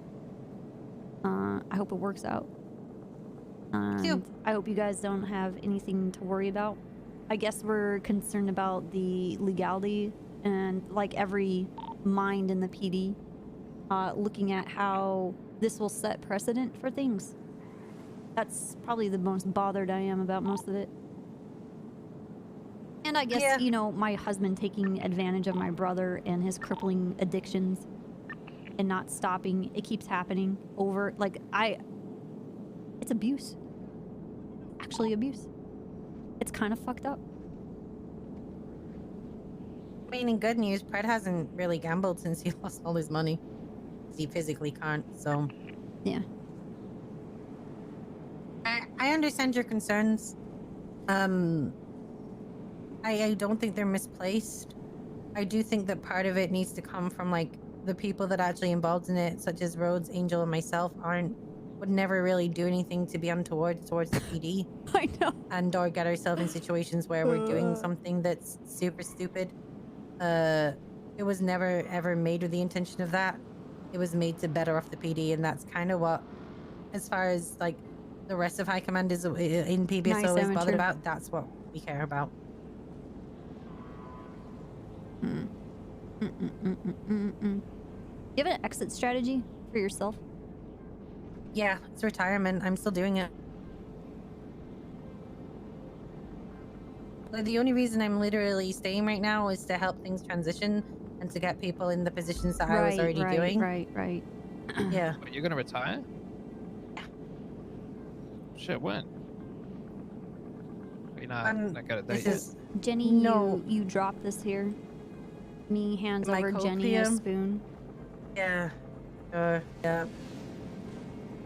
I hope it works out. And I hope you guys don't have anything to worry about. I guess we're concerned about the legality and like every mind in the PD, looking at how this will set precedent for things. That's probably the most bothered I am about most of it. And I guess, you know, my husband taking advantage of my brother and his crippling addictions and not stopping. It keeps happening over, like, it's abuse. Actually abuse. It's kind of fucked up. I mean, in good news, Pred hasn't really gambled since he lost all his money. He physically can't, so... Yeah. I understand your concerns. I don't think they're misplaced. I do think that part of it needs to come from, like, the people that are actually involved in it, such as Rhodes, Angel, and myself, would never really do anything to be untoward towards the PD. I know. And or get ourselves in situations where we're doing something that's super stupid. It was never ever made with the intention of that. It was made to better off the PD, and that's kind of what, as far as like the rest of High Command is in PBSO is bothered about. That's what we care about. You have an exit strategy for yourself? Yeah, it's retirement. I'm still doing it. But the only reason I'm literally staying right now is to help things transition and to get people in the positions that I was already doing. Right. Yeah. Wait, you're gonna retire? Yeah. Shit, when? You're not got a date yet? Jenny, no. you drop this here. Me hands over Jenny a spoon. Yeah. Yeah.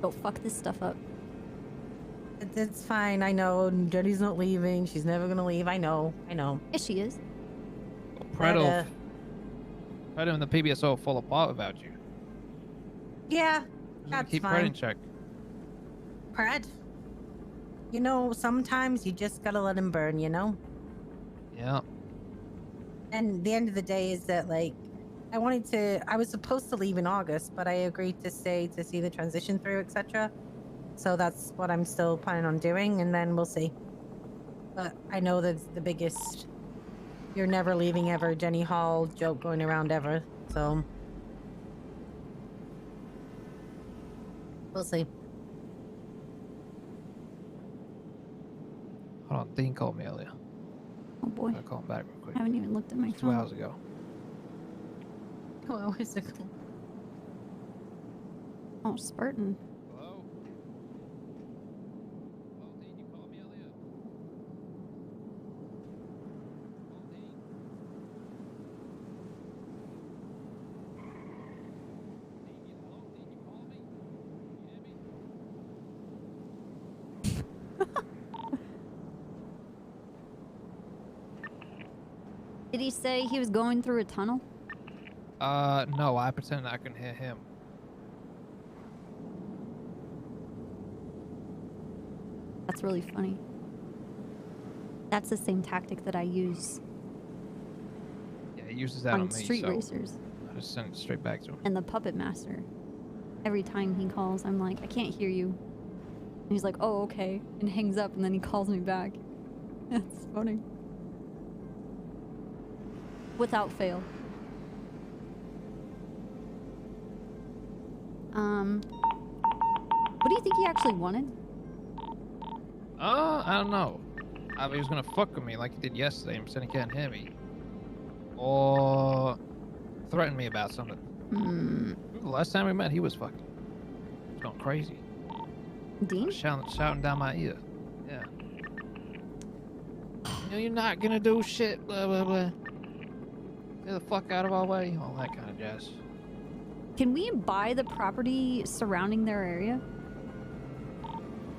Go fuck this stuff up. It's fine. I know. Jenny's not leaving. She's never gonna leave. I know. Yes, she is. Predo and the PBSO fall apart without you. Yeah, that's keep fine. Pred in check. Pred, you know, sometimes you just gotta let him burn, you know? Yeah. And the end of the day is that, like, I was supposed to leave in August, but I agreed to stay to see the transition through, etc. So that's what I'm still planning on doing, and then we'll see. But I know that's the biggest "you're never leaving ever" Jenny Hall joke going around ever, so we'll see. Hold on, Dean called me earlier. Oh boy. I'll call him back real quick. I haven't even looked at my 2 phone. hours ago. 2 hours ago. Oh, Spartan. Hello? Hello, Dean, you called me earlier? Did he say he was going through a tunnel? No, I pretended I couldn't hear him. That's really funny. That's the same tactic that I use Yeah, he uses that on me, Street so Racers. I just sent it straight back to him. And the Puppet Master. Every time he calls, I'm like, I can't hear you. And he's like, oh, okay. And hangs up, and then he calls me back. That's funny. Without fail. What do you think he actually wanted? I don't know. He was gonna fuck with me like he did yesterday and said he can't hear me. Or threaten me about something. The last time we met, he was fucking. He was going crazy. Dean? Shouting down my ear. Yeah. You know, you're not gonna do shit, blah, blah, blah. Get the fuck out of our way. All that kind of jazz. Can we buy the property surrounding their area?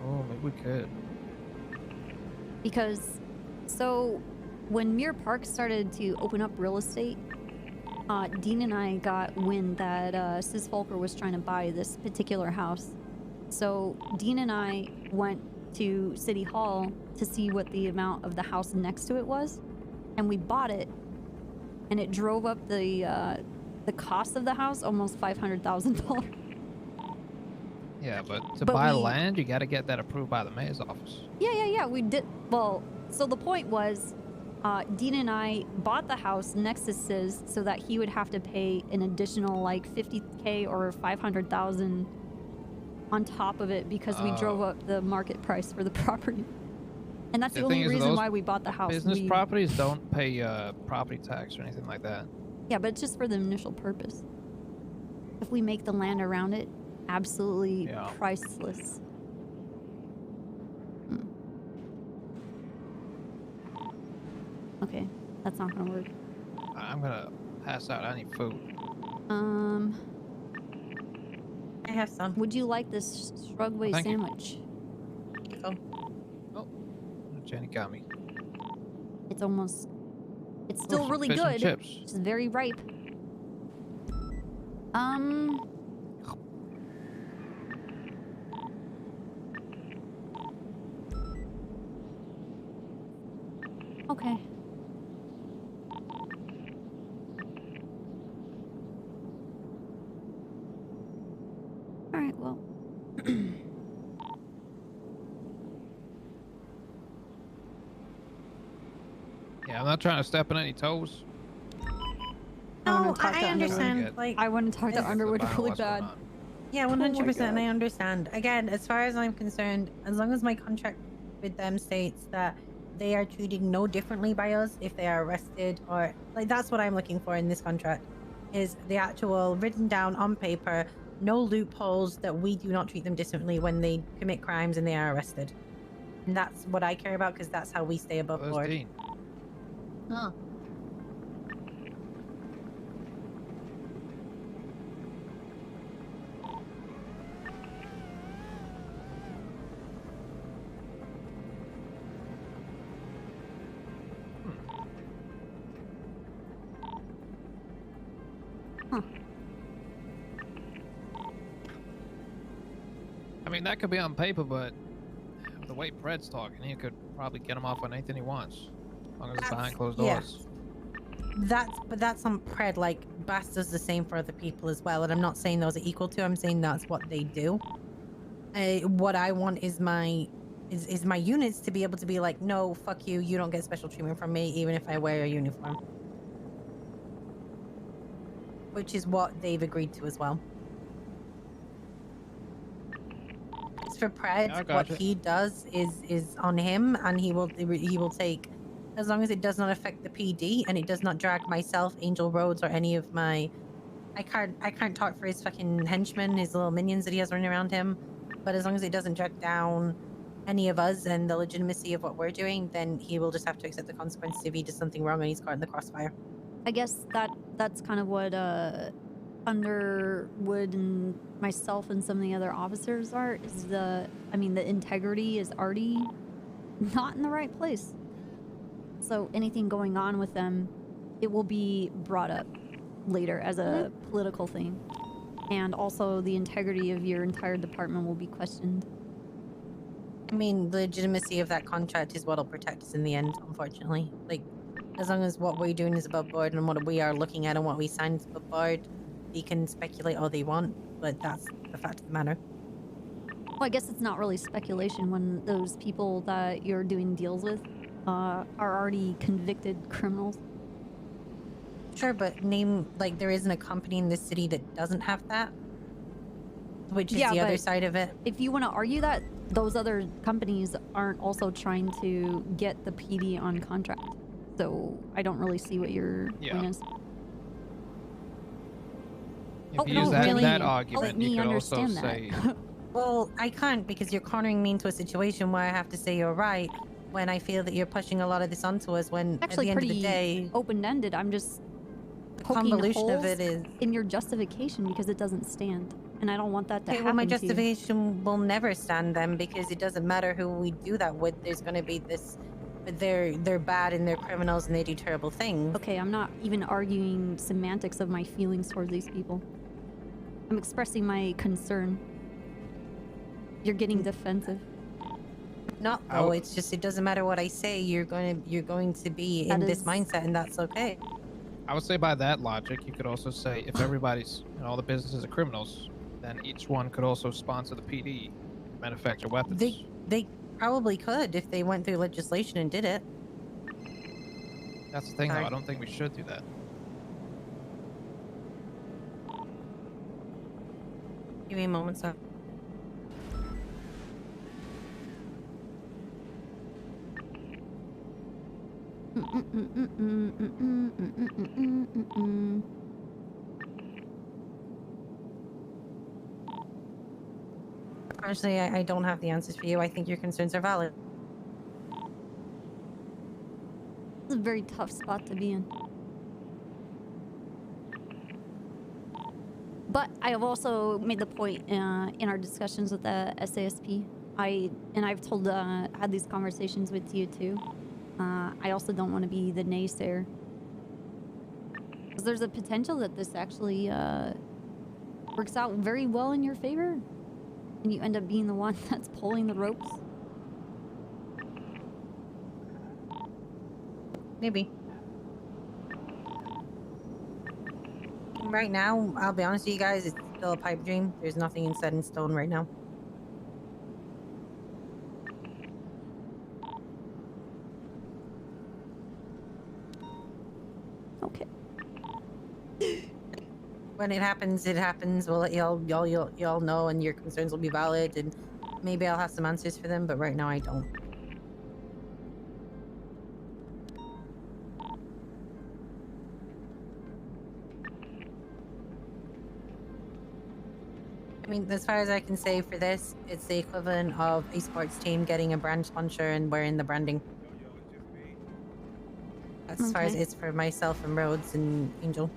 Oh, maybe we could. Because, so, when Muir Park started to open up real estate, Dean and I got wind that Sis Volker was trying to buy this particular house. So Dean and I went to City Hall to see what the amount of the house next to it was, and we bought it, and it drove up the cost of the house almost $500,000. Yeah, but to buy land, you gotta get that approved by the mayor's office. Yeah, we did. Well, So the point was, Dean and I bought the house, Nexus says, so that he would have to pay an additional like 50K or 500,000 on top of it because we drove up the market price for the property. And that's the only reason why we bought the house. Business properties don't pay property tax or anything like that. Yeah, but it's just for the initial purpose. If we make the land around it, absolutely priceless. Okay, that's not gonna work. I'm gonna pass out. I need food. I have some. Would you like this Shrugway Thank you. sandwich? Oh, Jenny got me. It's almost... It's still some really fish and good. chips. It's very ripe. Okay. All right, well. Yeah, I'm not trying to step on any toes. No, I understand. Like, I want to talk to Underwood really bad. Yeah, 100%. And I understand. Again, as far as I'm concerned, as long as my contract with them states that they are treated no differently by us if they are arrested, or like that's what I'm looking for in this contract, is the actual written down on paper, no loopholes, that we do not treat them differently when they commit crimes and they are arrested. And that's what I care about, because that's how we stay above board. Dean. Huh. I mean, that could be on paper, but the way Fred's talking, he could probably get him off on anything he wants, as long as it's behind closed doors. But that's on Pred. Like, Bass does the same for other people as well, and I'm not saying those are equal to. I'm saying that's what they do. What I want is my units to be able to be like, no, fuck you, you don't get special treatment from me, even if I wear a uniform. Which is what they've agreed to as well. As for Pred, what he does is on him, and he will take, as long as it does not affect the PD and it does not drag myself, Angel Rhodes, or any of my, I can't talk for his fucking henchmen, his little minions that he has running around him, but as long as it doesn't drag down any of us and the legitimacy of what we're doing, then he will just have to accept the consequences if he does something wrong and he's caught in the crossfire. I guess that's kind of what Underwood and myself and some of the other officers are, is the integrity is already not in the right place. So anything going on with them, it will be brought up later as a political thing. And also the integrity of your entire department will be questioned. I mean, the legitimacy of that contract is what will protect us in the end, unfortunately. Like, as long as what we're doing is above board and what we are looking at and what we signed is above board, they can speculate all they want, but that's the fact of the matter. Well, I guess it's not really speculation when those people that you're doing deals with are already convicted criminals. Sure, but there isn't a company in this city that doesn't have that, which is the other side of it. If you want to argue that, those other companies aren't also trying to get the PD on contract. So I don't really see what your point is. If you use that argument, you could also say... Well, I can't, because you're cornering me into a situation where I have to say you're right when I feel that you're pushing a lot of this onto us, when at the end of the day... open-ended. I'm just poking convolution holes of it is in your justification because it doesn't stand. And I don't want that to happen. Well, my to you. justification will never stand then, because it doesn't matter who we do that with. There's going to be this... They're bad and they're criminals and they do terrible things. Okay, I'm not even arguing semantics of my feelings towards these people. I'm expressing my concern. You're getting defensive. Not though. It's just, it doesn't matter what I say. You're going to be in this mindset, and that's okay. I would say by that logic, you could also say if everybody's, all the businesses are criminals, then each one could also sponsor the PD, manufacture weapons. They probably could if they went through legislation and did it. That's the thing, though. Sorry. I don't think we should do that. Give me a moment, sir. Honestly, I don't have the answers for you. I think your concerns are valid. It's a very tough spot to be in. But I have also made the point in our discussions with the SASP. I've told had these conversations with you too. I also don't want to be the naysayer. Because there's a potential that this actually works out very well in your favor. And you end up being the one that's pulling the ropes. Maybe. Right now, I'll be honest with you guys, it's still a pipe dream. There's nothing set in stone right now. Okay. When it happens, it happens. We'll let y'all know, and your concerns will be valid, and maybe I'll have some answers for them. But right now, I don't. I mean, as far as I can say for this, it's the equivalent of a sports team getting a brand sponsor and wearing the branding. That's as far as it's for myself and Rhodes and Angel.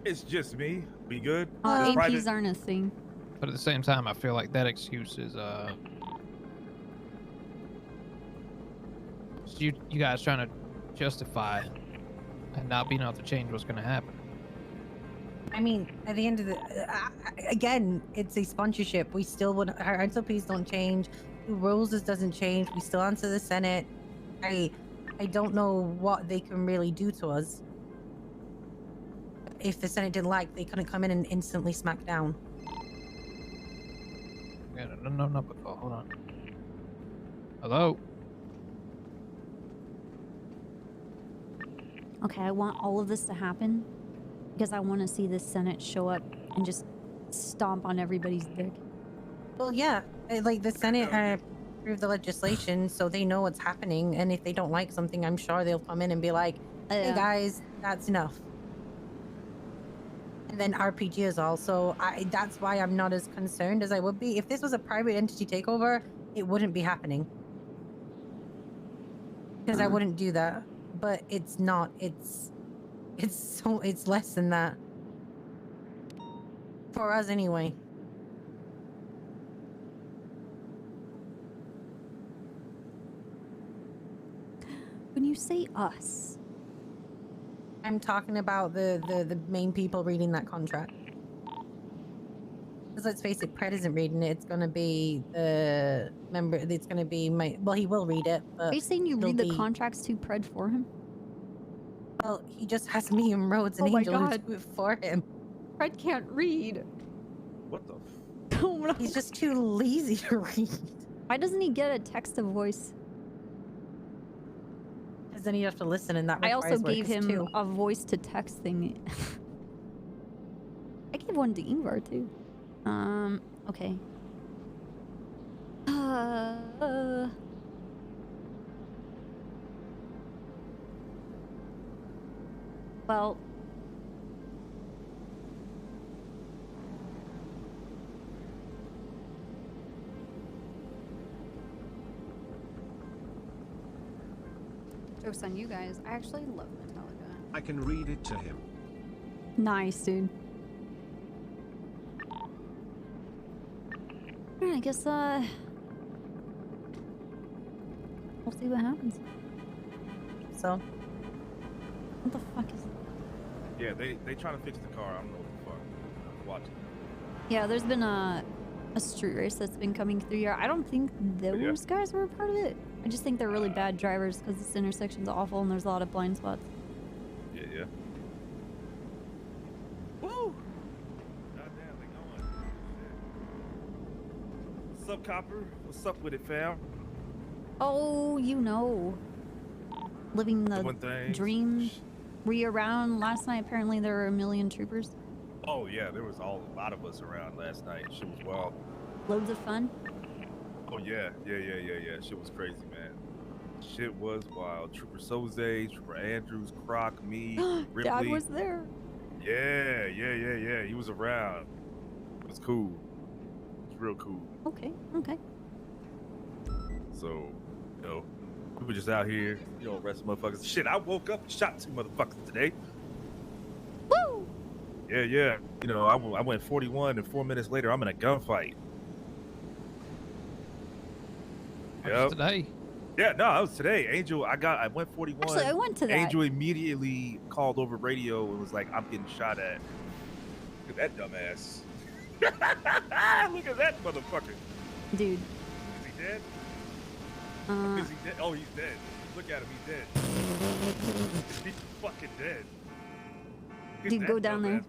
It's just me. We good? APs aren't a thing. But at the same time, I feel like that excuse is you guys trying to justify and not being able to change what's going to happen. I mean, at the end of the again, it's a sponsorship. We still would our SOPs don't change. The rules doesn't change. We still answer the Senate. I don't know what they can really do to us. If the Senate didn't like, they couldn't come in and instantly smack down. Yeah, no, but hold on. Hello? Okay, I want all of this to happen because I want to see the Senate show up and just stomp on everybody's dick. Well, yeah, like the Senate approved the legislation, so they know what's happening. And if they don't like something, I'm sure they'll come in and be like, "Hey guys, that's enough." And then RPG is also. That's why I'm not as concerned as I would be if this was a private entity takeover. It wouldn't be happening because I wouldn't do that. But it's not. It's less than that for us anyway. When you say us, I'm talking about the main people reading that contract. Because let's face it, Pred isn't reading it. It's gonna be the member. It's gonna be my. Well, he will read it. But are you saying you read the contracts to Pred for him? Well, he just has me and Rhodes and Angel who do it for him. Pred can't read. What the? Oh, no. He's just too lazy to read. Why doesn't he get a text to voice? Because then you have to listen, and that I requires also gave him too. a voice to text thing. I gave one to Ingvar too. Okay. Well, joke's on you guys. I actually love Metallica. I can read it to him. Nice, dude. Alright, I guess, we'll see what happens. So? What the fuck is... Yeah, they trying to fix the car. I don't know what the fuck. Watch it. Yeah, there's been a street race that's been coming through here. I don't think those guys were a part of it. I just think they're really bad drivers because this intersection's awful and there's a lot of blind spots. Yeah. Woo! Goddamn, they going. What's up, Copper? What's up with it, fam? Oh, you know. Living the Doing things. dream. Were you around last night? Apparently there were a million troopers. Oh yeah, there was a lot of us around last night. Shit was wild. Loads of fun. Oh yeah. Shit was crazy, man. Shit was wild. Trooper Soze, Trooper Andrews, Croc, me, Ripley. Dad was there. Yeah. He was around. It was cool. It was real cool. Okay. So, you know, we were just out here, you know, arresting motherfuckers. Shit, I woke up and shot 2 motherfuckers today. Woo! Yeah. You know, I went 41 and 4 minutes later, I'm in a gunfight. Yep. Today. Yeah, no, that was today. Angel, I went 41. Actually, I went to that. Angel immediately called over radio and was like, I'm getting shot at. Look at that dumbass. Look at that motherfucker. Dude. Is he dead? Is he dead? Oh, he's dead. Look at him, he's dead. He's fucking dead. Dude, go down there.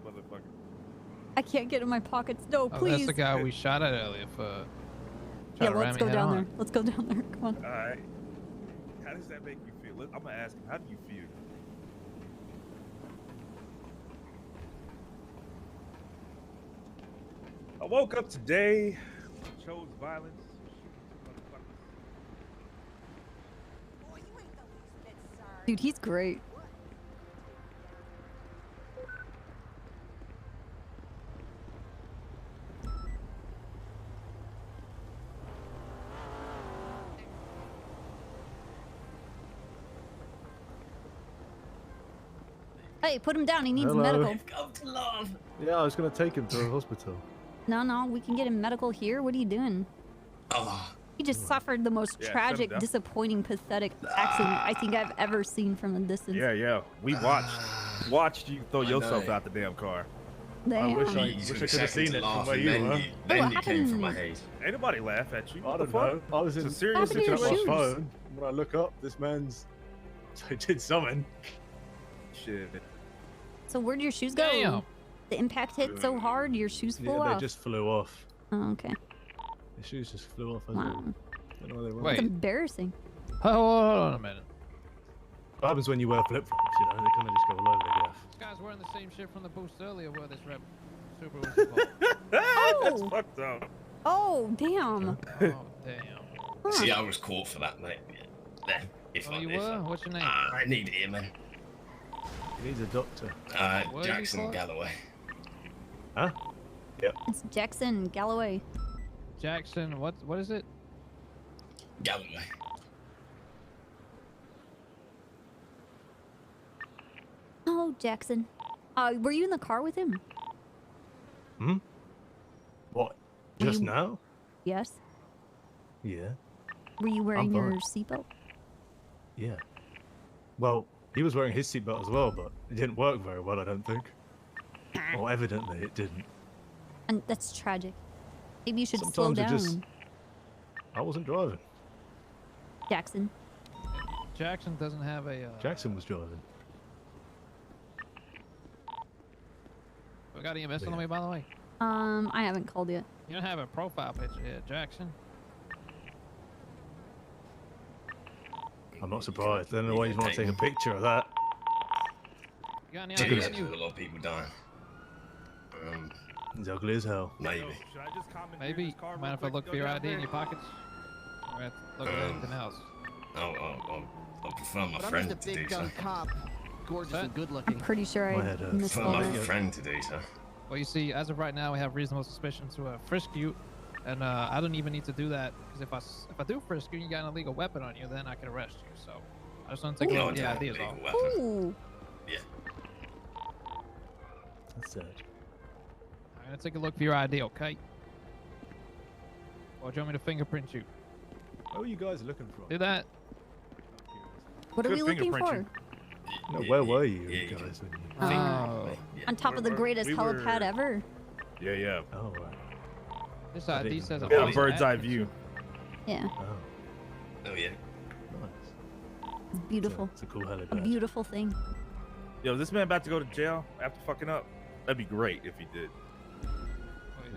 I can't get in my pockets. No, Oh, please. that's the guy we shot at earlier for. Yeah, let's go down there. Let's go down there. Come on. All right. How does that make you feel? I'm gonna ask him. How do you feel? I woke up today, chose violence. Dude, he's great. Hey, put him down. He needs Hello. medical. Yeah, I was gonna take him to the hospital. No, we can get him medical here. What are you doing? He just suffered the most Yeah, tragic, set him down. disappointing, pathetic accident I think I've ever seen from a distance. Yeah. We watched you throw yourself out the damn car. Damn. I wish I could have seen it from where you were. Then you came from my Ain't nobody laugh at you. I don't know. I was It's a serious looking at my situation. phone. When I look up, this man's did something. Shit. So where'd your shoes go? Damn. The impact hit so hard, your shoes flew Yeah, off. they just flew off. Oh, okay. The shoes just flew off. Wow. Don't know where they were. That's embarrassing. Hold on a minute. What happens when you wear flip flops? You know, they kind of just go all over the gaff. This guy's wearing the same shit from the boost earlier where this rep super was involved. That's Oh! fucked up. Oh, damn. Oh, damn. See, I was caught for that, mate. Then, if Oh, I you if were? I- What's your name? I need it, man. He needs a doctor. What are you Jackson called? Galloway. Huh? Yep. It's Jackson Galloway. Jackson, what is it? Galloway. Oh, Jackson. Were you in the car with him? Hmm? What? Just now? Yes. Yeah. Were you wearing your fine. seatbelt? Yeah. Well, he was wearing his seatbelt as well, but it didn't work very well, I don't think. Well, evidently it didn't. And that's tragic. Maybe you should slow Sometimes it down, just... I wasn't driving. Jackson. Jackson doesn't have a. Jackson was driving. We got EMS on the way, by the way. I haven't called yet. You don't have a profile picture here, Jackson. I'm not surprised. I don't know why you want to take a picture of that. You got any Maybe ideas? it's 'cause a lot of people dying. He's ugly as hell. Maybe. Maybe. Mind if I look for your ID in your pockets? Or I have to look at anything else? I prefer my But I'm friend just to a do big so. gun cop. Gorgeous and good I'm looking. pretty sure I missed Prefer all my that. friend to do so. Well, you see, as of right now, we have reasonable suspicion to frisk you, and I don't even need to do that because if I do frisk you, and you got an illegal weapon on you, then I can arrest you. So I just want to take a No, look at the it's not ideas an off. illegal weapon. Ooh. Yeah. That's sad. I'm gonna take a look for your ID, okay? Or do you want me to fingerprint you? Where are you guys looking from? Do that. What are we looking for? No, where were you guys when you... Oh. On top of the greatest helipad ever. Yeah. Oh, right. This ID says a bird's eye view. Yeah. Oh yeah. Nice. It's beautiful. It's a cool A helipad. beautiful thing. Yo, is this man about to go to jail after fucking up? That'd be great if he did.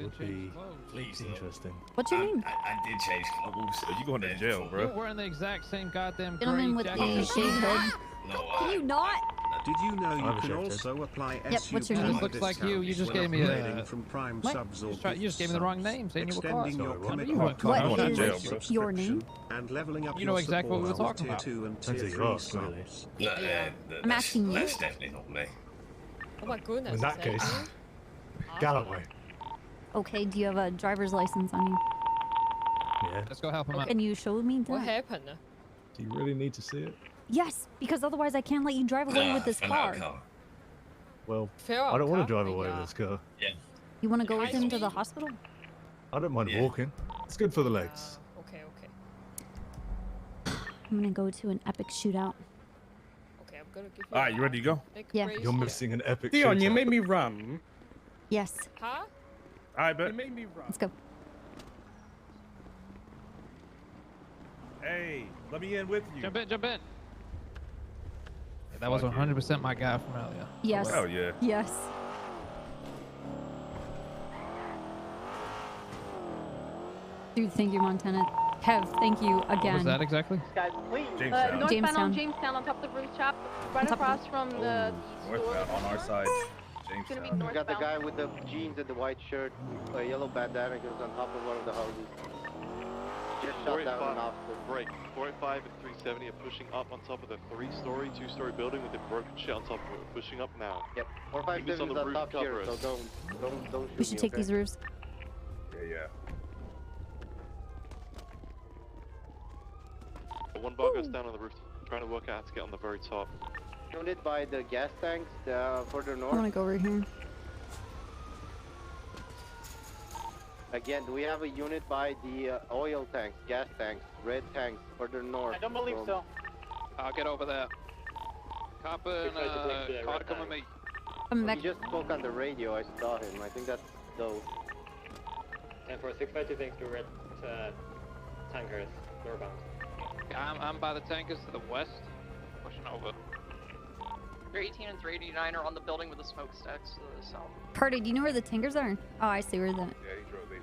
would be Please, interesting. What's your name? I did change clothes. You going to jail, You're bro? wearing the exact same goddamn Gentleman gray with jacket. the shaved head. No, Can you not? Did you know you have a can shaved head. also apply Yep, SU what's your power name? Looks like you. You just discounts gave me when a- upgrading from Prime What? subs or You just gave me the wrong name, saying you were extending caught. your So, comic you book want- What I'm going to is jail, bro. your name? and leveling up You know your exactly what we're support talking with tier about. 2 and Depends tier who 3 you ask, really. subs. No, I'm asking you. That's definitely not me. Oh my goodness. In that is case, you? Galloway. Okay, do you have a driver's license on you? Yeah. Let's go help him out. Can you show me What that? happened? Do you really need to see it? Yes, because otherwise I can't let you drive away with this for car. now, car. Well, Fair I don't want to car, drive away yeah. with this car. Yeah. You want to go with him to the hospital? I don't mind Yeah. walking. It's good for the legs. Okay, okay. I'm gonna go to an epic shootout. Okay, I'm gonna give you. All right, you ready to go? Big Yeah. raise You're here. missing an epic Dion, you shootout. made me run. Yes, Huh? I bet. You made me run. let's go. Hey, let me in with you. Jump in, jump in. Yeah, that was 100% my guy from earlier. Yes. Hell yeah. Yes. Dude, thank you, Montana. Kev, thank you What was again. that exactly? Guys, please. Jamestown. Northbound Jamestown. on Jamestown on top of the roof shop, right top of across from the store. Northbound on our side. It's gonna be Jamestown. northbound. We got the guy with the jeans and the white shirt, a yellow bandana, he was on top of one of the houses. Just shot down an officer. Break. 485 and 370 are pushing up on top of the 3-story, 2-story building with the broken shit on top of it. Pushing up now. Yep. 457 is on top here, so don't shoot We should me, take okay? these roofs. Yeah. One bar goes down on the roof, trying to work out how to get on the very top. Unit by the gas tanks further I north. want to go over here. Again, do we have a unit by the oil tanks, gas tanks, red tanks further north? I don't believe so. I'll get over there. Copper and Carter, come with me. I'm back. He just spoke on the radio, I saw him. I think that's those. And for 652 things to red tankers, northbound. I'm by the tankers to the west. Pushing over. 318 and 389 are on the building with the smokestacks to the south. Carter, do you know where the tankers are? Oh, I see where the... Yeah, they drove. He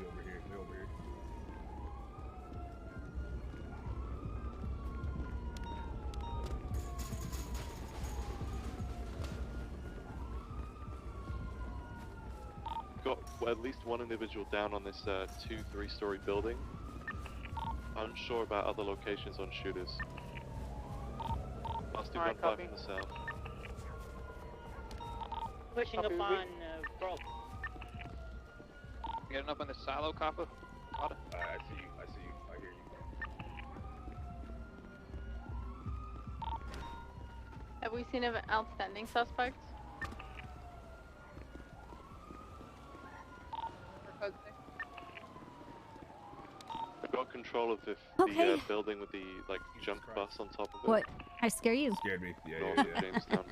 over here. He over here. Got at least one individual down on this 2-3-story building. Unsure about other locations on shooters. Must do Alright, 1-5 copy. from the south. Pushing up on Broad. Getting up on the silo, Copper. Carter. I see you. I hear you. Have we seen any outstanding suspects? I've got control of the Okay. building with the junk bus on top of it. What? I scare you? Scared me. Yeah, North yeah, of yeah. Jamestown.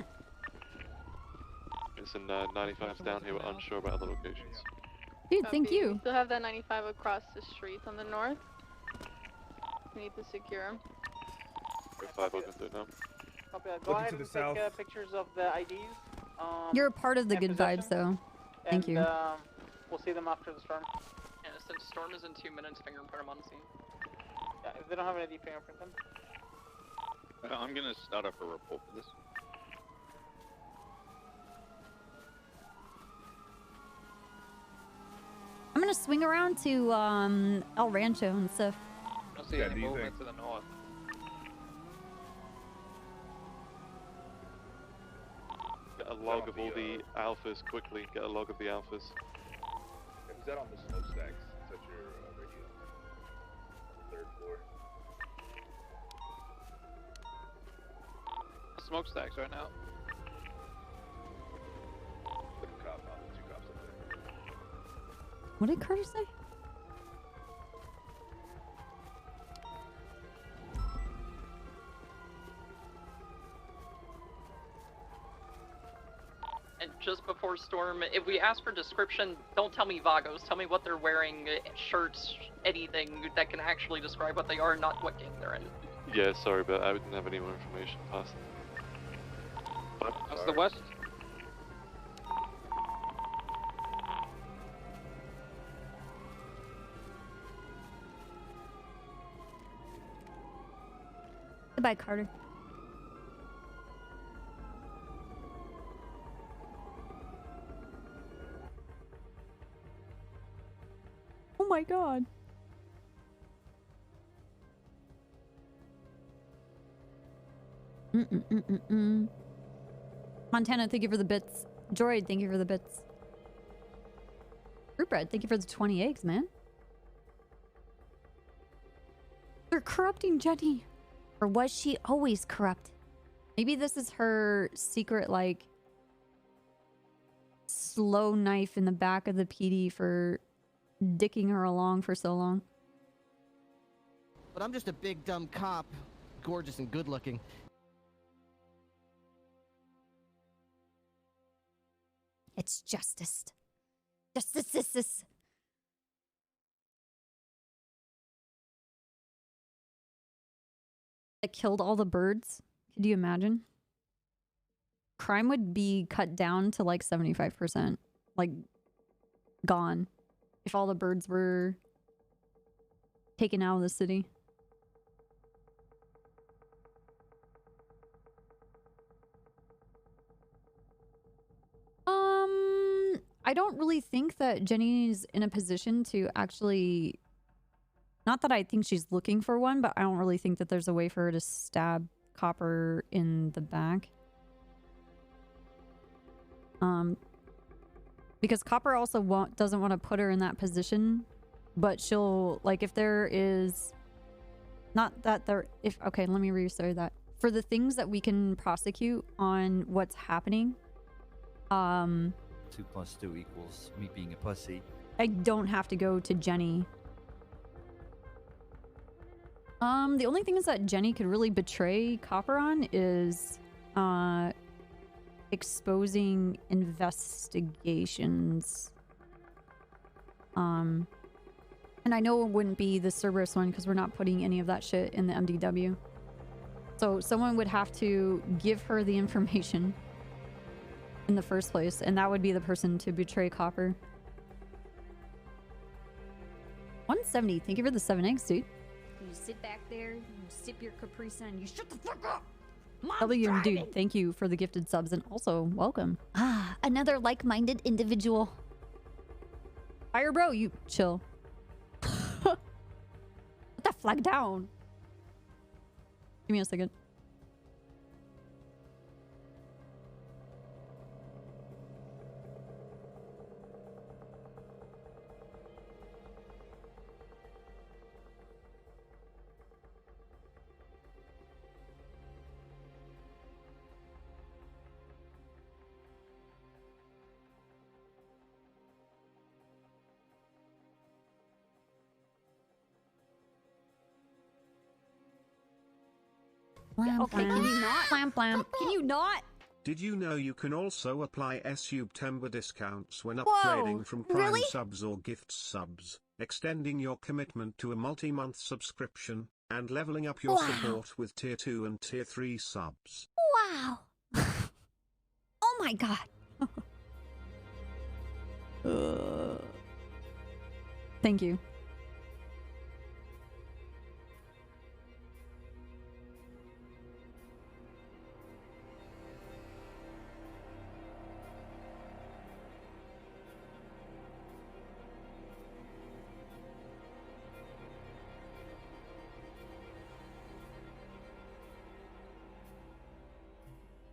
It's in 95's down here, we're unsure about other locations. Dude, thank Copy. you. We still have that 95 across the street on the north. We need to secure him. 5 I'll go through it now. Copy. Go ahead and take, pictures of the IDs. You're a part of the good vibes, though. Thank you. We'll see them after the storm. Yeah, since storm is in 2 minutes, fingerprint them on the scene. Yeah, if they don't have any ID, fingerprint them. I'm gonna start up a report for this. I'm gonna swing around to El Rancho and stuff. I don't see any movement to the north. Get a log of all the alphas quickly, get a log of the alphas. Is that on the smokestacks? Is that your radio? 3rd floor. Smokestacks right now. The cop, the 2 cops up there. What did Carter say? And just before storm, if we ask for description, don't tell me Vagos. Tell me what they're wearing, shirts, anything that can actually describe what they are, not what gang they're in. Yeah, sorry, but I didn't have any more information past. That's the west. Goodbye, Carter. Oh my god. Montana, thank you for the bits. Droid, thank you for the bits. Fruit Bread, thank you for the 20 eggs, man. They're corrupting Jenny. Or was she always corrupt? Maybe this is her secret, like, slow knife in the back of the PD for dicking her along for so long. But I'm just a big dumb cop, gorgeous and good looking. It's justice. Justice. That killed all the birds. Could you imagine? Crime would be cut down to like 75%. Like, gone. If all the birds were taken out of the city. I don't really think that Jenny's in a position to actually... Not that I think she's looking for one, but I don't really think that there's a way for her to stab Copper in the back. Because Copper also doesn't want to put her in that position, but she'll... Like, if there is... Not that there... Okay, let me restart that. For the things that we can prosecute on what's happening... 2 + 2 = me being a pussy. I don't have to go to Jenny. The only thing is that Jenny could really betray Copper on is exposing investigations. And I know it wouldn't be the Cerberus one because we're not putting any of that shit in the MDW. So someone would have to give her the information in the first place, and that would be the person to betray Copper. 170, thank you for the 7 eggs, dude. You sit back there, you sip your Capri Sun, you shut the fuck up! W, dude, thank you for the gifted subs, and also, welcome. Ah, another like-minded individual. Fire bro, you chill. Put that flag down. Give me a second. Okay, can you not? Can you not? Did you know you can also apply September discounts when Whoa, upgrading from Prime really? subs or gift subs, extending your commitment to a multi-month subscription, and leveling up your support with Tier 2 and Tier 3 subs? Wow. Oh my god. Thank you.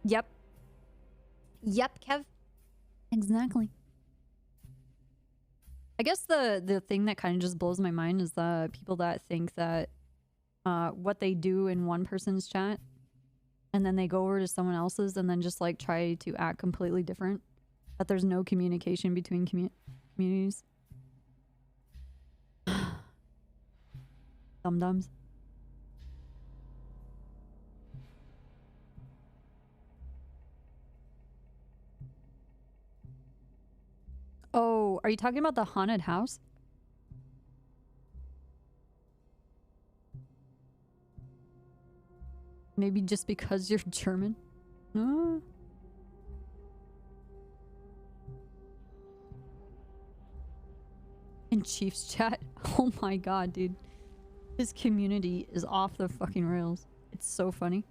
Yep. Yep, Kev. Exactly. I guess the thing that kind of just blows my mind is the people that think that what they do in one person's chat and then they go over to someone else's and then just like try to act completely different. That there's no communication between communities. Dum-dums. Oh, are you talking about the haunted house? Maybe just because you're German? No. In Chief's chat? Oh my god, dude. His community is off the fucking rails. It's so funny.